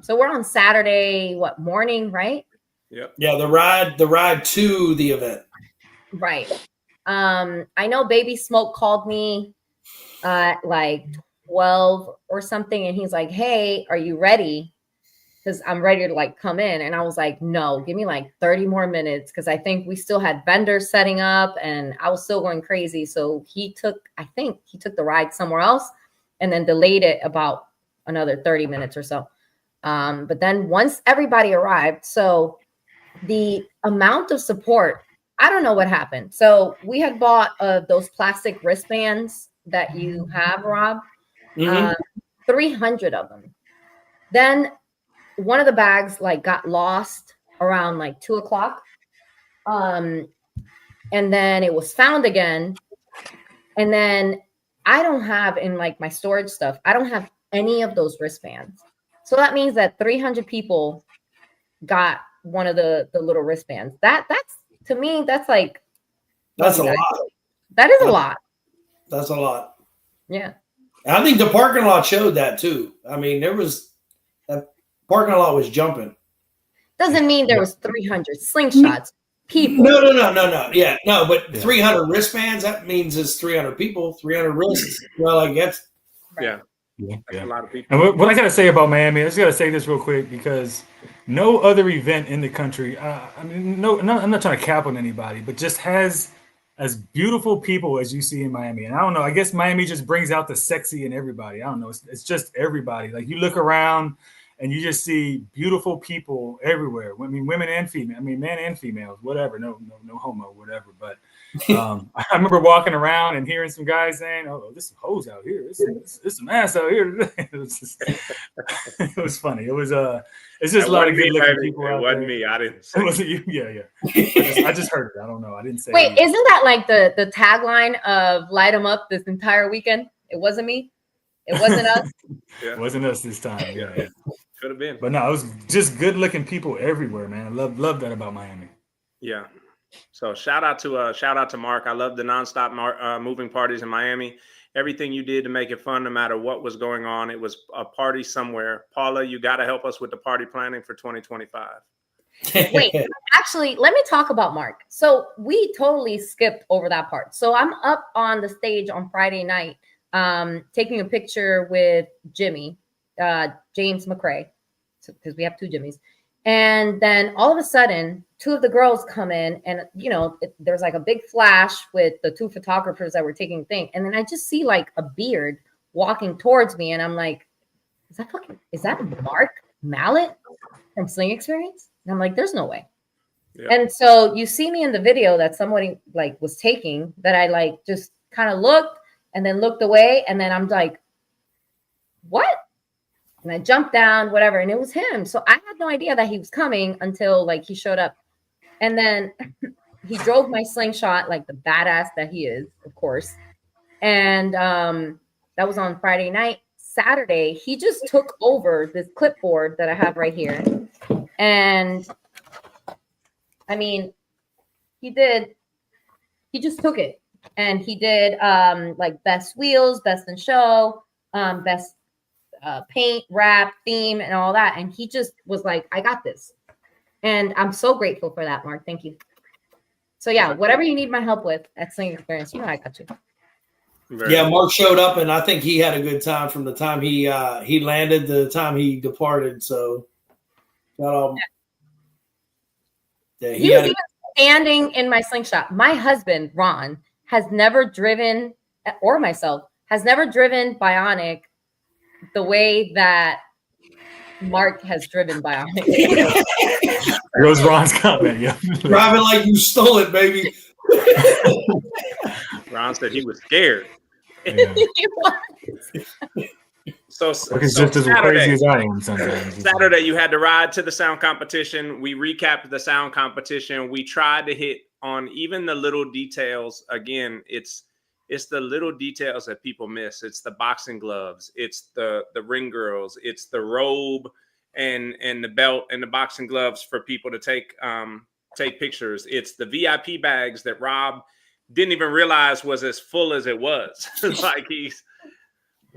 So we're on Saturday, morning, right? Yep. Yeah, the ride to the event. Right. I know Baby Smoke called me like 12 or something, and he's like, "Hey, are you ready? Because I'm ready to like come in." And I was like, "No, give me like 30 more minutes," because I think we still had vendors setting up and I was still going crazy. So I think he took the ride somewhere else and then delayed it about another 30 minutes or so. But then once everybody arrived, so the amount of support, I don't know what happened. So we had bought those plastic wristbands that you have, Rob, 300 of them. Then one of the bags like got lost around like 2:00. And then it was found again. And then I don't have in like my storage stuff, I don't have any of those wristbands. So that means that 300 people got one of the little wristbands. That's to me, that's like that's a lot. That is a lot. That's a lot. Yeah. And I think the parking lot showed that too. I mean, that parking lot was jumping. Doesn't mean there was 300 slingshots. People. No. Yeah, no, but 300 wristbands, that means it's 300 people, 300 wrists. Well, I guess. Yeah. Yeah. A lot of people. And what I gotta say about Miami, I just gotta say this real quick because no other event in the country, I'm not trying to cap on anybody, but just has as beautiful people as you see in Miami. And I don't know, I guess Miami just brings out the sexy in everybody. I don't know, it's just everybody. Like you look around and you just see beautiful people everywhere. I mean, women and female. I mean, men and females, whatever. No homo, whatever. But I remember walking around and hearing some guys saying, "Oh, there's some hoes out here. There's some ass out here." It was funny. It was it's just a lot of good looking people out there. It wasn't me. I didn't say it. Wasn't you? Yeah. I just heard it. I don't know. I didn't say. Wait, anything. isn't that like the tagline of "Light 'em up" this entire weekend? It wasn't me. It wasn't us. It wasn't us this time. Yeah. Could have been. But no, it was just good looking people everywhere, man. I love that about Miami. Yeah. So shout out to Mark. I love the nonstop moving parties in Miami. Everything you did to make it fun, no matter what was going on. It was a party somewhere. Paula, you got to help us with the party planning for 2025. Wait, actually, let me talk about Mark. So we totally skipped over that part. So I'm up on the stage on Friday night, taking a picture with Jimmy, James McCrae, because we have two Jimmys. And then all of a sudden, two of the girls come in and, there's like a big flash with the two photographers that were taking the thing. And then I just see like a beard walking towards me. And I'm like, is that Mark Mallet from Sling Experience? And I'm like, there's no way. Yeah. And so you see me in the video that somebody like was taking that I like just kind of looked and then looked away. And then I'm like, what? And I jumped down, whatever, and it was him. So I had no idea that he was coming until like he showed up. And then he drove my Slingshot like the badass that he is, of course. And that was on Friday night. Saturday, he just took over this clipboard that I have right here. And I mean, he just took it. And he did like best wheels, best in show, best paint, wrap, theme, and all that. And he just was like, I got this. And I'm so grateful for that, Mark. Thank you. So yeah, whatever you need my help with at Sling Experience, I got you. Yeah, Mark showed up, and I think he had a good time from the time he landed to the time he departed. So he was even standing in my Slingshot. My husband, Ron, has never driven, or myself, has never driven Bionic the way that Mark has driven by on it. There goes Ron's comment. Yeah, driving like you stole it, baby. Ron said he was scared. Yeah. So He's just as crazy as I am sometimes. Saturday, you had to ride to the sound competition. We recapped the sound competition. We tried to hit on even the little details. Again, it's the little details that people miss. It's the boxing gloves. It's the ring girls. It's the robe and the belt and the boxing gloves for people to take pictures. It's the VIP bags that Rob didn't even realize was as full as it was. Like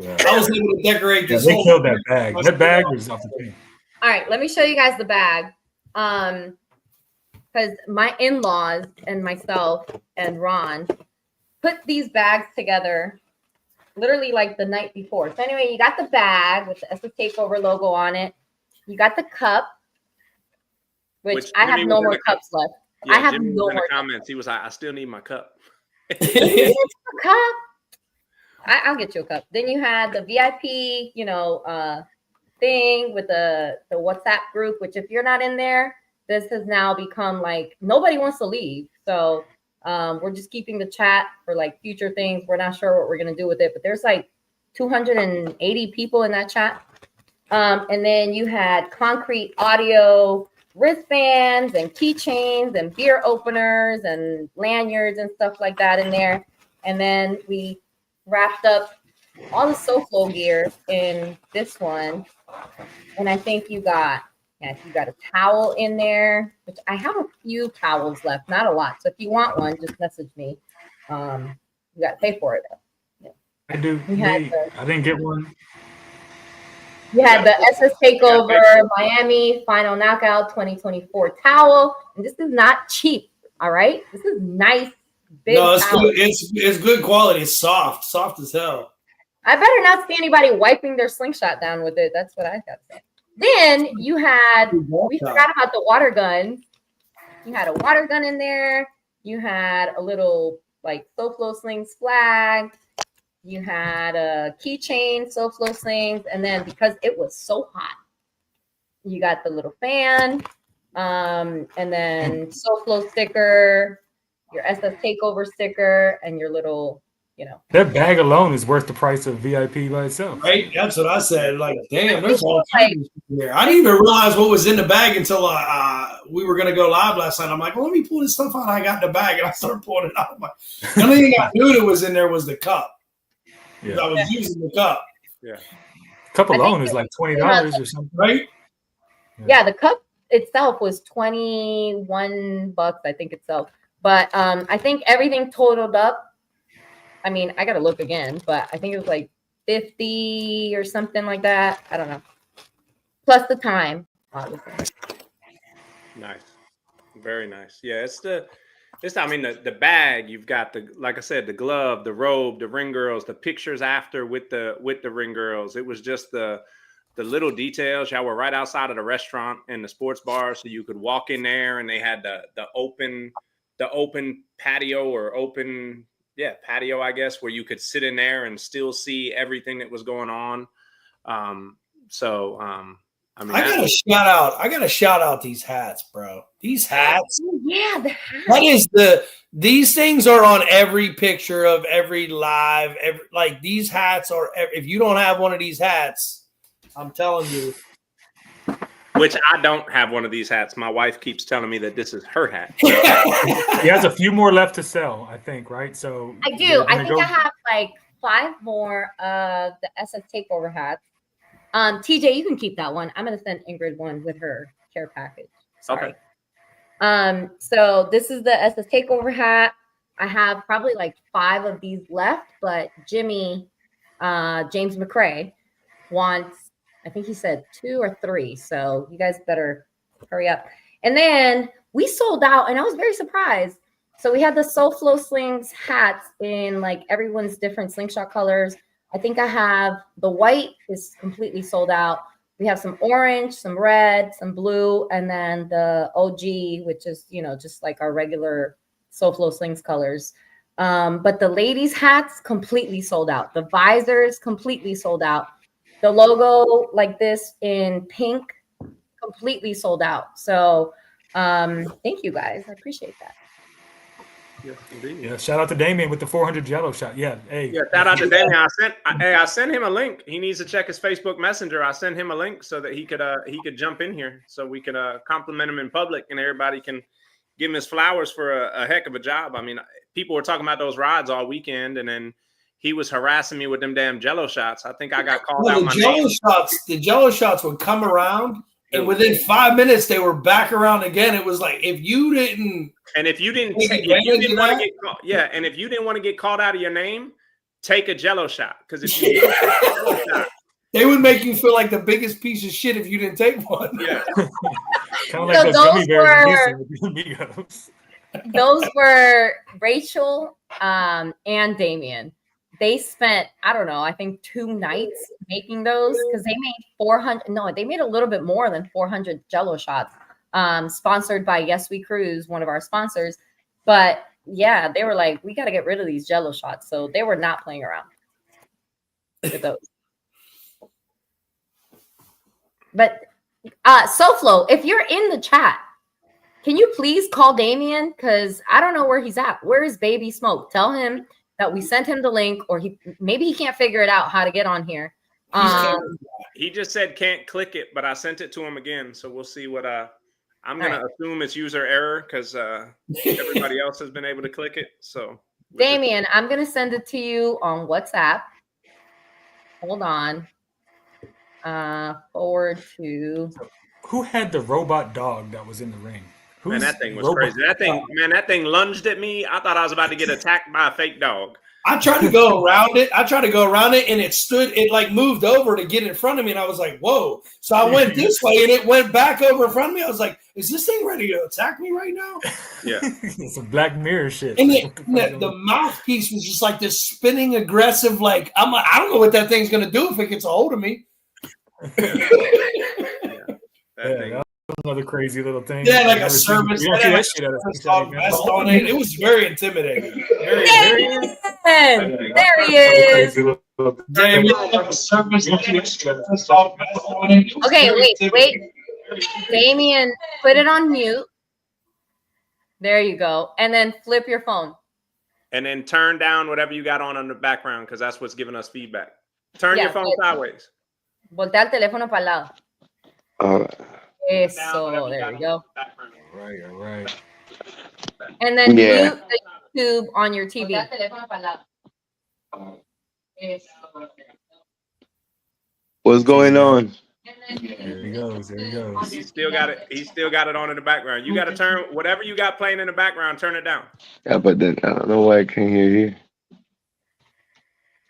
Yeah. I was able to decorate this. They killed that bag. That bag was off the chain. All right, let me show you guys the bag. Because my in-laws and myself and Ron put these bags together literally like the night before. So anyway, you got the bag with the SS Takeover logo on it. You got the cup, which I have no more cups left. Yeah, I have Jimmy no was in more the comments. He was like, I still need my cup. cup. I'll get you a cup. Then you had the VIP, thing with the WhatsApp group, which if you're not in there, this has now become like nobody wants to leave. So we're just keeping the chat for like future things. We're not sure what we're going to do with it, but there's like 280 people in that chat. And then you had concrete audio wristbands and keychains and beer openers and lanyards and stuff like that in there. And then we wrapped up all the SoFlo gear in this one. And I think you got a towel in there, which I have a few towels left, not a lot. So if you want one, just message me. You got to pay for it though. Yeah. I do. I didn't get one. You had the SS Takeover Miami Final Knockout 2024 towel. And this is not cheap. All right. This is nice. Big no, it's towel. good. It's good quality. It's soft as hell. I better not see anybody wiping their Slingshot down with it. That's what I got to say. Then we forgot about the water guns. You had a water gun in there. You had a little like SoFlo Slingz flag. You had a keychain, SoFlo Slingz, and then because it was so hot, you got the little fan, and then SoFlo sticker, your SS Takeover sticker, and your little, That bag alone is worth the price of VIP by itself. Right? That's what I said. Like, damn, there's all kinds of shit here. I didn't even realize what was in the bag until we were going to go live last night. I'm like, well, let me pull this stuff out I got in the bag. And I started pulling it out. The only thing I knew that was in there was the cup. Yeah. I was using the cup. Yeah. Cup alone is like $20 or something. Right? Yeah, the cup itself was $21, I think itself. But I think everything totaled up. I mean, I got to look again, but I think it was like 50 or something like that. I don't know. Plus the time, obviously. Nice. Very nice. Yeah, the bag, you've got like I said, the glove, the robe, the ring girls, the pictures after with the ring girls. It was just the little details. Y'all were right outside of the restaurant and the sports bar, so you could walk in there and they had the open patio or open patio, I guess, where you could sit in there and still see everything that was going on. I mean, I gotta shout out these hats, bro. These hats. Yeah, the hats. These things are on every picture of every live. These hats are. If you don't have one of these hats, I'm telling you. Which I don't have one of these hats. My wife keeps telling me that this is her hat. He has a few more left to sell, I think, right? So I do. I think I have like 5 more of the SS Takeover hats. TJ, you can keep that one. I'm gonna send Ingrid one with her care package. Sorry. Okay. So this is the SS Takeover hat. I have probably like 5 of these left, but James McCrae wants, I think he said 2 or 3. So you guys better hurry up. And then we sold out, and I was very surprised. So we had the SoFlo Slingz hats in like everyone's different Slingshot colors. I think I have the white is completely sold out. We have some orange, some red, some blue, and then the OG, which is, just like our regular SoFlo Slingz colors. But the ladies' hats completely sold out. The visors completely sold out. The logo like this in pink, completely sold out. So thank you guys. I appreciate that. Yes, indeed. Yeah, shout out to Damien with the 400 Jello shot. Yeah, hey. Yeah, shout out to Damien. I sent him a link. He needs to check his Facebook Messenger. I sent him a link so that he could jump in here, so we could compliment him in public, and everybody can give him his flowers for a heck of a job. I mean, people were talking about those rides all weekend, and then he was harassing me with them damn Jello shots. I think I got called out. The Jello shots would come around, and within 5 minutes they were back around again. It was like if you didn't want to get called out of your name, take a Jello shot. Because if you take a Jello shot, they would make you feel like the biggest piece of shit if you didn't take one. Yeah. Kind of like those bears. Those were Rachel and Damien. They spent, I don't know, I think 2 nights making those because they made 400. No, they made a little bit more than 400 Jello shots, sponsored by Yes We Cruise, one of our sponsors. But yeah, they were like, we got to get rid of these Jello shots. So they were not playing around with those. But SoFlo, if you're in the chat, can you please call Damien? Because I don't know where he's at. Where is Baby Smoke? Tell him that we sent him the link, or maybe he can't figure it out how to get on here. He just said can't click it, but I sent it to him again. So we'll see what I'm going to assume it's user error because everybody else has been able to click it. So Damien, I'm going to send it to you on WhatsApp. Hold on. Forward to. Who had the robot dog that was in the ring? Man, that thing was crazy. That thing lunged at me. I thought I was about to get attacked by a fake dog. I tried to go around it. And it like moved over to get in front of me. And I was like, whoa. So I went this way and it went back over in front of me. I was like, is this thing ready to attack me right now? Yeah. It's a Black Mirror shit. And the mouthpiece was just like this spinning aggressive, like, I'm like, I don't know what that thing's going to do if it gets a hold of me. Another crazy little thing. Yeah, like a service. It was very intimidating. There he is. Okay, wait. Damien, put it on mute. There you go. And then flip your phone. And then turn down whatever you got on the background because that's what's giving us feedback. Turn your phone sideways. Voltea el teléfono para el lado. Eso, there we go. All right. And then mute the YouTube on your TV. What's going on? There he goes. He still got it on in the background. You got to turn whatever you got playing in the background, turn it down. Yeah, but then I don't know why I can't hear you.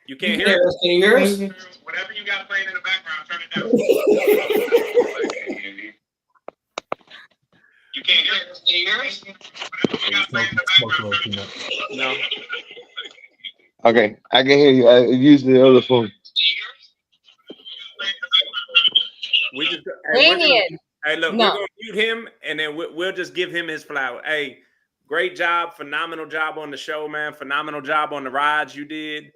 You can't hear us? Can you hear us? Whatever you got playing in the background, turn it down. You can't hear us? Can you hear us? Whatever you got playing in the background, no. Okay, I can hear you. I use the other phone. Damien. Hey, look, we're gonna mute him, and then we'll just give him his flower. Hey, great job, phenomenal job on the show, man. Phenomenal job on the rides you did.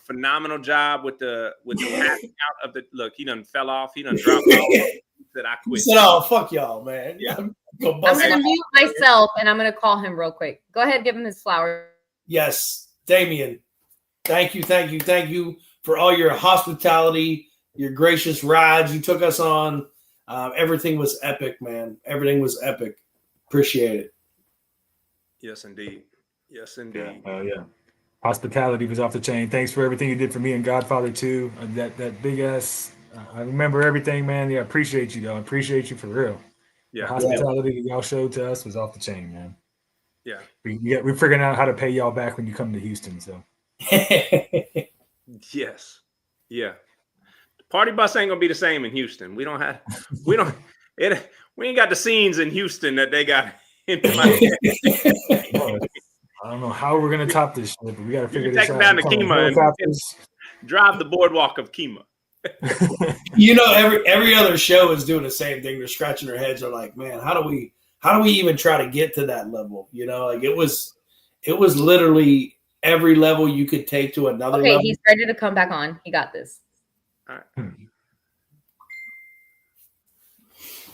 Phenomenal job with the passing out of the look. He done fell off. He done dropped off. That I quit. He said, "Oh, fuck y'all, man." Yeah. I'm gonna mute myself, and I'm gonna call him real quick. Go ahead, give him his flower. Yes, Damien. Thank you for all your hospitality, your gracious rides you took us on. Everything was epic, man. Everything was epic. Appreciate it. Yes, indeed. Yeah. Hospitality was off the chain. Thanks for everything you did for me and Godfather too. That big ass. I remember everything, man. Yeah, I appreciate you, though. I appreciate you for real. Yeah, the hospitality that y'all showed to us was off the we're Yeah, figuring out how to pay y'all back when you come to Houston. So. Yes. Yeah. The party bus ain't gonna be the same in Houston. We ain't got the scenes in Houston that they got in Miami. I don't know how we're gonna top this shit, but we gotta figure this out. Take them down to Kima and drive the boardwalk of Kima. You know, every other show is doing the same thing. They're scratching their heads. They're like, man, how do we even try to get to that level? You know, like it was literally every level you could take to another level. Okay, he's ready to come back on. He got this. All right.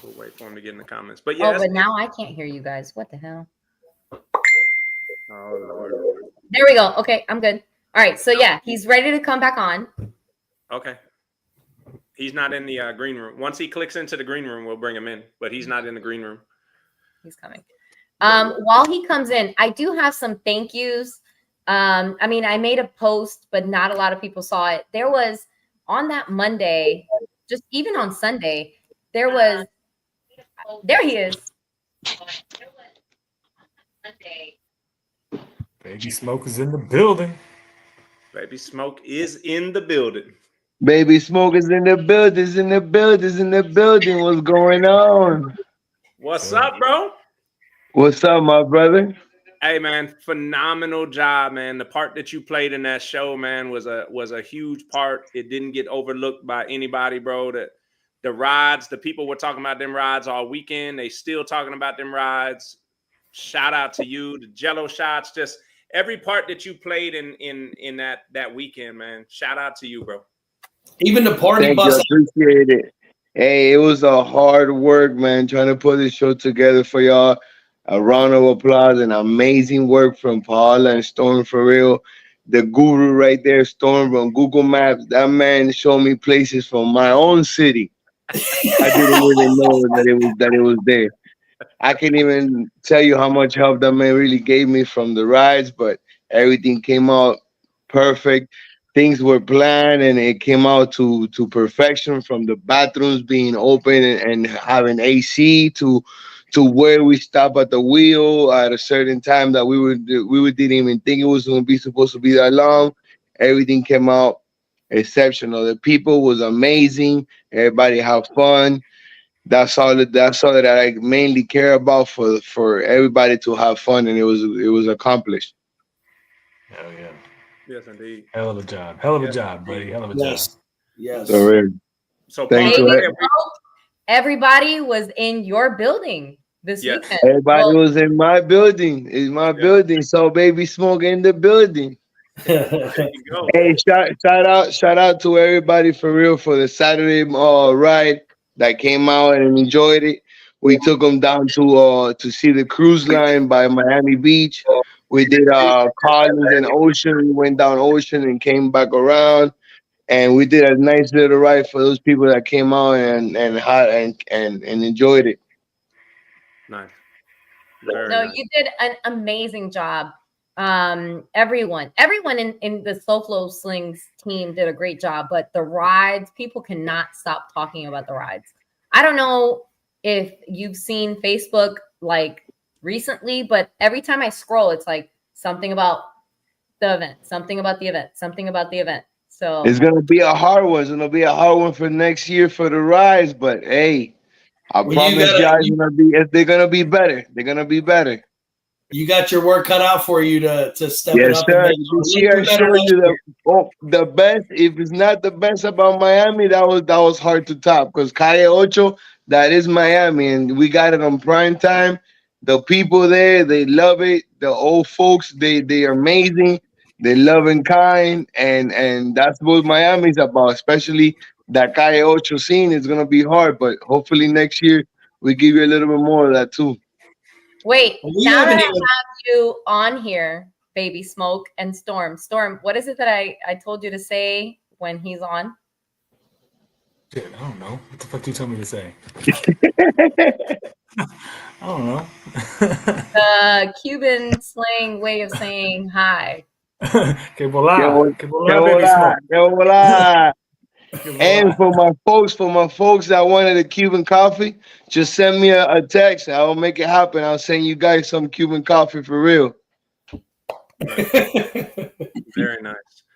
We'll wait for him to get in the comments. But yeah. Oh, but now I can't hear you guys. What the hell? Oh Lord. There we go. Okay, I'm good. All right. So yeah, he's ready to come back on. Okay. He's not in the green room. Once he clicks into the green room, we'll bring him in. But he's not in the green room. He's coming. While he comes in, I do have some thank yous. I mean, I made a post, but not a lot of people saw it. There was on that Monday, just even on Sunday, there he is. Baby Smoke is in the building. Baby Smoke is in the building. Baby Smoke is in the building. What's going on? What's up, bro? What's up, my brother? Hey, man, phenomenal job, man. The part that you played in that show, man, was a huge part. It didn't get overlooked by anybody, bro. The rides, the people were talking about them rides all weekend. They still talking about them rides. Shout out to you. The Jello shots, just every part that you played in that weekend, man. Shout out to you, bro. Even the party bus. Appreciate it. Hey, it was a hard work, man, trying to put this show together for y'all. A round of applause and amazing work from Paula and Storm for real. The guru right there, Storm on Google Maps. That man showed me places from my own city. I didn't even know that it was there. I can't even tell you how much help that man really gave me from the rides, but everything came out perfect. Things were planned and it came out to perfection, from the bathrooms being open and having AC to where we stop at the wheel at a certain time that we didn't even think it was going to be supposed to be that long. Everything came out exceptional. The people was amazing. Everybody had fun. That's all that I mainly care about, for everybody to have fun, and it was accomplished. Hell yeah. Yes, indeed. Hell of a job. Hell of a job, buddy. Hell of a job. Yes. So everybody was in your building this weekend. Everybody was in my building. It's my building. So Baby Smoke in the building. Hey, shout out to everybody for real for the Saturday ride that came out and enjoyed it. We took them down to see the cruise line by Miami Beach. We did Collins and Ocean. We went down Ocean and came back around, and we did a nice little ride for those people that came out and enjoyed it. Nice. Nice. You did an amazing job. Everyone in the SoFlo Slingz team did a great job, but the rides, people cannot stop talking about the rides. I don't know if you've seen Facebook like recently, but every time I scroll, it's like something about the event, something about the event, something about the event. So it's gonna be a hard one. It's gonna be a hard one for next year for the rides, but hey, I promise they're gonna be better. They're gonna be better. You got your work cut out for you to step it up. Yes, sir. This year I showed you the best. If it's not the best about Miami, that was hard to top, because Calle Ocho, that is Miami, and we got it on prime time. The people there, they love it. The old folks, they are amazing. They love and kind, and that's what Miami's about. Especially that Calle Ocho scene is gonna be hard, but hopefully next year we give you a little bit more of that too. Wait, now that I have you on here, Baby Smoke and Storm. Storm, what is it that I told you to say when he's on? Shit, I don't know. What the fuck you told me to say? I don't know. The Cuban slang way of saying hi. Que volá, Baby Smoke. And for my folks that wanted a Cuban coffee, just send me a text. I'll make it happen. I'll send you guys some Cuban coffee for real. Very nice.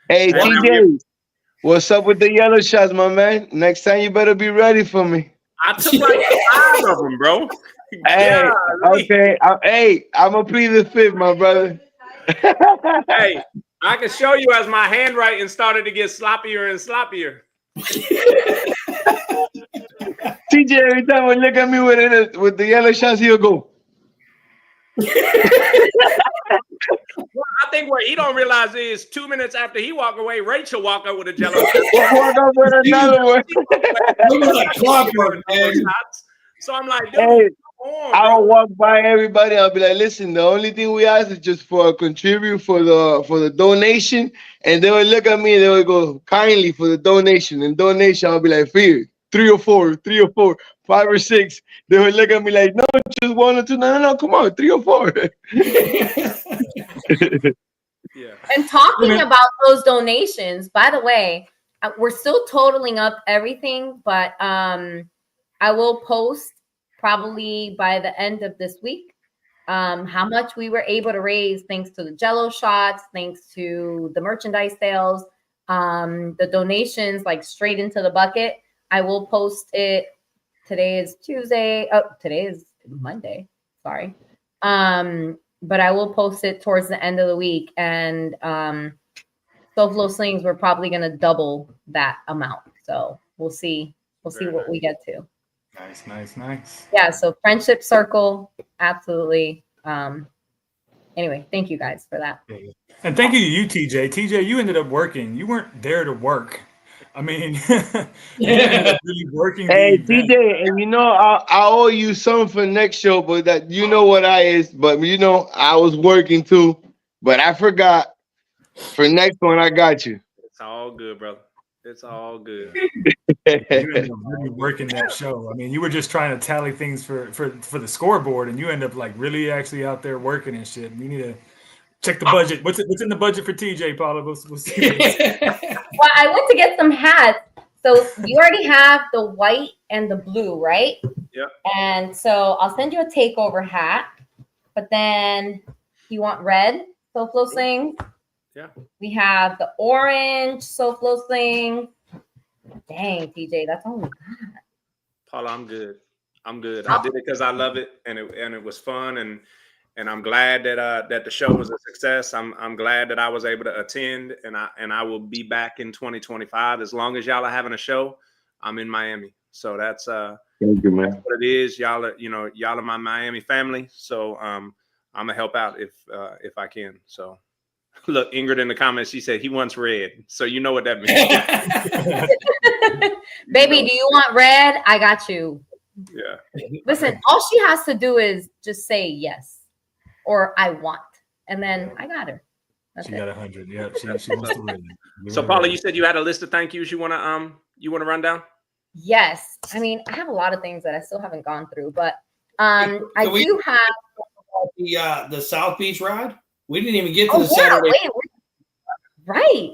Hey, TJ, what's up with the yellow shots, my man? Next time you better be ready for me. I took like 5 of them, bro. Hey, okay. I'm gonna plead the fifth, my brother. Hey, I can show you as my handwriting started to get sloppier and sloppier. TJ, every time I look at me with the yellow shots, he'll go. Well, I think what he don't realize is 2 minutes after he walk away, Rachel walk up with a Jello. Walk up with another one. So I'm like, dude, hey, on, I'll walk by everybody. I'll be like, listen, the only thing we ask is just for a contribute for the donation. And they will look at me and they will go, kindly for the donation. And donation, I'll be like, fear, 3 or 4, 5 or 6. They will look at me like, no, just 1 or 2. No, come on, 3 or 4. Yeah. And talking about those donations, by the way, we're still totaling up everything, but I will post probably by the end of this week how much we were able to raise thanks to the Jello shots, thanks to the merchandise sales, the donations like straight into the bucket. I will post it. Today is Tuesday. Oh, today is Monday. Sorry. But I will post it towards the end of the week. And SoFlo Slingz, we're probably going to double that amount. So we'll see. We'll see what we get to. Nice. Yeah. So friendship circle. Absolutely. Anyway, thank you guys for that. And thank you to you, TJ. TJ, you ended up working. You weren't there to work. I mean, you ended up really working. Hey, TJ, and you know, I owe you some for next show, but that you know what I is. But you know, I was working too, but I forgot. For next one, I got you. It's all good, brother. It's all good. You ended up really working that show. I mean, you were just trying to tally things for the scoreboard, and you end up like really actually out there working and shit. We need to check the budget. What's in the budget for TJ, Paula? We'll see. Well, I went to get some hats. So you already have the white and the blue, right? Yeah. And so I'll send you a takeover hat. But then you want red SoFlo Slingz? Yeah. We have the orange SoFlo Slingz. Dang, TJ, that's all we got. Paula, I'm good. I did it because I love it, and it was fun, and I'm glad that the show was a success. I'm glad that I was able to attend, and I will be back in 2025 as long as y'all are having a show. I'm in Miami, so that's thank you, man. That's what it is. Y'all are my Miami family, so I'm gonna help out if I can. So. Look, Ingrid in the comments, she said he wants red. So you know what that means. Baby, do you want red? I got you. Yeah. Listen, all she has to do is just say yes or I want. And then I got her. That's she got 100. Yeah, she wants to red. So Paula, you said you had a list of thank yous you wanna run down? Yes. I mean, I have a lot of things that I still haven't gone through, but I do have the South Beach ride. We didn't even get to the Saturday.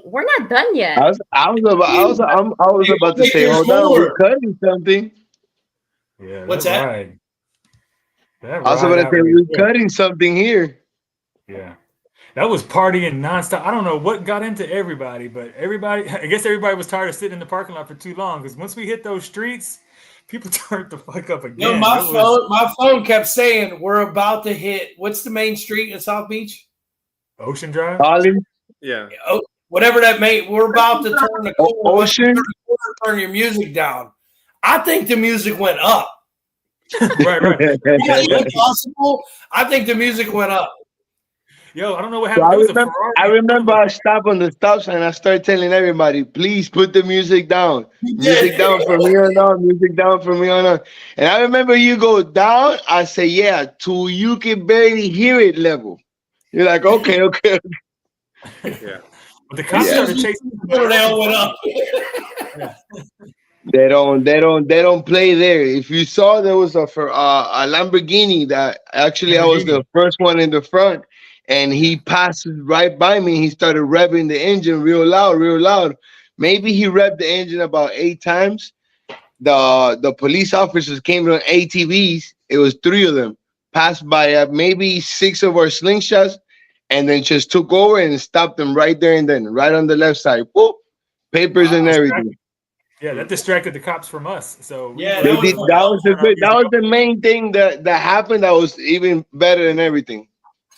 We're not done yet. I was about to say, hold on, we're cutting something. Yeah, what's that? Ride. I was about to say we're cutting something here. Yeah, that was partying nonstop. I don't know what got into everybody, but I guess everybody was tired of sitting in the parking lot for too long. Because once we hit those streets, people turned the fuck up again. No, my phone kept saying we're about to hit. What's the main street in South Beach? Ocean Drive. Yeah. Oh, whatever that may. We're about to turn the corner. Ocean. Turn your music down. I think the music went up. Right. Possible. I think the music went up. Yo, I don't know what happened. So I remember I stopped on the stop sign. I started telling everybody, please put the music down. Music down from here on out. Music down from here on out. And I remember you go down. I say, yeah, to you can barely hear it level. You're like, okay. Yeah. But the cops started chasing. They all went up. They don't play there. If you saw, there was a Lamborghini that actually I was the first one in the front, and he passes right by me. He started revving the engine real loud. Maybe he revved the engine about 8 times. The police officers came on ATVs. It was 3 of them. Passed by maybe 6 of our slingshots, and then just took over and stopped them right there and then, right on the left side. Whoop, papers and everything. Yeah, that distracted the cops from us. So yeah, that was the main thing that happened. That was even better than everything.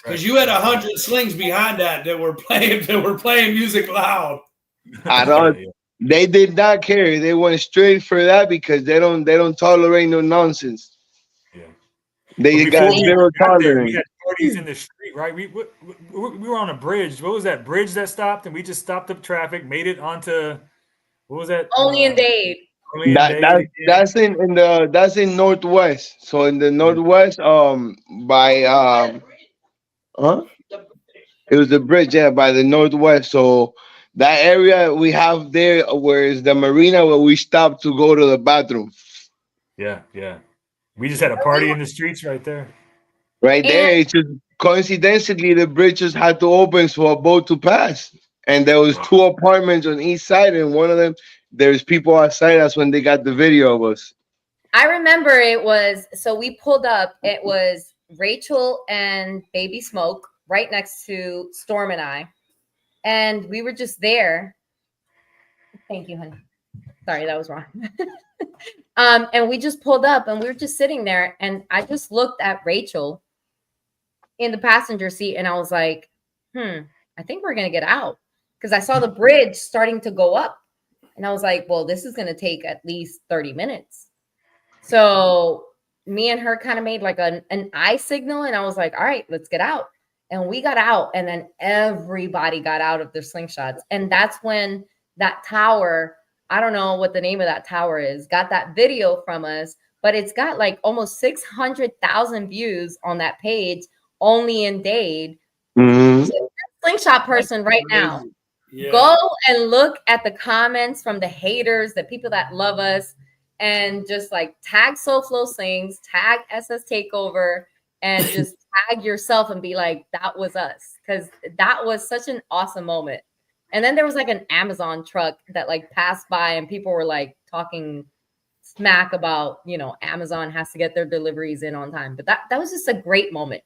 Because you had 100 slings behind that were playing music loud. I don't. They did not care. They went straight for that because they don't tolerate no nonsense. Yeah. They got zero tolerance. We had parties in the street, right? We were on a bridge. What was that bridge that stopped? And we just stopped up traffic, made it onto what was that? Only in Dade. Only in Dade. That's in Northwest. So in the Northwest, by huh? It was the bridge, yeah, by the Northwest. So that area we have there, where is the marina where we stopped to go to the bathroom. Yeah, yeah. We just had a party in the streets right there. Right there, it's just coincidentally the bridge just had to open for a boat to pass, and there was 2 apartments on each side, and one of them there's people outside. That's when they got the video of us. I remember it was, so we pulled up, it was Rachel and Baby Smoke right next to Storm and I, and we were just there. Thank you, honey. Sorry, that was wrong. And we just pulled up and we were just sitting there, and I just looked at Rachel in the passenger seat and I was like, I think we're going to get out, because I saw the bridge starting to go up. And I was like, well, this is going to take at least 30 minutes. So me and her kind of made like an eye signal, and I was like, all right, let's get out. And we got out, and then everybody got out of their slingshots. And that's when that tower, I don't know what the name of that tower is, got that video from us, but it's got like almost 600,000 views on that page, only in Dade. Mm-hmm. So if you're a Slingshot person right now, go and look at the comments from the haters, the people that love us, and just like tag SoFlo Slingz, tag SS Takeover, and just tag yourself and be like, that was us, because that was such an awesome moment. And then there was like an Amazon truck that like passed by, and people were like talking smack about, you know, Amazon has to get their deliveries in on time. But that was just a great moment.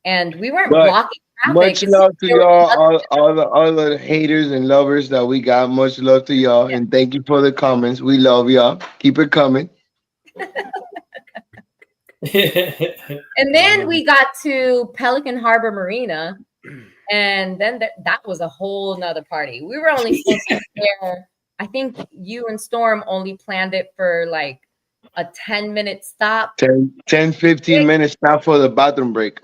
And we weren't blocking traffic. Much love to y'all, all the haters and lovers that we got. Much love to y'all, and thank you for the comments. We love y'all. Keep it coming. And then we got to Pelican Harbor Marina, and then that was a whole nother party. We were only supposed to be there. I think you and Storm only planned it for like a 10-minute stop. 10-15 minutes stop for the bathroom break.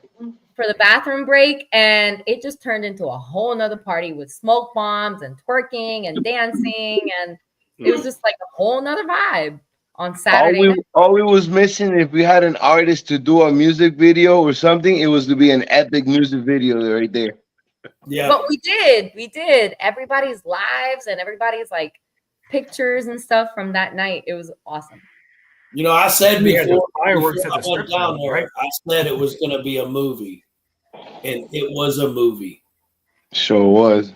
For the bathroom break, and it just turned into a whole nother party with smoke bombs and twerking and dancing, and it was just like a whole nother vibe on Saturday. All we was missing, if we had an artist to do a music video or something, it was to be an epic music video right there. Yeah, but we did everybody's lives and everybody's like pictures and stuff from that night. It was awesome. You know, I said before, fireworks I went down there, right? I said it was going to be a movie, and it was a movie. Sure was.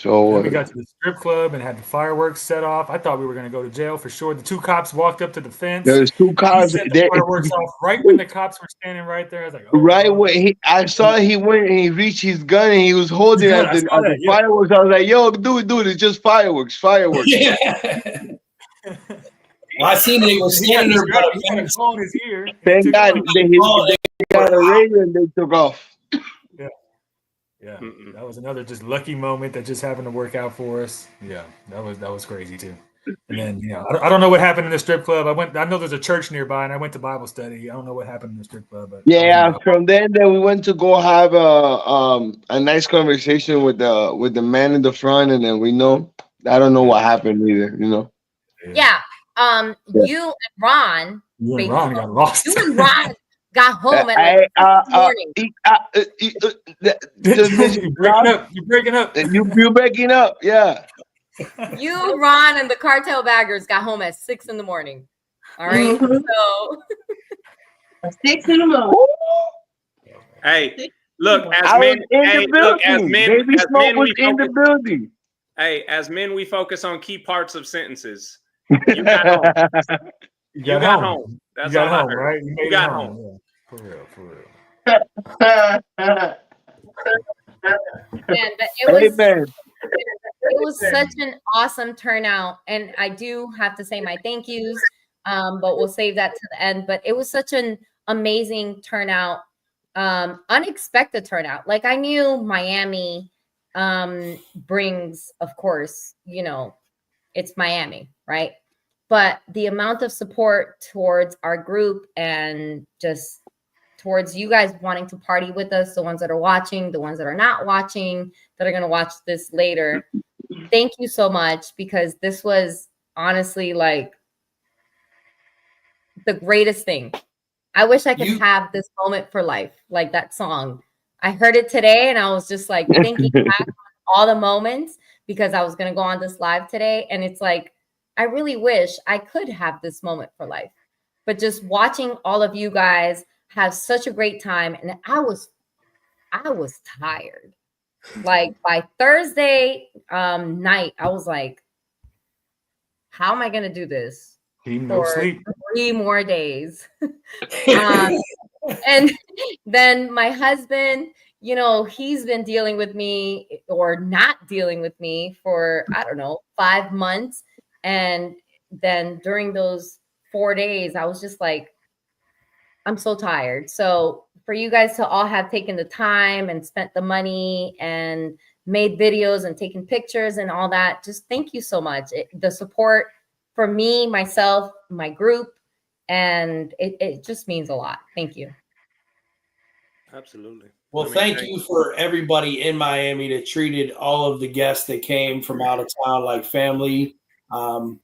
We got to the strip club and had the fireworks set off. I thought we were going to go to jail for sure. The 2 cops walked up to the fence. There's 2 cops. Set the fireworks off right when the cops were standing right there. I was like, oh, right when I saw he went and he reached his gun and he was holding at the fireworks. I was like, yo, dude, it's just fireworks. Yeah. Well, I seen they were standing there by the fence. In his ear. Thank God they got a radio and they took off. Yeah, that was another just lucky moment that just happened to work out for us. Yeah, that was crazy too. And then, you know, I don't know what happened in the strip club. I know there's a church nearby, and I went to Bible study. I don't know what happened in the strip club. But yeah, from then we went to go have a nice conversation with the man in the front, and then I don't know what happened either. You know. Yeah. You and Ron. You and Ron got lost. You and Ron got home at morning. You're breaking up. You're breaking up. Yeah. You, Ron, and the cartel baggers got home at 6 in the morning. All right. So 6 in the morning. Hey, look, as men, we focus on key parts of sentences. You got home. You got home. That's all I heard. Right? You got home. Yeah. For real. Man, but it was such an awesome turnout, and I do have to say my thank yous, but we'll save that to the end. But it was such an amazing turnout, unexpected turnout. Like, I knew Miami brings, of course, you know, it's Miami, right? But the amount of support towards our group and just towards you guys wanting to party with us, the ones that are watching, the ones that are not watching, that are going to watch this later. Thank you so much, because this was honestly like the greatest thing. I wish I could have this moment for life, like that song. I heard it today and I was just like thinking back on all the moments, because I was going to go on this live today. And it's like, I really wish I could have this moment for life. But just watching all of you guys have such a great time. And I was tired. Like by Thursday night, I was like, how am I going to do this for 3 more days? And then my husband, you know, he's been dealing with me or not dealing with me for, I don't know, 5 months. And then during those 4 days, I was just like, I'm so tired. So for you guys to all have taken the time and spent the money and made videos and taken pictures and all that, just thank you so much. The support for me, myself, my group, and it just means a lot. Thank you. Absolutely. Well, thank you for everybody in Miami that treated all of the guests that came from out of town like family. That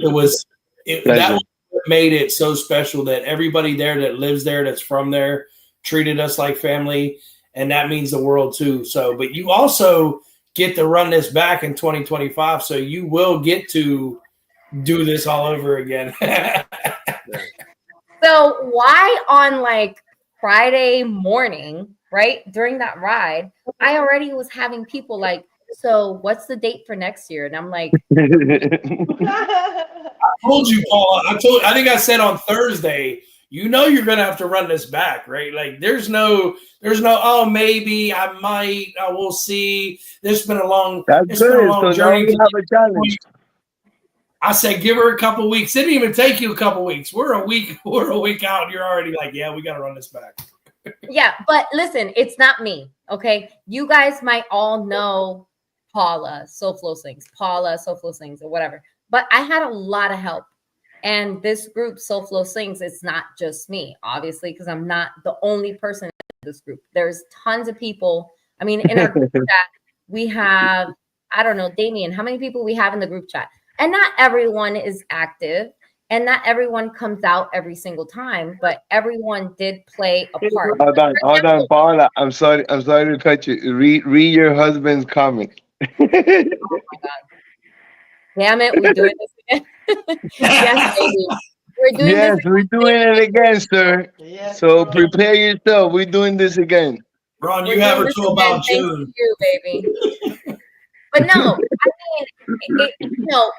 was what made it so special, that everybody there that lives there, that's from there, treated us like family, and that means the world too. So, but you also get to run this back in 2025, so you will get to do this all over again. So why on like Friday morning, right, during that ride, I already was having people like, so what's the date for next year? And I'm like, I told you, Paula. I think I said on Thursday, you know, you're gonna have to run this back, right? Like there's no, oh, maybe I might, we'll see. This has been a long, That's good. So journey. now we have a challenge. I said, give her a couple weeks. It didn't even take you a couple weeks. We're a week out. And you're already like, yeah, we got to run this back. Yeah, but listen, it's not me. Okay, you guys might all know Paula, SoFlo Slingz, or whatever. But I had a lot of help, and this group, SoFlo Slingz, it's not just me, obviously, because I'm not the only person in this group. There's tons of people. I mean, in our group chat, we have, I don't know, Damien, how many people we have in the group chat? And not everyone is active, and not everyone comes out every single time, but everyone did play a part. Hold on, Paula. I'm sorry to cut you. Read your husband's comment. Oh my God. Damn it, we're doing this again. Yes, baby. We're doing it again, sir. Yes, so prepare yourself. We're doing this again. Ron, you have her till about June. You, baby. But no, I mean,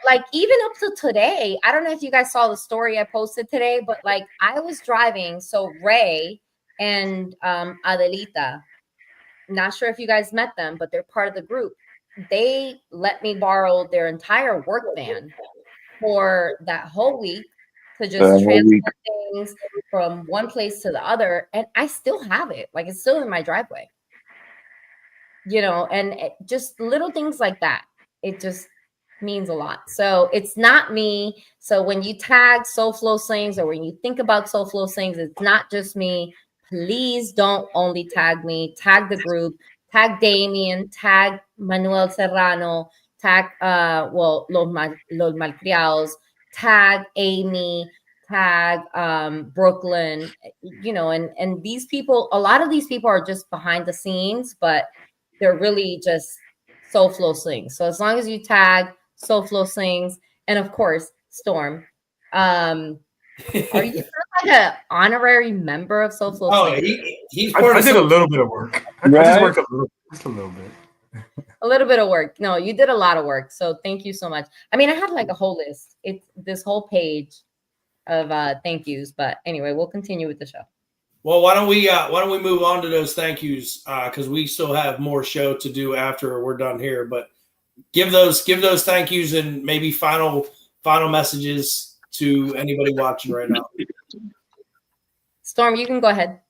like even up to today, I don't know if you guys saw the story I posted today, but like I was driving. So Ray and Adelita, not sure if you guys met them, but they're part of the group. They let me borrow their entire work van for that whole week to just transfer things from one place to the other. And I still have it. Like it's still in my driveway. You know, and just little things like that. It just means a lot. So it's not me. So when you tag SoFlo Slingz, or when you think about SoFlo Slingz, it's not just me. Please don't only tag me. Tag the group. Tag Damien. Tag Manuel Serrano. Tag Los Malcriados. Tag Amy. Tag Brooklyn. You know, and these people, a lot of these people are just behind the scenes, but they're really just SoFlo Slingz. So as long as you tag SoFlo Slingz, and of course Storm, are you like an honorary member of SoFlo Slingz? I did a little bit of work. I just worked just a little bit. A little bit of work. No, you did a lot of work. So thank you so much. I mean, I have like a whole list. It's this whole page of thank yous. But anyway, we'll continue with the show. Well, why don't we move on to those thank yous, because we still have more show to do after we're done here. But give those thank yous and maybe final messages to anybody watching right now. Storm, you can go ahead.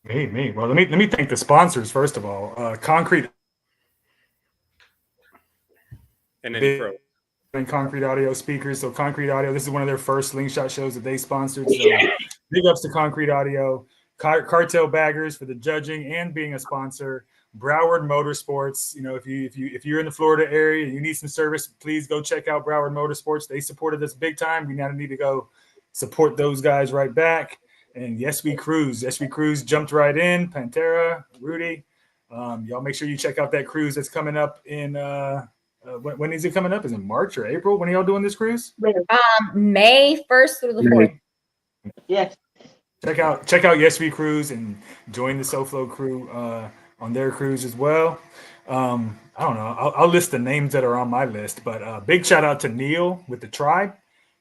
Me. Well, let me thank the sponsors first of all. Concrete and then Pro. And Concrete Audio speakers. So Concrete Audio, this is one of their first Slingshot shows that they sponsored. So big ups to Concrete Audio. Cartel Baggers for the judging and being a sponsor. Broward Motorsports. You know, if you're in the Florida area and you need some service, please go check out Broward Motorsports. They supported us big time. We now need to go support those guys right back. And Yes We Cruise. Yes We Cruise jumped right in. Pantera, Rudy. Y'all make sure you check out that cruise that's coming up in when is it coming up? Is it March or April? When are y'all doing this cruise? May 1st through the 4th. Yes. Check out Yes We Cruise and join the SoFlo crew on their cruise as well. I don't know. I'll list the names that are on my list, but big shout out to Neil with the Tribe.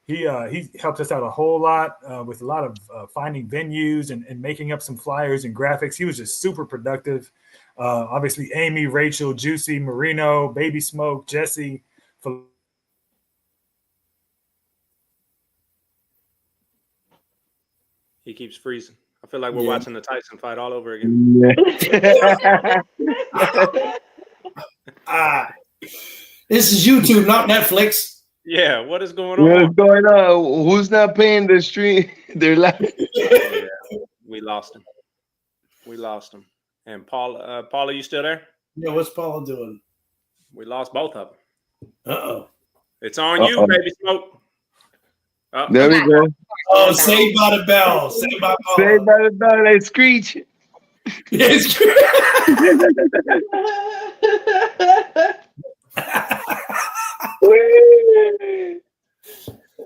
He helped us out a whole lot with a lot of finding venues and making up some flyers and graphics. He was just super productive. Obviously, Amy, Rachel, Juicy, Marino, Baby Smoke, Jesse. He keeps freezing. I feel like we're watching the Tyson fight all over again. This is YouTube, not Netflix. Yeah, what is going on? What's going on? Who's not paying the stream? They're like, Yeah, we lost him. We lost him. And Paul, Paula, you still there? Yeah, what's Paula doing? We lost both of them. Uh-oh. It's on you, Baby Smoke. There we go. Oh, Saved by the Bell. Saved by Paula. Saved by the Bell. They screech.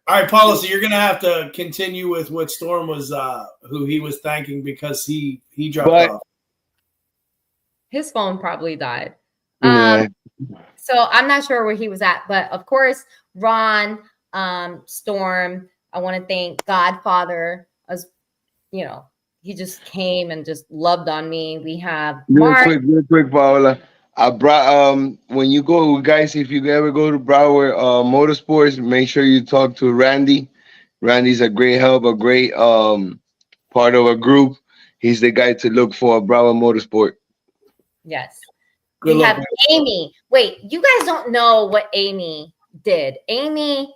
All right, Paula, so you're going to have to continue with what Storm was, who he was thanking because he dropped off. His phone probably died. Yeah. So I'm not sure where he was at, but of course, Ron, Storm, I want to thank Godfather, as you know, he just came and just loved on me. We have Mark. Real quick, Paola. I brought when you go, guys, if you ever go to Broward Motorsports, make sure you talk to Randy. Randy's a great help, a great part of a group. He's the guy to look for, Broward Motorsport. Yes. Good We luck, have Amy. Wait, you guys don't know what Amy did. Amy,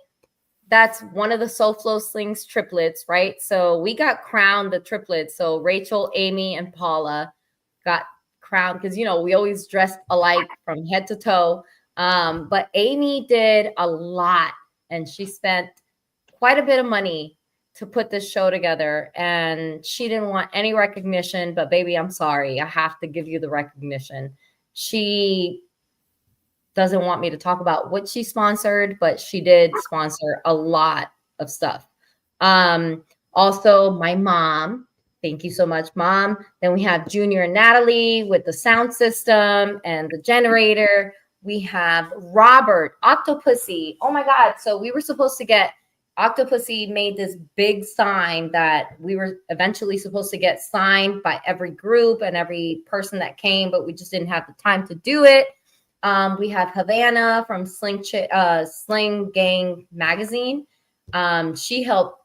that's one of the SoFlo Slingz triplets, right? So we got crowned the triplets. So Rachel, Amy, and Paula got crowned because, you know, we always dressed alike from head to toe. But Amy did a lot, and she spent quite a bit of money to put this show together, and she didn't want any recognition, but baby, I'm sorry. I have to give you the recognition. She doesn't want me to talk about what she sponsored, but she did sponsor a lot of stuff. Also, my mom. Thank you so much, Mom. Then we have Junior and Natalie with the sound system and the generator. We have Robert, Octopussy. Oh my God. So we were supposed to get, Octopussy made this big sign that we were eventually supposed to get signed by every group and every person that came, but we just didn't have the time to do it. We have Havana from Sling Gang Magazine. She helped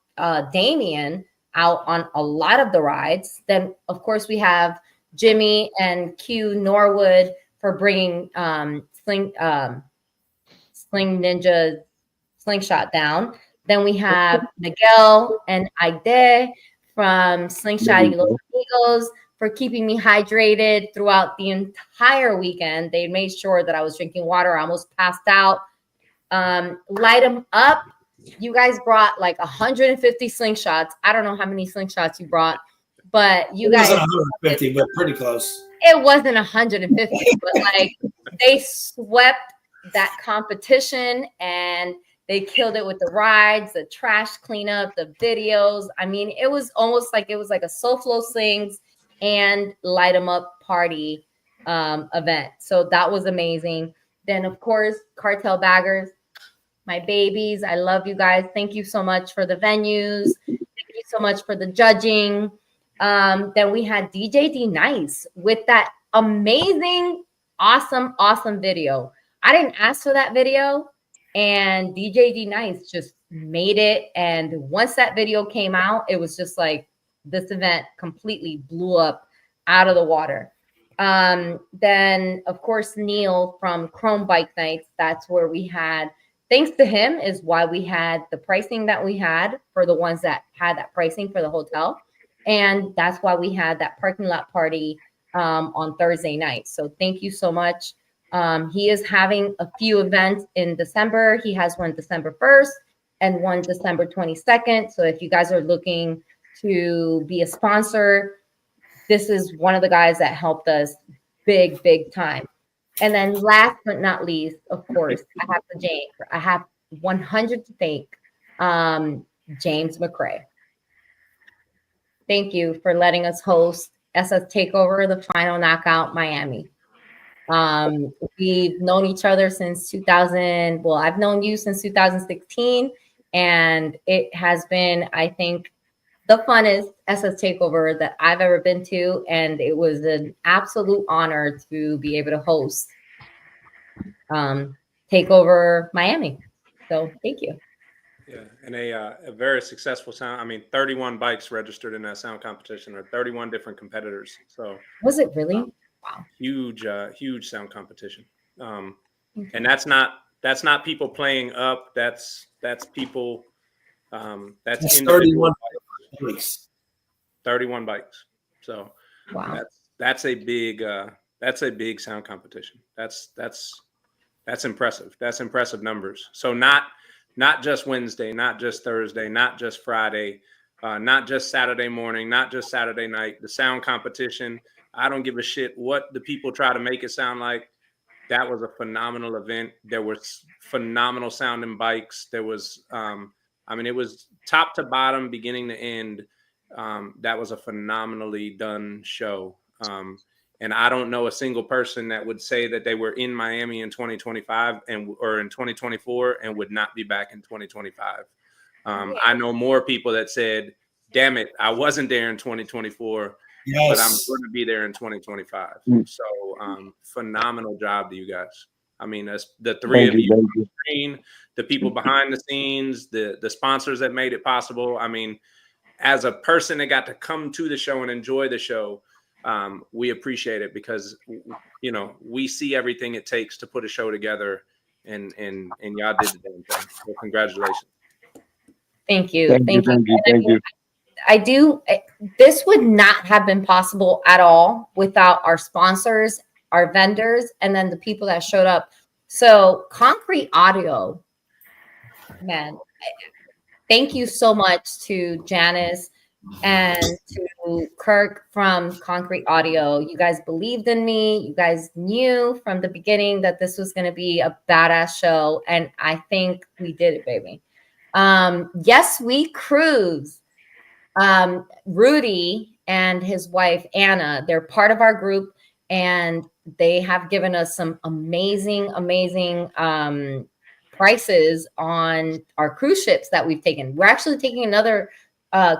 Damien out on a lot of the rides. Then, of course, we have Jimmy and Q Norwood for bringing Slingshot down. Then we have Miguel and Aide from Slingshot Los Amigos for keeping me hydrated throughout the entire weekend. They made sure that I was drinking water. I almost passed out. Light 'em up. You guys brought like 150 slingshots. I don't know how many slingshots you brought, but you guys. It wasn't 150, but pretty close. It wasn't 150, but like they swept that competition and they killed it with the rides, the trash cleanup, the videos. I mean, it was almost like it was like a SoFlo Slingz and Light 'em Up party event. So that was amazing. Then, of course, Cartel Baggers, my babies. I love you guys. Thank you so much for the venues. Thank you so much for the judging. Then we had DJ D Nice with that amazing, awesome video. I didn't ask for that video, and DJ D Nice just made it. And once that video came out, it was just like this event completely blew up out of the water. Then, of course, Neil from Chrome Bike Nights. That's where we had, thanks to him, is why we had the pricing that we had for the ones that had that pricing for the hotel. And that's why we had that parking lot party on Thursday night. So thank you so much. He is having a few events in December. He has one December 1st and one December 22nd. So if you guys are looking to be a sponsor, this is one of the guys that helped us big time. And then last but not least, of course, I have 100 to thank James McCrae. Thank you for letting us host SS Takeover, the final knockout, Miami. We've known each other since 2000. Well, I've known you since 2016, and it has been, I think, the funnest SS Takeover that I've ever been to, and it was an absolute honor to be able to host Takeover Miami. So thank you. Yeah, and a very successful sound. I mean, 31 bikes registered in that sound competition, or 31 different competitors. So was it really? Wow. Huge sound competition. And that's not people playing up. That's people. That's 31 bikes. 31 bikes. So wow, that's a big sound competition. That's impressive. That's impressive numbers. So not just Wednesday, not just Thursday, not just Friday, not just Saturday morning, not just Saturday night. The sound competition, I don't give a shit what the people try to make it sound like. That was a phenomenal event. There was phenomenal sounding bikes. There was, it was top to bottom, beginning to end. That was a phenomenally done show. And I don't know a single person that would say that they were in Miami in 2025 or in 2024 and would not be back in 2025. I know more people that said, damn it, I wasn't there in 2024, but I'm going to be there in 2025. So phenomenal job to you guys. I mean, the three of you on the screen, the people behind the scenes, the sponsors that made it possible. I mean, as a person that got to come to the show and enjoy the show, we appreciate it because, you know, we see everything it takes to put a show together, and y'all did the damn thing. So congratulations. Thank you. Thank you. This would not have been possible at all without our sponsors, our vendors, and then the people that showed up. So Concrete Audio, man, thank you so much to Janice and to Kirk from Concrete Audio. You guys believed in me. You guys knew from the beginning that this was going to be a badass show. And I think we did it, baby. Yes, we cruise. Rudy and his wife, Anna, they're part of our group, and they have given us some amazing prices on our cruise ships that we've taken. We're actually taking another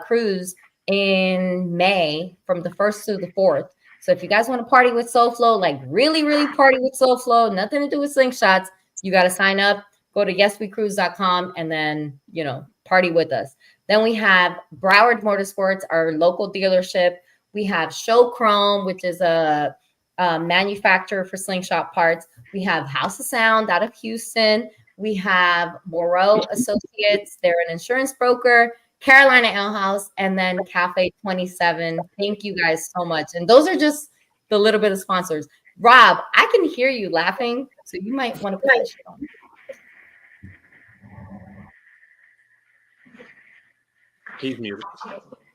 cruise in May from the 1st to the 4th. So if you guys want to party with SoFlo, like really party with SoFlo, nothing to do with Slingshots, you got to sign up, go to yeswecruise.com, and then, you know, party with us. Then we have Broward Motorsports, our local dealership. We have Show Chrome, which is a manufacturer for Slingshot parts. We have House of Sound out of Houston. We have Moreau Associates. They're an insurance broker. Carolina Ale House, and then Cafe 27. Thank you guys so much. And those are just the little bit of sponsors. Rob, I can hear you laughing, so you might want to put that shit on. He's muted.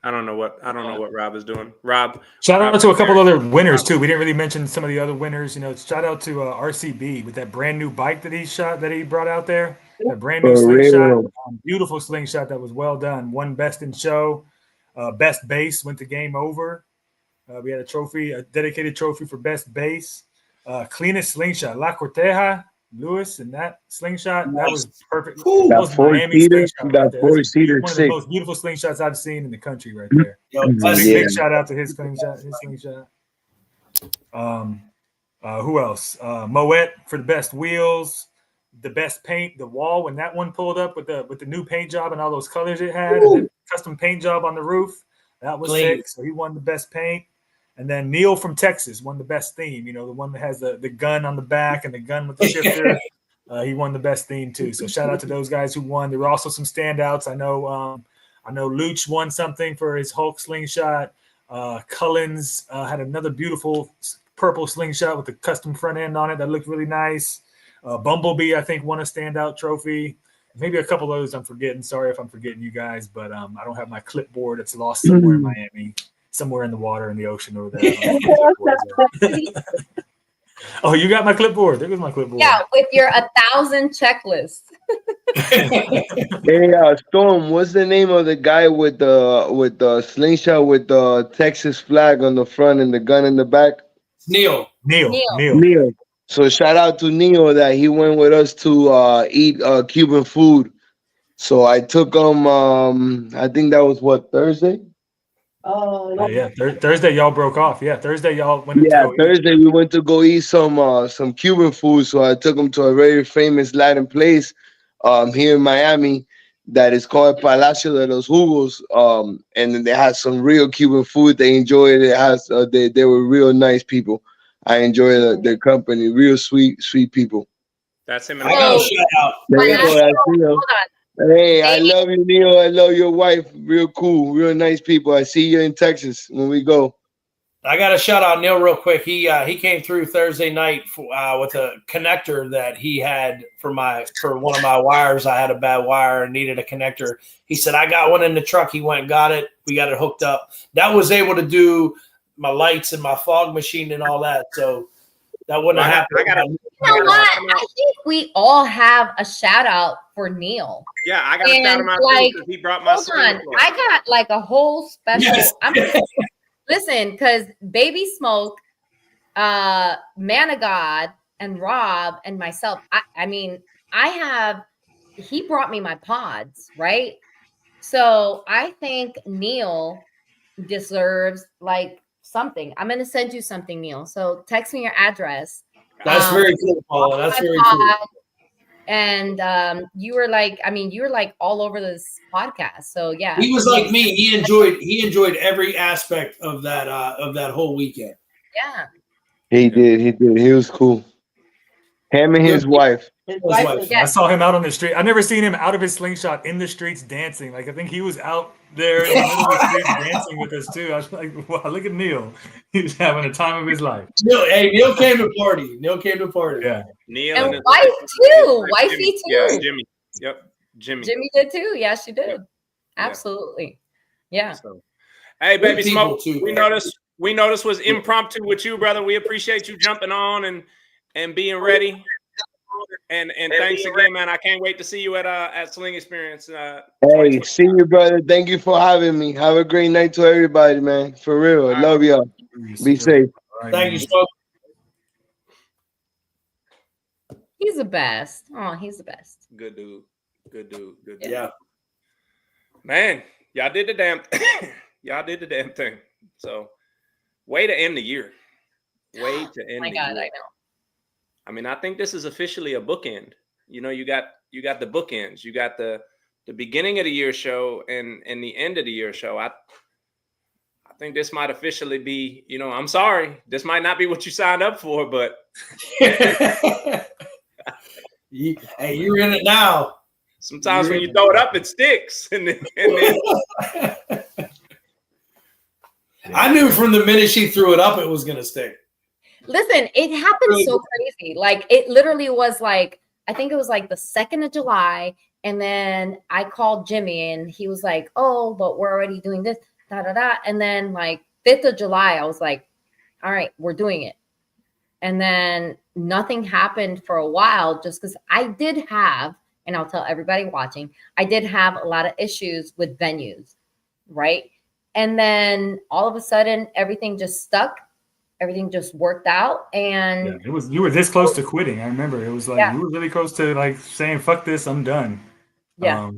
I don't know what Rob is doing. Rob, shout out to a couple other winners too. We didn't really mention some of the other winners. You know, shout out to RCB with that brand new bike that he brought out there. A brand new Slingshot, beautiful Slingshot that was well done. Won best in show, best base went to game over. We had a trophy, a dedicated trophy for best base. Cleanest Slingshot, La Corteja, Lewis, and that Slingshot that was perfect. That was Miami Slingshot. That 4-seater, one of the most beautiful Slingshots I've seen in the country, right there. Big shout out to his Slingshot. Who else? Moet for the best wheels. The best paint, the wall when that one pulled up with the new paint job and all those colors it had, and the custom paint job on the roof, that was sick. So he won the best paint. And then Neil from Texas won the best theme. You know, the one that has the gun on the back and the gun with the shifter. He won the best theme too. So shout out to those guys who won. There were also some standouts. I know I know Luch won something for his Hulk slingshot. Cullens had another beautiful purple slingshot with the custom front end on it that looked really nice. Bumblebee, I think, won a standout trophy. Maybe a couple others I'm forgetting. Sorry if I'm forgetting you guys, but I don't have my clipboard. It's lost somewhere in Miami, somewhere in the water, in the ocean over there. Oh, you got my clipboard. There goes my clipboard. Yeah, with your 1,000 checklists. Hey, Storm, what's the name of the guy with the slingshot with the Texas flag on the front and the gun in the back? Neil. So shout out to Neil that he went with us to eat Cuban food. So I took him. I think that was what, Thursday. Thursday y'all broke off. Yeah, Thursday y'all went. Thursday we went to go eat some Cuban food. So I took him to a very famous Latin place here in Miami that is called Palacio de los Jugos. And then they had some real Cuban food. They enjoyed it. They were real nice people. I enjoy their company. Real sweet people. That's him. I got a shout out. Hold on. Hey, I love you, Neil. I love your wife. Real cool, real nice people. I see you in Texas when we go. I got to shout out Neil real quick. He came through Thursday night with a connector that he had for one of my wires. I had a bad wire and needed a connector. He said, I got one in the truck. He went and got it. We got it hooked up. That was able to do my lights and my fog machine and all that. So that wouldn't have happened. You know what? I think we all have a shout out for Neil. Yeah, I got to shout him out because he brought my son. I got like a whole special. Listen, because Baby Smoke, Man of God, and Rob and myself. I mean, he brought me my pods, right? So I think Neil deserves like something. I'm gonna send you something, Neil. So text me your address. That's very cool, Paula. That's very cool. And you were like all over this podcast. So yeah, he was like me. He enjoyed every aspect of that whole weekend. Yeah, he did. He was cool. Him and his wife. I saw him out on the street. I've never seen him out of his slingshot in the streets dancing. Like I think he was out there in the middle of the streets dancing with us too. I was like, wow, look at Neil. He's having the time of his life. Neil came to party. Yeah. Neil and wife too. Wifey too. Yeah, Jimmy. Yep. Jimmy did too. Yeah, she did. Yep. Absolutely. Yeah. So, hey, Baby Smoke. We noticed was impromptu with you, brother. We appreciate you jumping on and being ready. And thanks again, man. I can't wait to see you at Sling Experience. Hey, see you, brother. Thank you for having me. Have a great night to everybody, man. For real. I love y'all. Be safe. Thank you, Smoke. He's the best. Oh, he's the best. Good dude. Yeah. Man, y'all did the damn thing. So way to end the year. Way to end the year. I know. I mean, I think this is officially a bookend. You know, you got the bookends. You got the beginning of the year show and the end of the year show. I think this might officially be, you know, I'm sorry. This might not be what you signed up for, but hey, you're in it now. Sometimes when you throw it up, it sticks. And then I knew from the minute she threw it up, it was gonna stick. Listen, it happened so crazy. Like it literally was like, I think it was like the 2nd of July. And then I called Jimmy and he was like, oh, but we're already doing this, And then like 5th of July, I was like, all right, we're doing it. And then nothing happened for a while just because I did have, and I'll tell everybody watching, I did have a lot of issues with venues, right? And then all of a sudden, everything just stuck. Everything just worked out, and you were this close to quitting. I remember it was like you were really close to like saying, "Fuck this, I'm done." Yeah,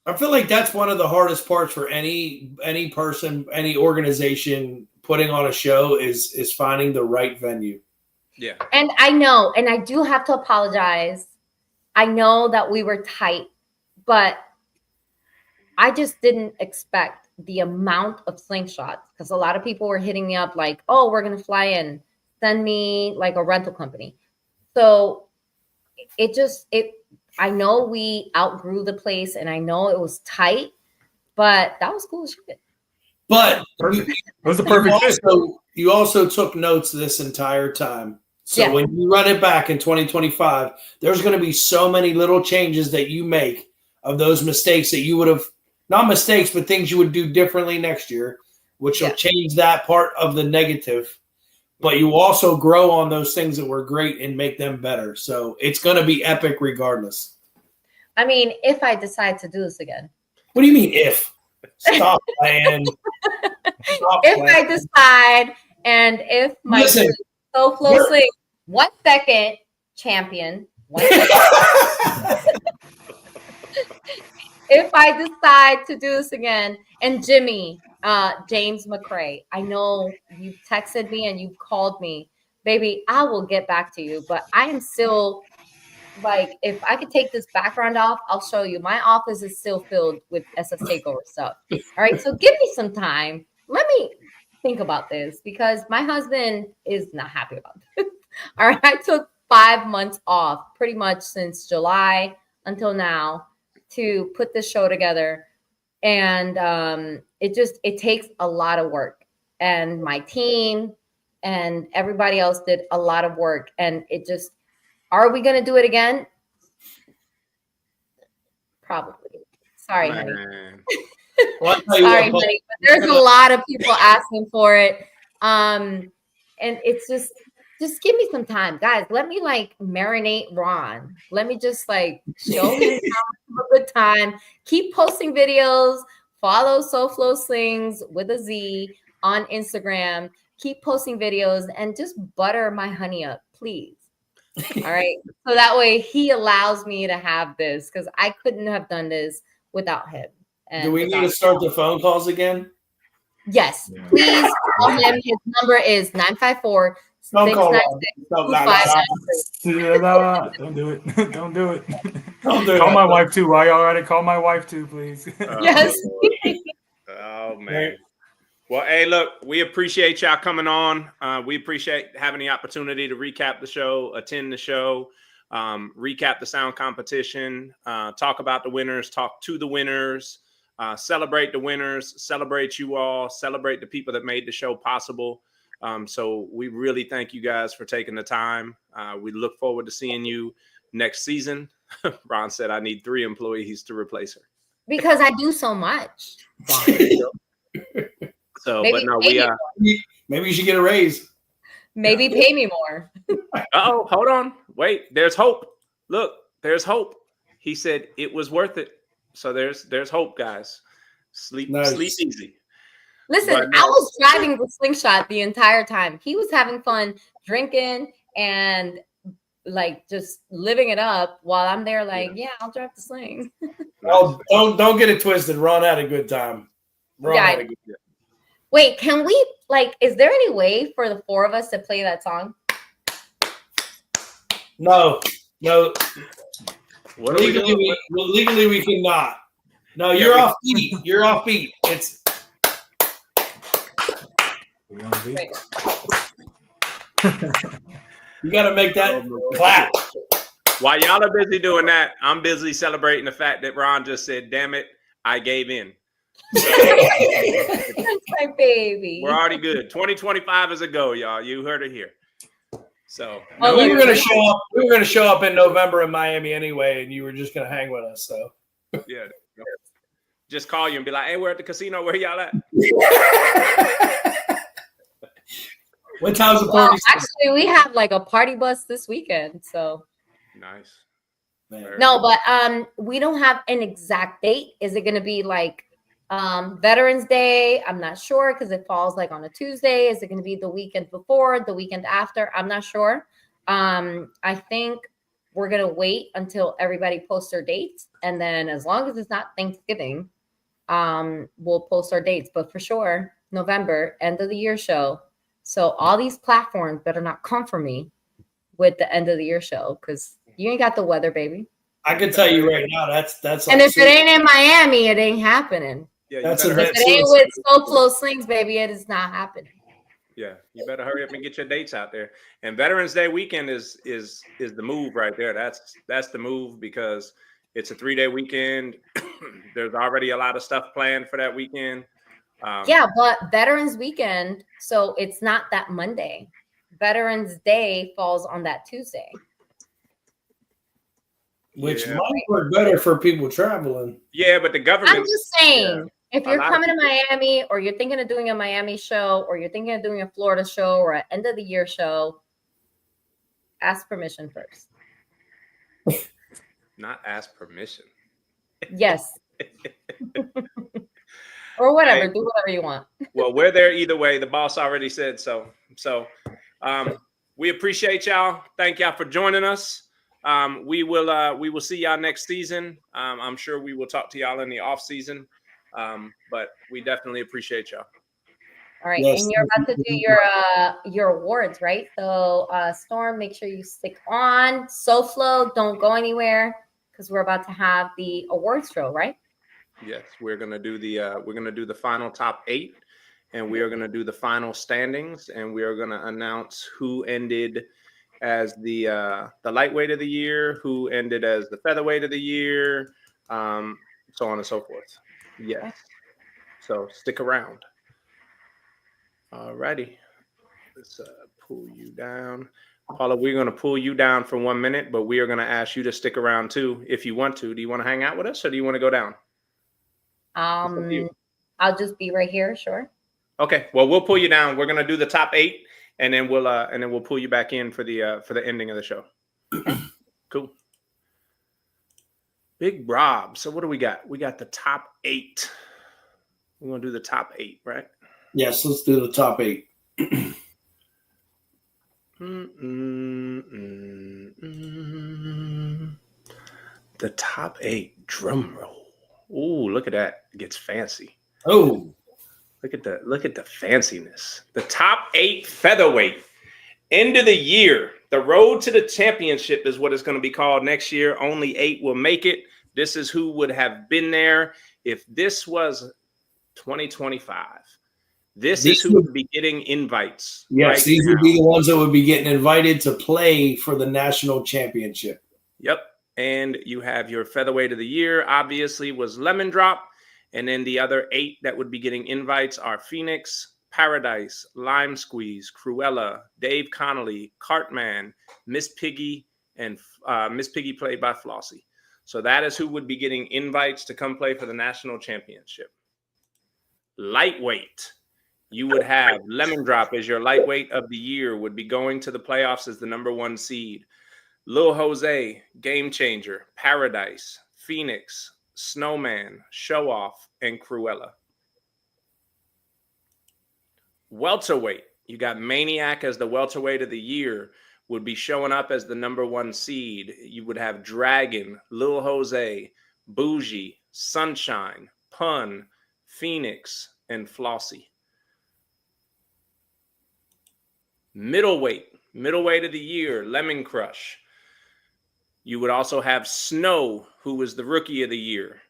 I feel like that's one of the hardest parts for any person, any organization putting on a show is finding the right venue. Yeah, and I know, and I do have to apologize. I know that we were tight, but I just didn't expect the amount of slingshots because a lot of people were hitting me up like, oh, we're going to fly in, send me like a rental company. So it I know we outgrew the place, and I know it was tight, but that was cool as shit. But it was a perfect fit. You also took notes this entire time. So when you run it back in 2025, there's going to be so many little changes that you make of those mistakes that you would have, not mistakes, but things you would do differently next year, which will change that part of the negative. But you also grow on those things that were great and make them better. So it's going to be epic regardless. I mean, if I decide to do this again. What do you mean if? Stop playing. I decide, and if my SoFlo Slingz 1 second champion, 1 second. If I decide to do this again, and Jimmy, James McCray, I know you've texted me and you've called me, baby, I will get back to you, but I am still like, if I could take this background off, I'll show you. My office is still filled with SF Takeover stuff. All right, so give me some time. Let me think about this because my husband is not happy about this. All right, I took 5 months off pretty much since July until now to put this show together. And it takes a lot of work. And my team and everybody else did a lot of work. And it just, are we going to do it again? Probably. Sorry, honey. Sorry, honey. But there's a lot of people asking for it. And it's just give me some time. Guys, let me like marinate Ron. Let me just like show him have a good time. Keep posting videos. Follow SoFlo Slingz with a Z on Instagram. Keep posting videos and just butter my honey up, please. All right. So that way he allows me to have this because I couldn't have done this without him. Do we need to start the phone calls again? Yes. Please call him. His number is 954 Don't do it. Don't do it. Call my wife too. While y'all at it, call my wife too, please. Yes. Oh man. Well, hey, look, we appreciate y'all coming on. We appreciate having the opportunity to recap the show, attend the show, recap the sound competition, talk about the winners, talk to the winners, celebrate the winners, celebrate you all, celebrate the people that made the show possible. So we really thank you guys for taking the time. We look forward to seeing you next season. Ron said, I need 3 employees to replace her. Because I do so much. So, maybe but no, maybe you should get a raise. Maybe pay me more. Oh, hold on. Wait, there's hope. Look, there's hope. He said it was worth it. So there's hope, guys. Sleep easy. Listen, I was driving the Slingshot the entire time. He was having fun drinking and like just living it up while I'm there like, yeah, I'll drive the Sling. Oh, don't get it twisted. Ron had a good time. Had a good time. Wait, can we is there any way for the 4 of us to play that song? No. What legally we cannot. No, you're off beat. You're off beat. It's you got to make that clap. While y'all are busy doing that, I'm busy celebrating the fact that Ron just said, damn it, I gave in. That's my baby. We're already good. 2025 is a go, y'all. You heard it here. So we were gonna show up. We were gonna show up in November in Miami anyway, and you were just gonna hang with us. So yeah, just call you and be like, "Hey, we're at the casino. Where y'all at?" What time's the party? Actually, we have like a party bus this weekend. So nice. No, but we don't have an exact date. Is it gonna be like Veterans Day? I'm not sure because it falls like on a Tuesday. Is it going to be the weekend before, the weekend after? I'm not sure. I think we're going to wait until everybody posts their dates. And then as long as it's not Thanksgiving, we'll post our dates. But for sure, November, end of the year show. So all these platforms better not come for me with the end of the year show because you ain't got the weather, baby. I can tell you right now, that's and if it ain't in Miami, it ain't happening. Yeah, that's if it ain't with SoFlo Slingz, baby, it is not happening. Yeah, you better hurry up and get your dates out there. And Veterans Day weekend is the move right there. That's the move because it's a 3-day weekend. There's already a lot of stuff planned for that weekend. Yeah, but Veterans Weekend, so it's not that Monday. Veterans Day falls on that Tuesday. Which might work better for people traveling. Yeah, but the government. I'm just saying, if you're coming to people, Miami or you're thinking of doing a Miami show or you're thinking of doing a Florida show or an end of the year show, ask permission first. Not ask permission. Yes. Or whatever, do whatever you want. Well, we're there either way. The boss already said so. So we appreciate y'all. Thank y'all for joining us. We will see y'all next season. I'm sure we will talk to y'all in the off season. But we definitely appreciate y'all. All right, yes. And you're about to do your awards, right? So Storm, make sure you stick on. SoFlo, don't go anywhere because we're about to have the awards show, right? Yes, we're gonna do the final top 8, and we are gonna do the final standings, and we are gonna announce who ended as the lightweight of the year, who ended as the featherweight of the year, so on and so forth. Yes. So stick around. All righty. Let's pull you down. Paula, we're going to pull you down for 1 minute, but we are going to ask you to stick around too if you want to. Do you want to hang out with us or do you want to go down? I'll just be right here, sure. Okay. Well, we'll pull you down. We're going to do the top 8 and then we'll pull you back in for the ending of the show. Cool. Big Rob. So what do we got? We got the top 8. We're going to do the top 8, right? Yes, let's do the top 8. The top 8 drum roll. Ooh, look at that. It gets fancy. Oh. Look at the fanciness. The top 8 featherweight. End of the year. The road to the championship is what it's going to be called next year. Only 8 will make it. This is who would have been there if this was 2025. This is who would be getting invites. Yes, right these now. would be the ones that would be getting invited to play for the national championship. Yep. And you have your featherweight of the year, obviously, was Lemon Drop. And then the other 8 that would be getting invites are Phoenix, Paradise, Lime Squeeze, Cruella, Dave Connolly, Cartman, Miss Piggy, and Miss Piggy played by Flossie. So that is who would be getting invites to come play for the national championship. Lightweight. You would have Lemon Drop as your lightweight of the year, would be going to the playoffs as the number 1 seed. Lil Jose, Game Changer, Paradise, Phoenix, Snowman, Show Off, and Cruella. Welterweight. You got Maniac as the welterweight of the year, would be showing up as the number 1 seed. You would have Dragon, Lil Jose, Bougie, Sunshine, Pun, Phoenix, and Flossie. Middleweight of the year, Lemon Crush. You would also have Snow, who was the rookie of the year.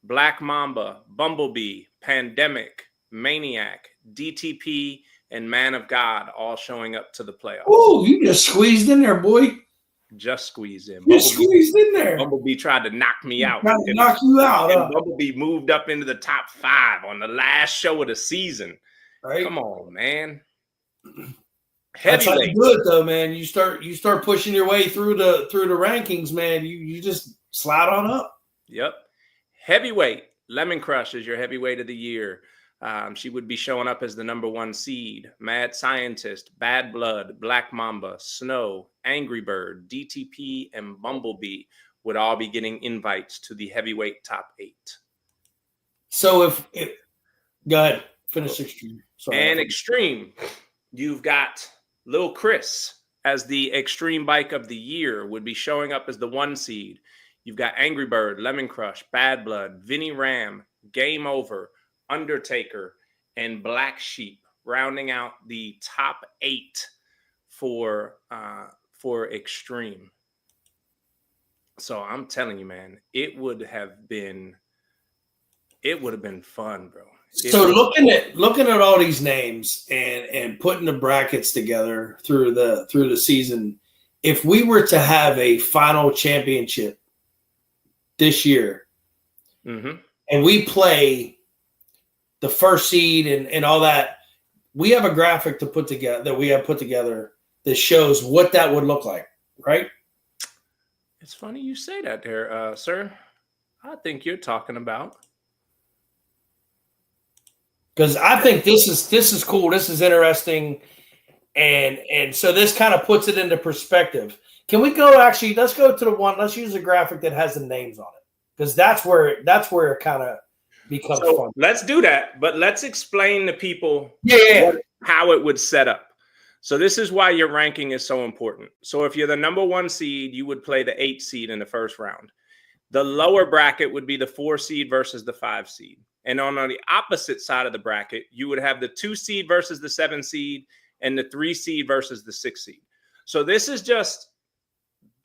Black Mamba, Bumblebee, Pandemic, Maniac, DTP, and Man of God all showing up to the playoffs. Oh, you just squeezed in there, boy. Just squeezed in. You squeezed in there. Bumblebee tried to knock me out. Knock you out. And Bumblebee moved up into the top 5 on the last show of the season. Right. Come on, man. That's how you do it, though, man. You start pushing your way through the rankings, man. You just slide on up. Yep. Heavyweight. Lemon Crush is your heavyweight of the year. She would be showing up as the number 1 seed. Mad Scientist, Bad Blood, Black Mamba, Snow, Angry Bird, DTP, and Bumblebee would all be getting invites to the heavyweight top 8. So if go ahead, finish Extreme. Sorry. And Extreme, you've got Lil Chris as the Extreme Bike of the year, would be showing up as the 1 seed. You've got Angry Bird, Lemon Crush, Bad Blood, Vinny Ram, Game Over, Undertaker, and Black Sheep, rounding out the top 8 for Extreme. So I'm telling you, man, it would have been fun, bro. So looking at all these names and putting the brackets together through the season, if we were to have a final championship this year, and we play the first seed and all that, we have a graphic to put together that shows what that would look like, right? It's funny you say that there, sir. I think you're talking about, because I think this is cool. This is interesting, and so this kind of puts it into perspective. Can we go? Actually, let's go to the one. Let's use a graphic that has the names on it, because that's where it kind of becomes fun. Let's do that, but let's explain to people how it would set up. So this is why your ranking is so important. So if you're the number 1 seed, you would play the 8 seed in the first round. The lower bracket would be the 4 seed versus the 5 seed. And on the opposite side of the bracket, you would have the 2 seed versus the 7 seed and the 3 seed versus the 6 seed. So this is just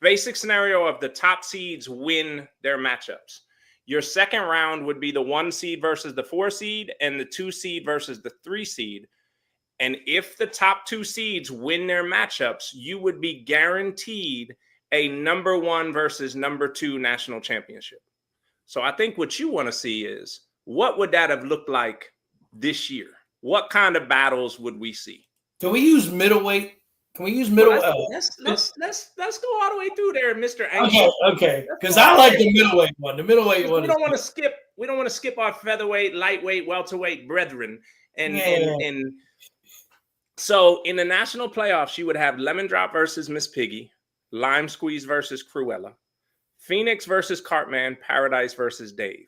basic scenario of the top seeds win their matchups. Your second round would be the 1 seed versus the 4 seed and the 2 seed versus the 3 seed. And if the top 2 seeds win their matchups, you would be guaranteed a number 1 versus number 2 national championship. So I think what you want to see is, what would that have looked like this year? What kind of battles would we see? Can we use middleweight? Can we use middle? Let's go all the way through there, Mr. Anxious. Okay. Because I like the middleweight one. The middleweight one. We don't want to skip our featherweight, lightweight, welterweight brethren. And so in the national playoffs, you would have Lemon Drop versus Miss Piggy, Lime Squeeze versus Cruella, Phoenix versus Cartman, Paradise versus Dave.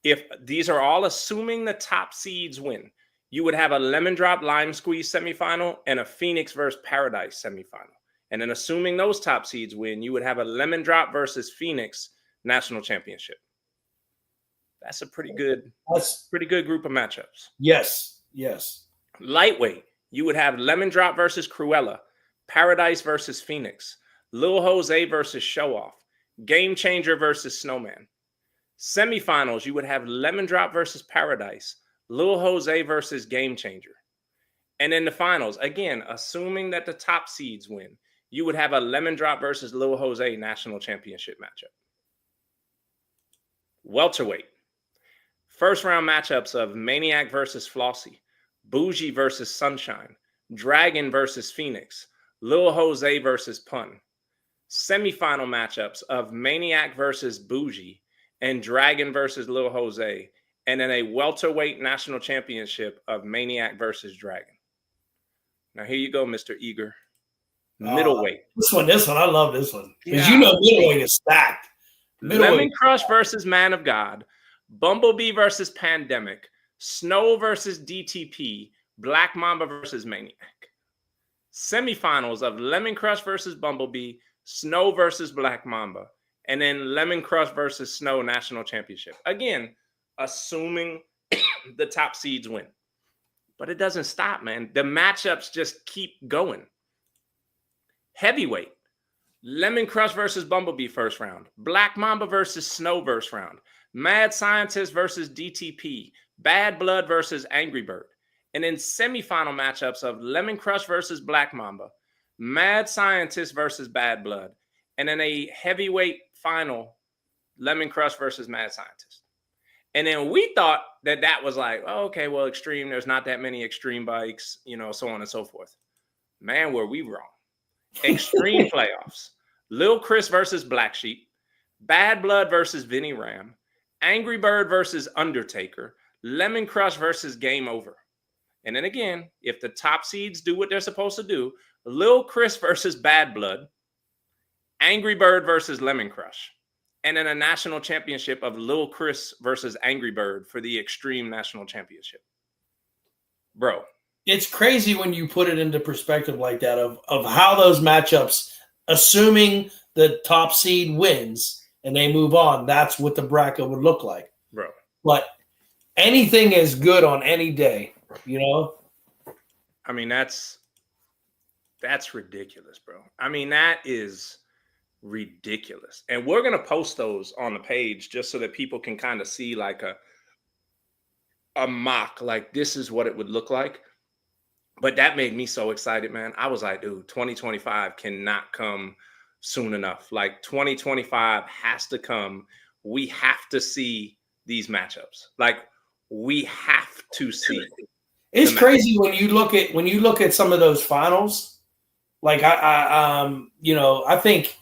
If these are all assuming the top seeds win, you would have a Lemon Drop Lime Squeeze semifinal and a Phoenix versus Paradise semifinal. And then assuming those top seeds win, you would have a Lemon Drop versus Phoenix national championship. That's a pretty good group of matchups. Yes. Lightweight, you would have Lemon Drop versus Cruella, Paradise versus Phoenix, Lil Jose versus Show Off, Game Changer versus Snowman. Semifinals, you would have Lemon Drop versus Paradise, Lil Jose versus Game Changer. And in the finals, again, assuming that the top seeds win, you would have a Lemon Drop versus Lil Jose national championship matchup. Welterweight, first round matchups of Maniac versus Flossie, Bougie versus Sunshine, Dragon versus Phoenix, Lil Jose versus Pun. Semifinal matchups of Maniac versus Bougie and Dragon versus Lil Jose. And then a welterweight national championship of Maniac versus Dragon. Now here you go, Mr. Eager. Middleweight. This one, I love this one. Because middleweight is stacked. Lemon Crush versus Man of God, Bumblebee versus Pandemic, Snow versus DTP, Black Mamba versus Maniac. Semifinals of Lemon Crush versus Bumblebee, Snow versus Black Mamba, and then Lemon Crush versus Snow national championship. Again, assuming the top seeds win. But it doesn't stop, man. The matchups just keep going. Heavyweight, Lemon Crush versus Bumblebee first round, Black Mamba versus Snow first round, Mad Scientist versus DTP, Bad Blood versus Angry Bird. And then semifinal matchups of Lemon Crush versus Black Mamba, Mad Scientist versus Bad Blood, and then a heavyweight final, Lemon Crush versus Mad Scientist. And then we thought that was like, oh, okay, well, extreme, there's not that many extreme bikes, so on and so forth. Man, were we wrong. Extreme playoffs, Lil Chris versus Black Sheep, Bad Blood versus Vinny Ram, Angry Bird versus Undertaker, Lemon Crush versus Game Over. And then again, if the top seeds do what they're supposed to do, Lil Chris versus Bad Blood, Angry Bird versus Lemon Crush, and then a national championship of Lil Chris versus Angry Bird for the Extreme National Championship. Bro. It's crazy when you put it into perspective like that of how those matchups, assuming the top seed wins and they move on, that's what the bracket would look like. Bro. But anything is good on any day, I mean, that's ridiculous, bro. I mean, that is ridiculous. And we're going to post those on the page just so that people can kind of see like a mock. Like, this is what it would look like. But that made me so excited, man. I was like, dude, 2025 cannot come soon enough. Like, 2025 has to come. We have to see these matchups. Like, we have to see. It's crazy when you look at some of those finals. Like I think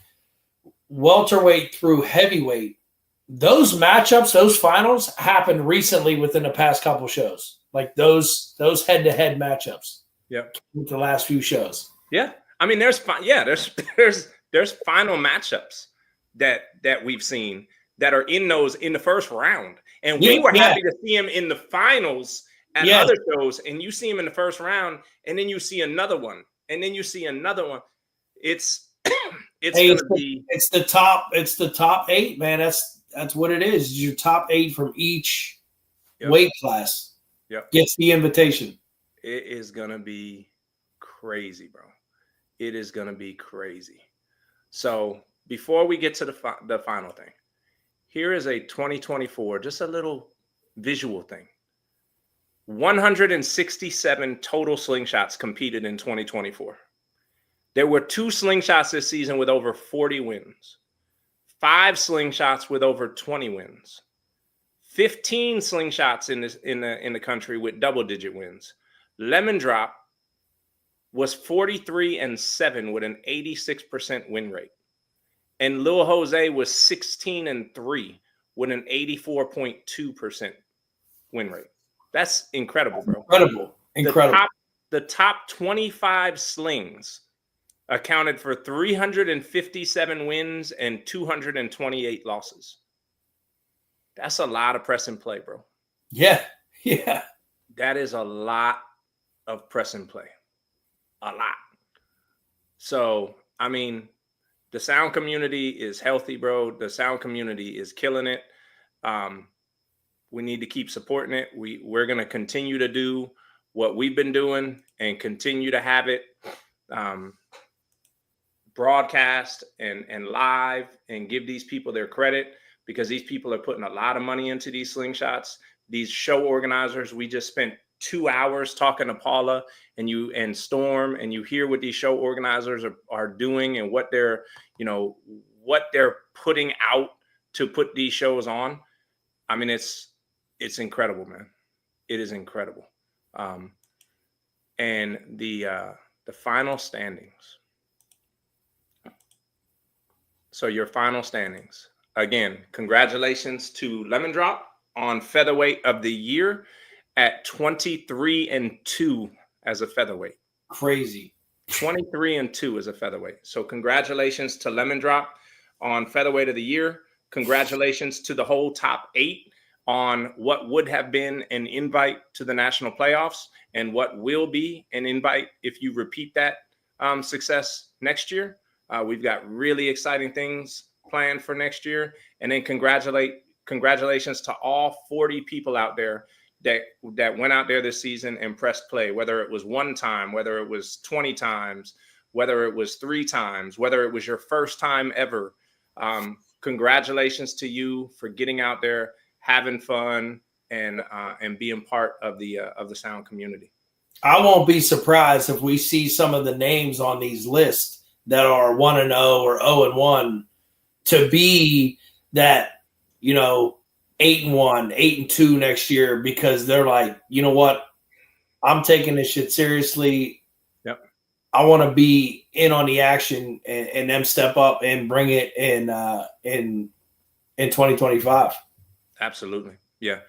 welterweight through heavyweight, those matchups, those finals happened recently within the past couple shows. Like those head-to-head matchups. Yep. With the last few shows. Yeah. I mean, there's final matchups that we've seen that are in the first round. And we were happy to see him in the finals at other shows, and you see him in the first round, and then you see another one, and then you see another one. It's the top 8, man. That's what it is. Your top 8 from each weight class gets the invitation. It is gonna be crazy, bro. It is gonna be crazy. So before we get to the final thing, here is a 2024, just a little visual thing. 167 total slingshots competed in 2024. There were 2 slingshots this season with over 40 wins, 5 slingshots with over 20 wins, 15 slingshots in the country with double-digit wins. Lemon Drop was 43-7 with an 86% win rate. And Lil Jose was 16-3 with an 84.2% win rate. That's incredible, bro. Incredible. The top 25 slings accounted for 357 wins and 228 losses. That's a lot of press and play, bro. Yeah. That is a lot of press and play. A lot. So, I mean, the sound community is healthy, bro. The sound community is killing it. We need to keep supporting it. We're going to continue to do what we've been doing and continue to have it broadcast and live and give these people their credit, because these people are putting a lot of money into these slingshots. These show organizers, we just spent 2 hours talking to Paula and Storm, and you hear what these show organizers are doing and what they're putting out to put these shows on. I mean, it's incredible, man. It is incredible. And the final standings. So your final standings. Again, congratulations to Lemon Drop on Featherweight of the Year at 23-2 as a featherweight. Crazy. 23-2 as a featherweight. So congratulations to Lemon Drop on Featherweight of the Year. Congratulations to the whole top 8 on what would have been an invite to the national playoffs and what will be an invite if you repeat that success next year. We've got really exciting things planned for next year. And then congratulations to all 40 people out there that went out there this season and pressed play, whether it was 1 time, whether it was 20 times, whether it was 3 times, whether it was your first time ever. Congratulations to you for getting out there, having fun, and being part of the sound community. I won't be surprised if we see some of the names on these lists that are 1-0 or 0-1 to be that, 8-1, 8-2 next year, because they're like, you know what? I'm taking this shit seriously. Yep. I want to be in on the action and them step up and bring it in 2025. Absolutely. Yeah.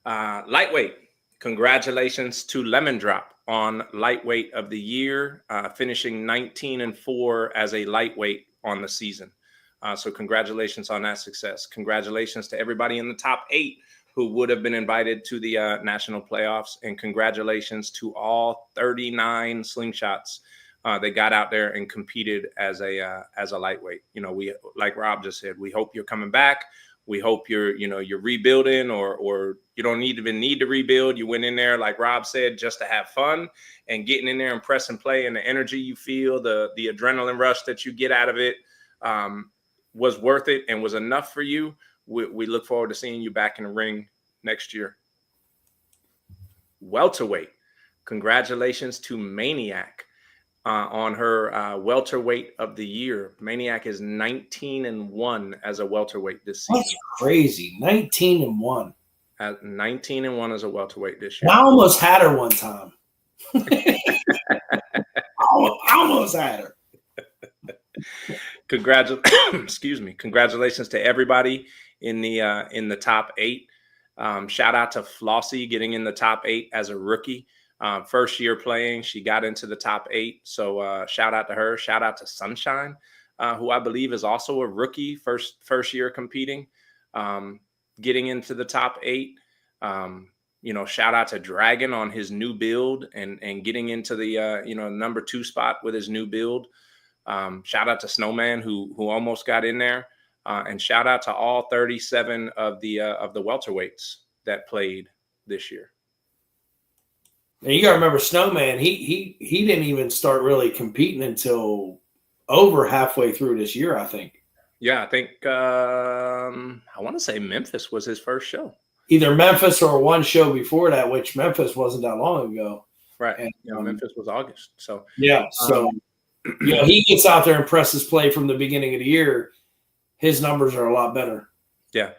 Lightweight. Congratulations to Lemon Drop on Lightweight of the Year, finishing 19-4 as a lightweight on the season. So congratulations on that success. Congratulations to everybody in the top 8 who would have been invited to the national playoffs, and congratulations to all 39 slingshots that got out there and competed as a lightweight. We, like Rob just said, we hope you're coming back. We hope you're rebuilding, or you don't even need to rebuild. You went in there, like Rob said, just to have fun, and getting in there and press and play, and the energy you feel, the adrenaline rush that you get out of it was worth it and was enough for you. We look forward to seeing you back in the ring next year. welterweight. Congratulations to Maniac on her welterweight of the year. Maniac is 19-1 as a welterweight this season. That's crazy. 19-1. 19-1 as a welterweight this year. I almost had her one time. I almost had her. Congratulations to everybody in the top 8. Shout out to Flossie getting in the top 8 as a rookie. First year playing, she got into the top 8. So shout out to her. Shout out to Sunshine, who I believe is also a rookie, first year competing, getting into the top 8. Shout out to Dragon on his new build and getting into the number 2 spot with his new build. Shout out to Snowman who almost got in there, and shout out to all 37 of the welterweights that played this year. Now you got to remember, Snowman. He didn't even start really competing until over halfway through this year, I think. Yeah, I think I want to say Memphis was his first show. Either Memphis or one show before that, which Memphis wasn't that long ago. Right. And, Memphis was August. So yeah. So he gets out there and presses play from the beginning of the year. His numbers are a lot better. Yeah.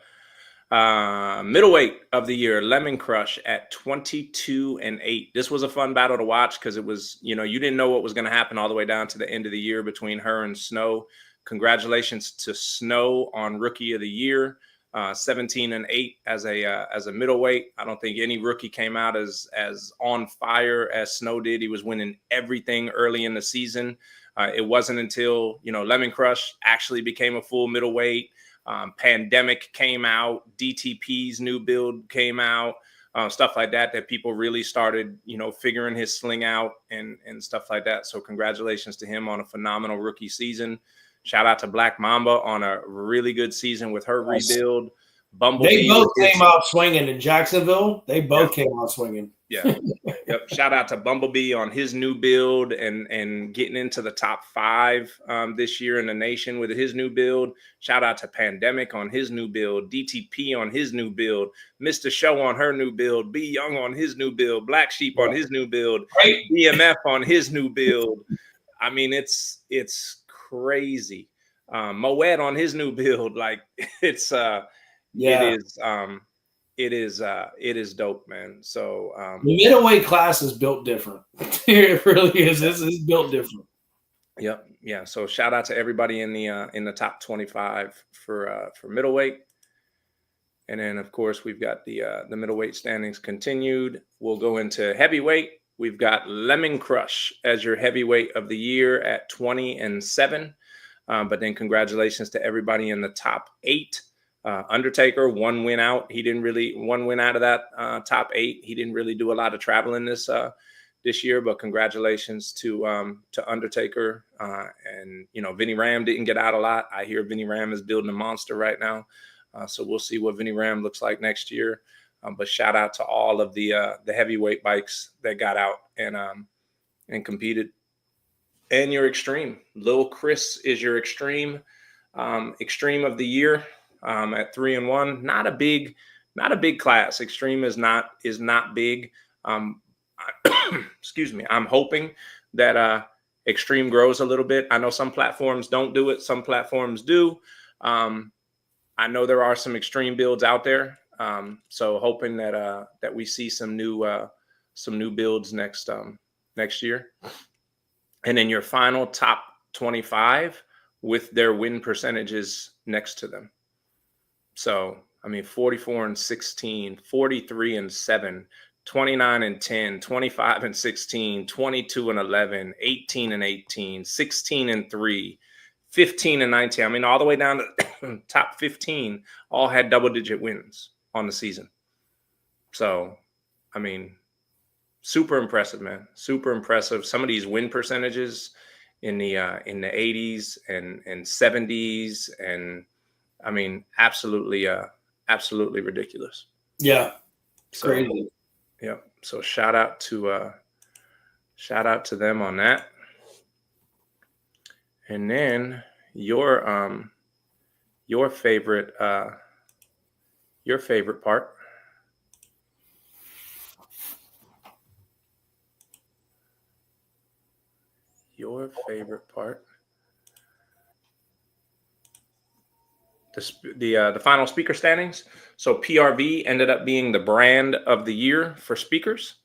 Middleweight of the year, Lemon Crush at 22-8. This was a fun battle to watch because it was, you didn't know what was going to happen all the way down to the end of the year between her and Snow. Congratulations to Snow on Rookie of the Year, 17-8 as a middleweight. I don't think any rookie came out as on fire as Snow did. He was winning everything early in the season. It wasn't until Lemon Crush actually became a full middleweight. Pandemic came out, DTP's new build came out, stuff like that people really started, figuring his sling out and stuff like that. So congratulations to him on a phenomenal rookie season. Shout out to Black Mamba on a really good season with her rebuild. Bumblebee. They both came out swinging in Jacksonville. They both came out swinging. Yeah. Yep. Shout out to Bumblebee on his new build and getting into the top 5 this year in the nation with his new build. Shout out to Pandemic on his new build, DTP on his new build, Mr. Show on her new build, B Young on his new build, Black Sheep on his new build, BMF on his new build. I mean, it's crazy. Moet on his new build. Like it's it is dope, man. So the middleweight class is built different. It really is. This is built different. Yep. Yeah. So shout out to everybody in the top 25 for middleweight. And then of course we've got the middleweight standings continued. We'll go into heavyweight. We've got Lemon Crush as your heavyweight of the year at 20-7. But then congratulations to everybody in the top 8. Undertaker, one win out. One win out of that top 8. He didn't really do a lot of traveling this year, but congratulations to Undertaker. And Vinny Ram didn't get out a lot. I hear Vinny Ram is building a monster right now. So we'll see what Vinny Ram looks like next year. But shout out to all of the heavyweight bikes that got out and competed. And your extreme. Lil Chris is your extreme of the year at 3-1. Not a big class. Extreme is not big. Excuse me. I'm hoping that extreme grows a little bit. I know some platforms don't do it. Some platforms do. I know there are some extreme builds out there. So hoping that we see some new builds next year. And then your final top 25 with their win percentages next to them. So, 44-16, 43-7, 29-10, 25-16, 22-11, 18-18, 16-3, 15-19. All the way down to top 15 all had double-digit wins on the season. So, super impressive, man. Super impressive. Some of these win percentages in the 80s and 70s, and absolutely ridiculous. Yeah, so, crazy. Yeah. So shout out to them on that. And then your favorite part. Your favorite part. The final speaker standings. So PRV ended up being the brand of the year for speakers.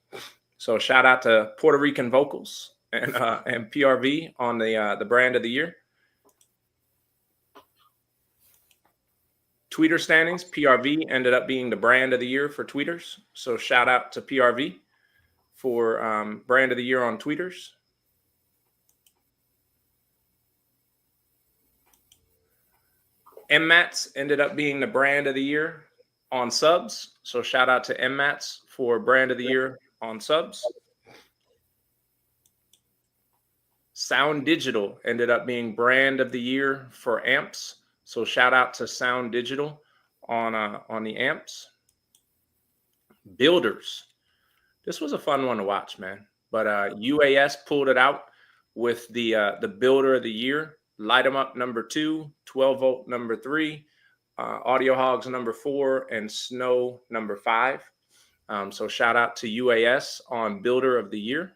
So shout out to Puerto Rican Vocals and PRV on the brand of the year. Tweeter standings, PRV ended up being the brand of the year for tweeters. So shout out to PRV for brand of the year on tweeters. MMATs ended up being the brand of the year on subs. So shout out to MMATs for brand of the year on subs. Sound Digital ended up being brand of the year for amps. So shout out to Sound Digital on the amps. Builders. This was a fun one to watch, man. But UAS pulled it out with the Builder of the Year. Light 'em Up number 2, 12 Volt number 3, Audio Hogs number 4, and Snow number 5. So shout out to UAS on Builder of the Year.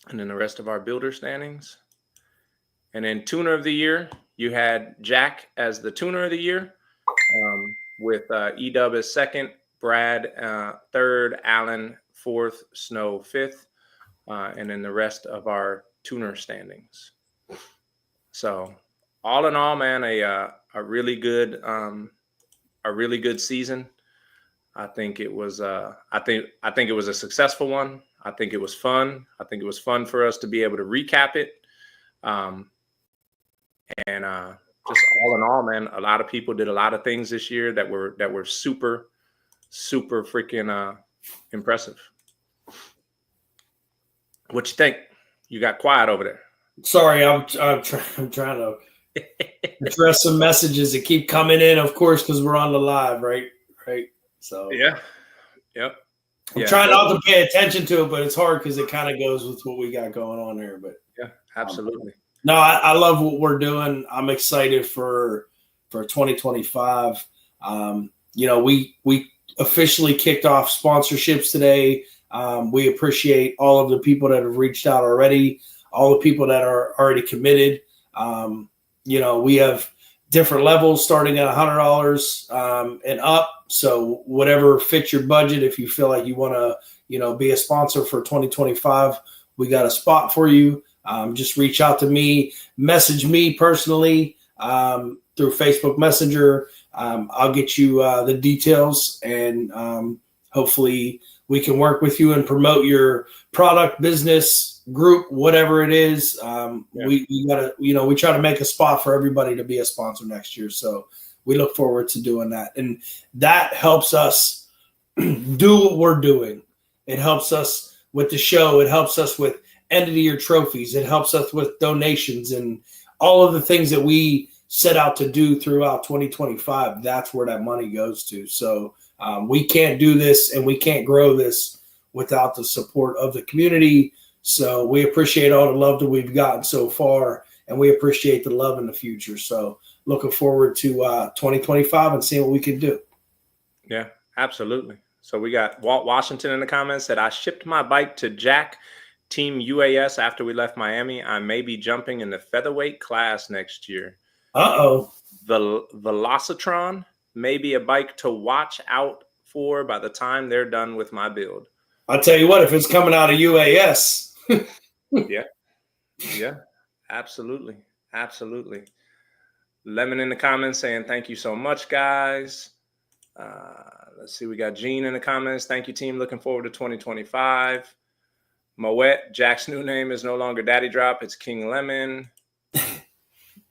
And then the rest of our builder standings. And then Tuner of the Year, you had Jack as the Tuner of the Year, with E-Dub as second, Brad third, Allen fourth, Snow fifth, and then the rest of our tuner standings. So all in all, man, a really good season. I think it was I think it was a successful one. I think it was fun. I think it was fun for us to be able to recap it. Just all in all, man, a lot of people did a lot of things this year that were super, super freaking impressive. What you think? You got quiet over there. Sorry, I'm trying to address some messages that keep coming in, of course, because we're on the live, right? So yeah, yep. I'm trying not to pay attention to it, but it's hard because it kind of goes with what we got going on here. But yeah, absolutely. No, I love what we're doing. I'm excited for 2025. We officially kicked off sponsorships today. We appreciate all of the people that have reached out already, all the people that are already committed. We have different levels starting at $100 and up. So whatever fits your budget, if you feel like you want to, be a sponsor for 2025, we got a spot for you. Just reach out to me, message me personally through Facebook Messenger. I'll get you the details, and hopefully we can work with you and promote your product, business, group, whatever it is. We gotta, we try to make a spot for everybody to be a sponsor next year. So we look forward to doing that. And that helps us do what we're doing. It helps us with the show. It helps us with end of the year trophies. It helps us with donations and all of the things that we set out to do throughout 2025. That's where that money goes to. So we can't do this and we can't grow this without the support of the community. So we appreciate all the love that we've gotten so far, and we appreciate the love in the future. So looking forward to 2025 and seeing what we can do. Yeah, absolutely. So we got Walt Washington in the comments that I shipped my bike to Jack, Team UAS, after we left Miami. I may be jumping in the featherweight class next year. Uh-oh. The Velocitron may be a bike to watch out for by the time they're done with my build. I'll tell you what, if it's coming out of UAS. Yeah, absolutely. Lemon in the comments saying thank you so much, guys. Let's see, we got Gene in the comments. Thank you, team. Looking forward to 2025. Moet, Jack's new name is no longer Daddy Drop. It's King Lemon.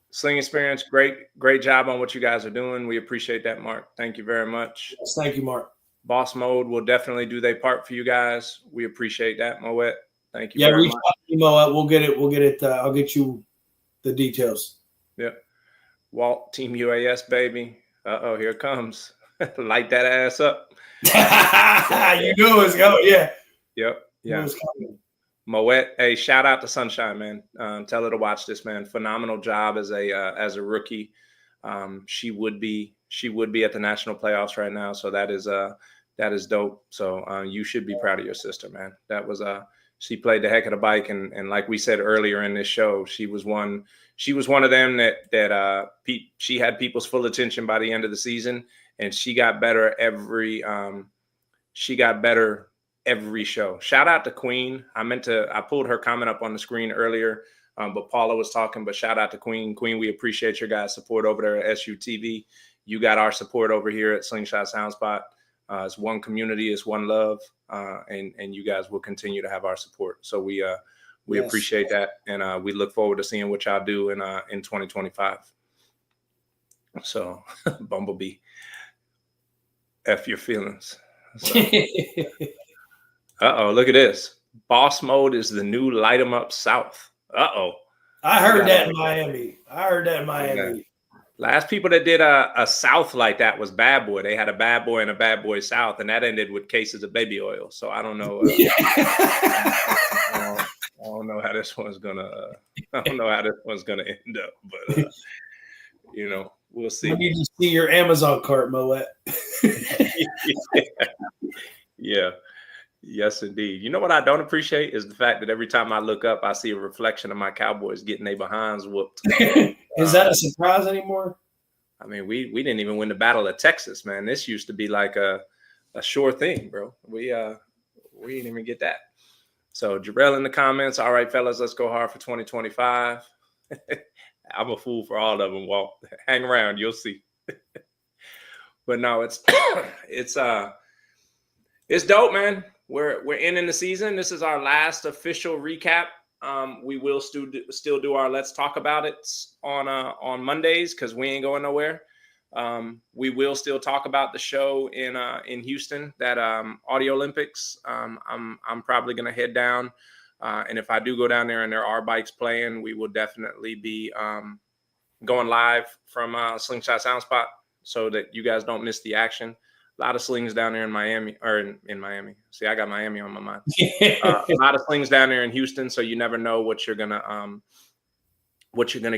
Sling Experience, great job on what you guys are doing. We appreciate that, Mark. Thank you very much. Yes, thank you, Mark. Boss Mode will definitely do their part for you guys. We appreciate that, Moet. Thank you. Yeah, very reach much. out to me, Moet. We'll get it. I'll get you the details. Yep. Walt, Team UAS, baby. Uh-oh, here it comes. Light that ass up. You knew it was going, yeah. Yep. Yeah. Moet, hey, shout out to Sunshine, man. Tell her to watch this, man. Phenomenal job as a rookie. She would be at the national playoffs right now, so that is dope. So you should be proud of your sister, man. That was She played the heck of the bike, and like we said earlier in this show, she was one of them that she had people's full attention by the end of the season, and she got better every show. Shout out to Queen. I pulled her comment up on the screen earlier, but Paula was talking. But shout out to Queen. Queen, we appreciate your guys' support over there at SUTV. You got our support over here at Slingshot Soundspot. It's one community, it's one love, and you guys will continue to have our support. So we Yes. appreciate that, and we look forward to seeing what y'all do in 2025. So Bumblebee, F your feelings. So. Look at this. Boss mode is the new light 'em up South. I heard that in Miami. Yeah. Last people that did a South like that was Bad Boy. They had a Bad Boy and a Bad Boy South, and that ended with cases of baby oil. So I don't know. I don't know how this one's gonna. I don't know how this one's gonna end up, but we'll see. I need to see your Amazon cart, Moet. Yeah. Yes, indeed. You know what I don't appreciate is the fact that every time I look up, I see a reflection of my Cowboys getting their behinds whooped. Is that a surprise anymore? I mean, we didn't even win the Battle of Texas, man. This used to be like a sure thing, bro. We didn't even get that. So Jarrell in the comments. All right, fellas, let's go hard for 2025. I'm a fool for all of them, Walt. Hang around, you'll see. But no, it's dope, man. We're ending the season. This is our last official recap. We will still do our Let's Talk About It on Mondays because we ain't going nowhere. We will still talk about the show in Houston, that Audio Olympics. I'm probably gonna head down, and if I do go down there and there are bikes playing, we will definitely be going live from Slingshot Soundspot so that you guys don't miss the action. A lot of slings down there in Miami, or in Miami. See, I got Miami on my mind. A lot of slings down there in Houston, so you never know what you're gonna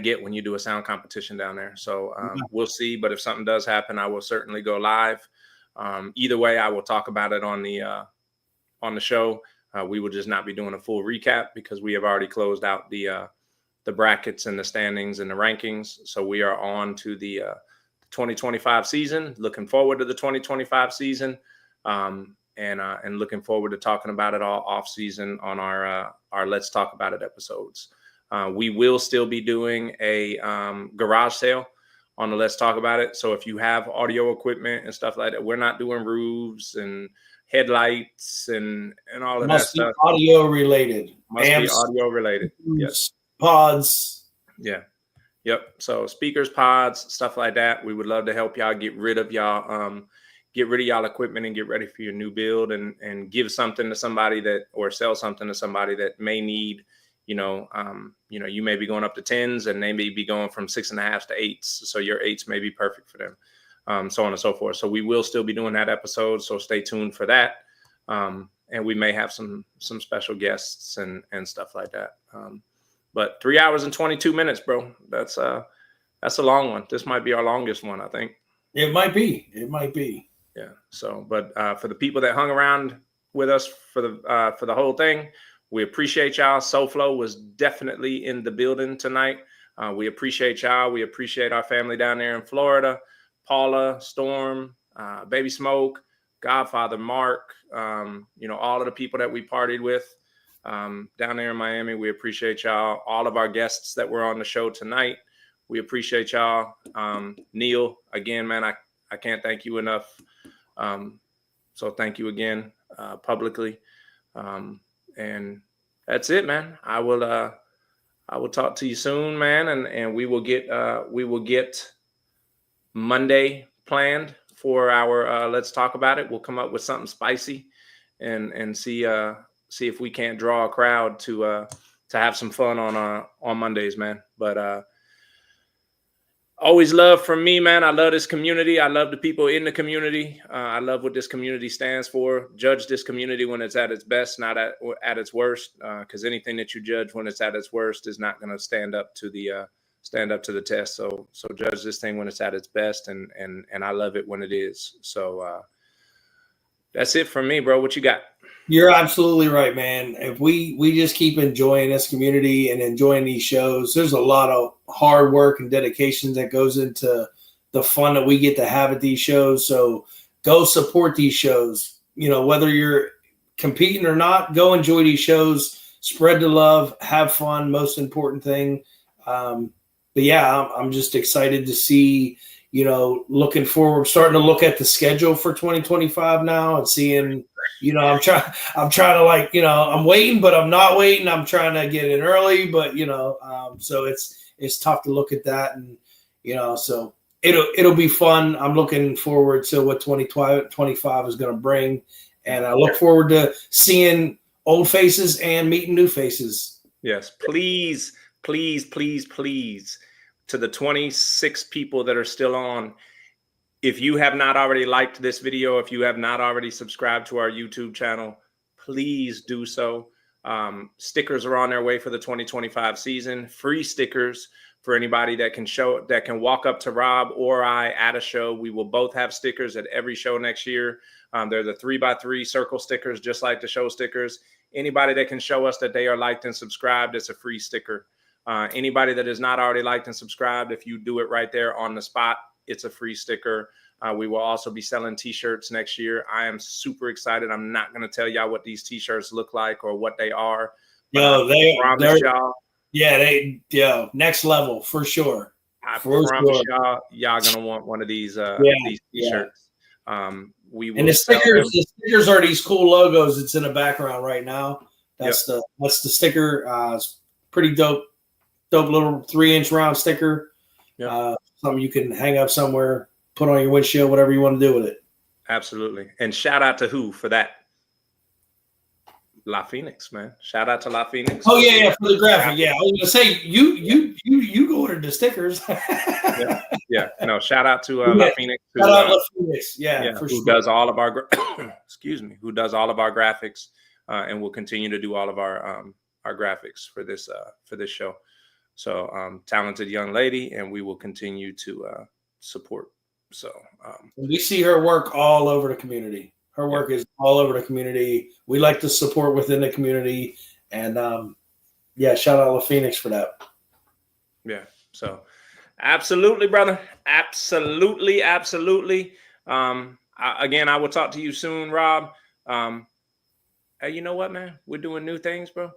get when you do a sound competition down there. So we'll see. But if something does happen, I will certainly go live. Either way, I will talk about it on the show. We will just not be doing a full recap because we have already closed out the brackets and the standings and the rankings. So we are on to the 2025 season. Looking forward to the 2025 season, and looking forward to talking about it all off season on our Let's Talk About It episodes. We will still be doing a garage sale on the Let's Talk About It. So if you have audio equipment and stuff like that, we're not doing roofs and headlights and all of that stuff. Audio related. Must be audio related. Yes. Pods. Yeah. Yep. So speakers, pods, stuff like that. We would love to help y'all get rid of y'all equipment and get ready for your new build and give something to somebody or sell something to somebody that may need, you may be going up to 10s and they may be going from 6.5s to 8s. So your 8s may be perfect for them. So on and so forth. So we will still be doing that episode. So stay tuned for that. And we may have some special guests and stuff like that. But 3 hours and 22 minutes, bro. That's a long one. This might be our longest one, I think. It might be. Yeah. So, but for the people that hung around with us for the whole thing, we appreciate y'all. SoFlo was definitely in the building tonight. We appreciate y'all. We appreciate our family down there in Florida. Paula, Storm, Baby Smoke, Godfather Mark, all of the people that we partied with down there in Miami. We appreciate y'all. All of our guests that were on the show tonight, we appreciate y'all. Neil, again, man, I can't thank you enough. So thank you again publicly. And that's it, man. I will talk to you soon, man, and we will get Monday planned for our Let's Talk About It. We'll come up with something spicy and see if we can't draw a crowd to have some fun on Mondays, man. But always love from me, man. I love this community. I love the people in the community. I love what this community stands for. Judge this community when it's at its best, not at its worst. Because anything that you judge when it's at its worst is not going to stand up to the test. So judge this thing when it's at its best, and I love it when it is. So That's it for me, bro. What you got? You're absolutely right, man. If we just keep enjoying this community and enjoying these shows, there's a lot of hard work and dedication that goes into the fun that we get to have at these shows. So go support these shows. You know, whether you're competing or not, go enjoy these shows, spread the love, have fun. Most important thing. But yeah, I'm just excited to see, you know, looking forward, starting to look at the schedule for 2025 now and seeing, you know, I'm trying to like, you know, I'm waiting, but I'm not waiting. I'm trying to get in early, but you know, so it's tough to look at that, and you know, so it'll be fun. I'm looking forward to what 2025 is going to bring, and I look forward to seeing old faces and meeting new faces. Yes, please, please, please, please, to the 26 people that are still on, if you have not already liked this video, if you have not already subscribed to our YouTube channel, please do so. Stickers are on their way for the 2025 season. Free stickers for anybody that can walk up to Rob or I at a show. We will both have stickers at every show next year. They're the 3x3 circle stickers, just like the show stickers. Anybody that can show us that they are liked and subscribed, it's a free sticker. Anybody that is not already liked and subscribed, if you do it right there on the spot, it's a free sticker. We will also be selling t-shirts next year. I am super excited. I'm not going to tell y'all what these t-shirts look like or what they are. Yo, they're next level for sure. I promise y'all going to want one of these t-shirts. We will, and the stickers are these cool logos. It's in the background right now. That's the sticker. It's pretty dope little 3-inch round sticker. Something you can hang up somewhere, put on your windshield, whatever you want to do with it. Absolutely. And shout out to who for that? La Phoenix, man. Shout out to La Phoenix. Oh yeah, for the graphic. Yeah, I was gonna say you go order the stickers. yeah. No, shout out to La Phoenix. Shout out La Phoenix. Yeah, for who sure. does all of our who does all of our graphics, and will continue to do all of our graphics for this show. So talented young lady, and we will continue to support. So we see her work all over the community. Her work is all over the community. We like to support within the community, and shout out La Phoenix for that. Yeah. So absolutely, brother. Absolutely. Again, I will talk to you soon, Rob. Hey, you know what, man? We're doing new things, bro.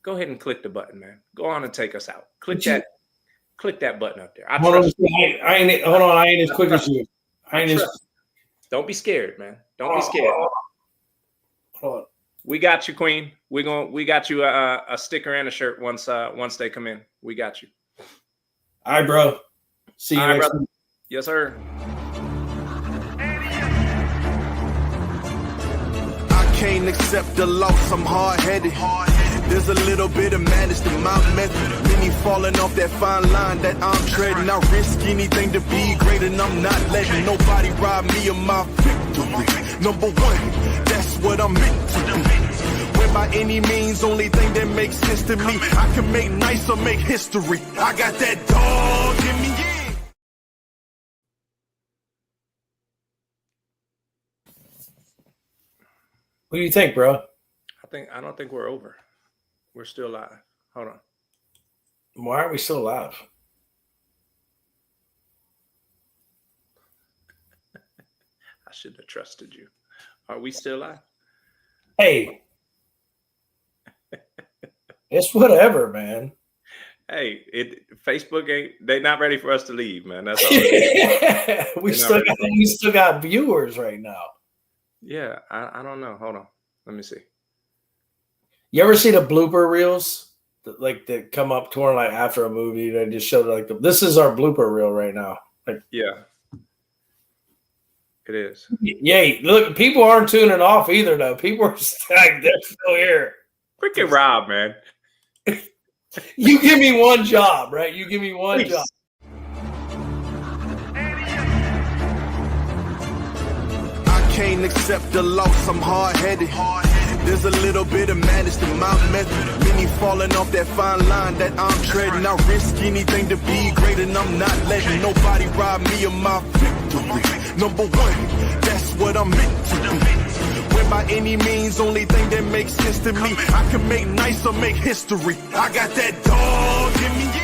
Go ahead and click the button, man. Go on and take us out. Click that button up there. Hold on, I ain't as quick as you. Don't be scared, man. Don't be scared. Hold on. We got you, Queen. We got you a sticker and a shirt once they come in. We got you. All right, bro. See you next week. Yes, sir. I can't accept the loss. I'm hard-headed. There's a little bit of madness to my method. Many falling off that fine line that I'm treading. I risk anything to be great, and I'm not letting nobody rob me of my victory. Number one, that's what I'm meant to do. When by any means, only thing that makes sense to me, I can make nice or make history. I got that dog in me, yeah. What do you think, bro? I don't think we're over. We're still live. Hold on. Why aren't we still live? I should have trusted you. Are we still live? Hey. It's whatever, man. Hey, Facebook they're not ready for us to leave, man. That's all. we still got viewers right now. Yeah, I don't know. Hold on. Let me see. You ever see the blooper reels that come up touring like after a movie? They just showed like this is our blooper reel right now. Like, yeah, it is. Yay! Look, people aren't tuning off either, though. People are they're still here. Freaking Rob, man. You give me one job, right? You give me one job. I can't accept the loss. I'm hard-headed. There's a little bit of madness to my method. Many falling off that fine line that I'm treading. I risk anything to be great, and I'm not letting nobody rob me of my victory. Number one, that's what I'm meant to do. win by any means. Only thing that makes sense to me, I can make nice or make history. I got that dog in me.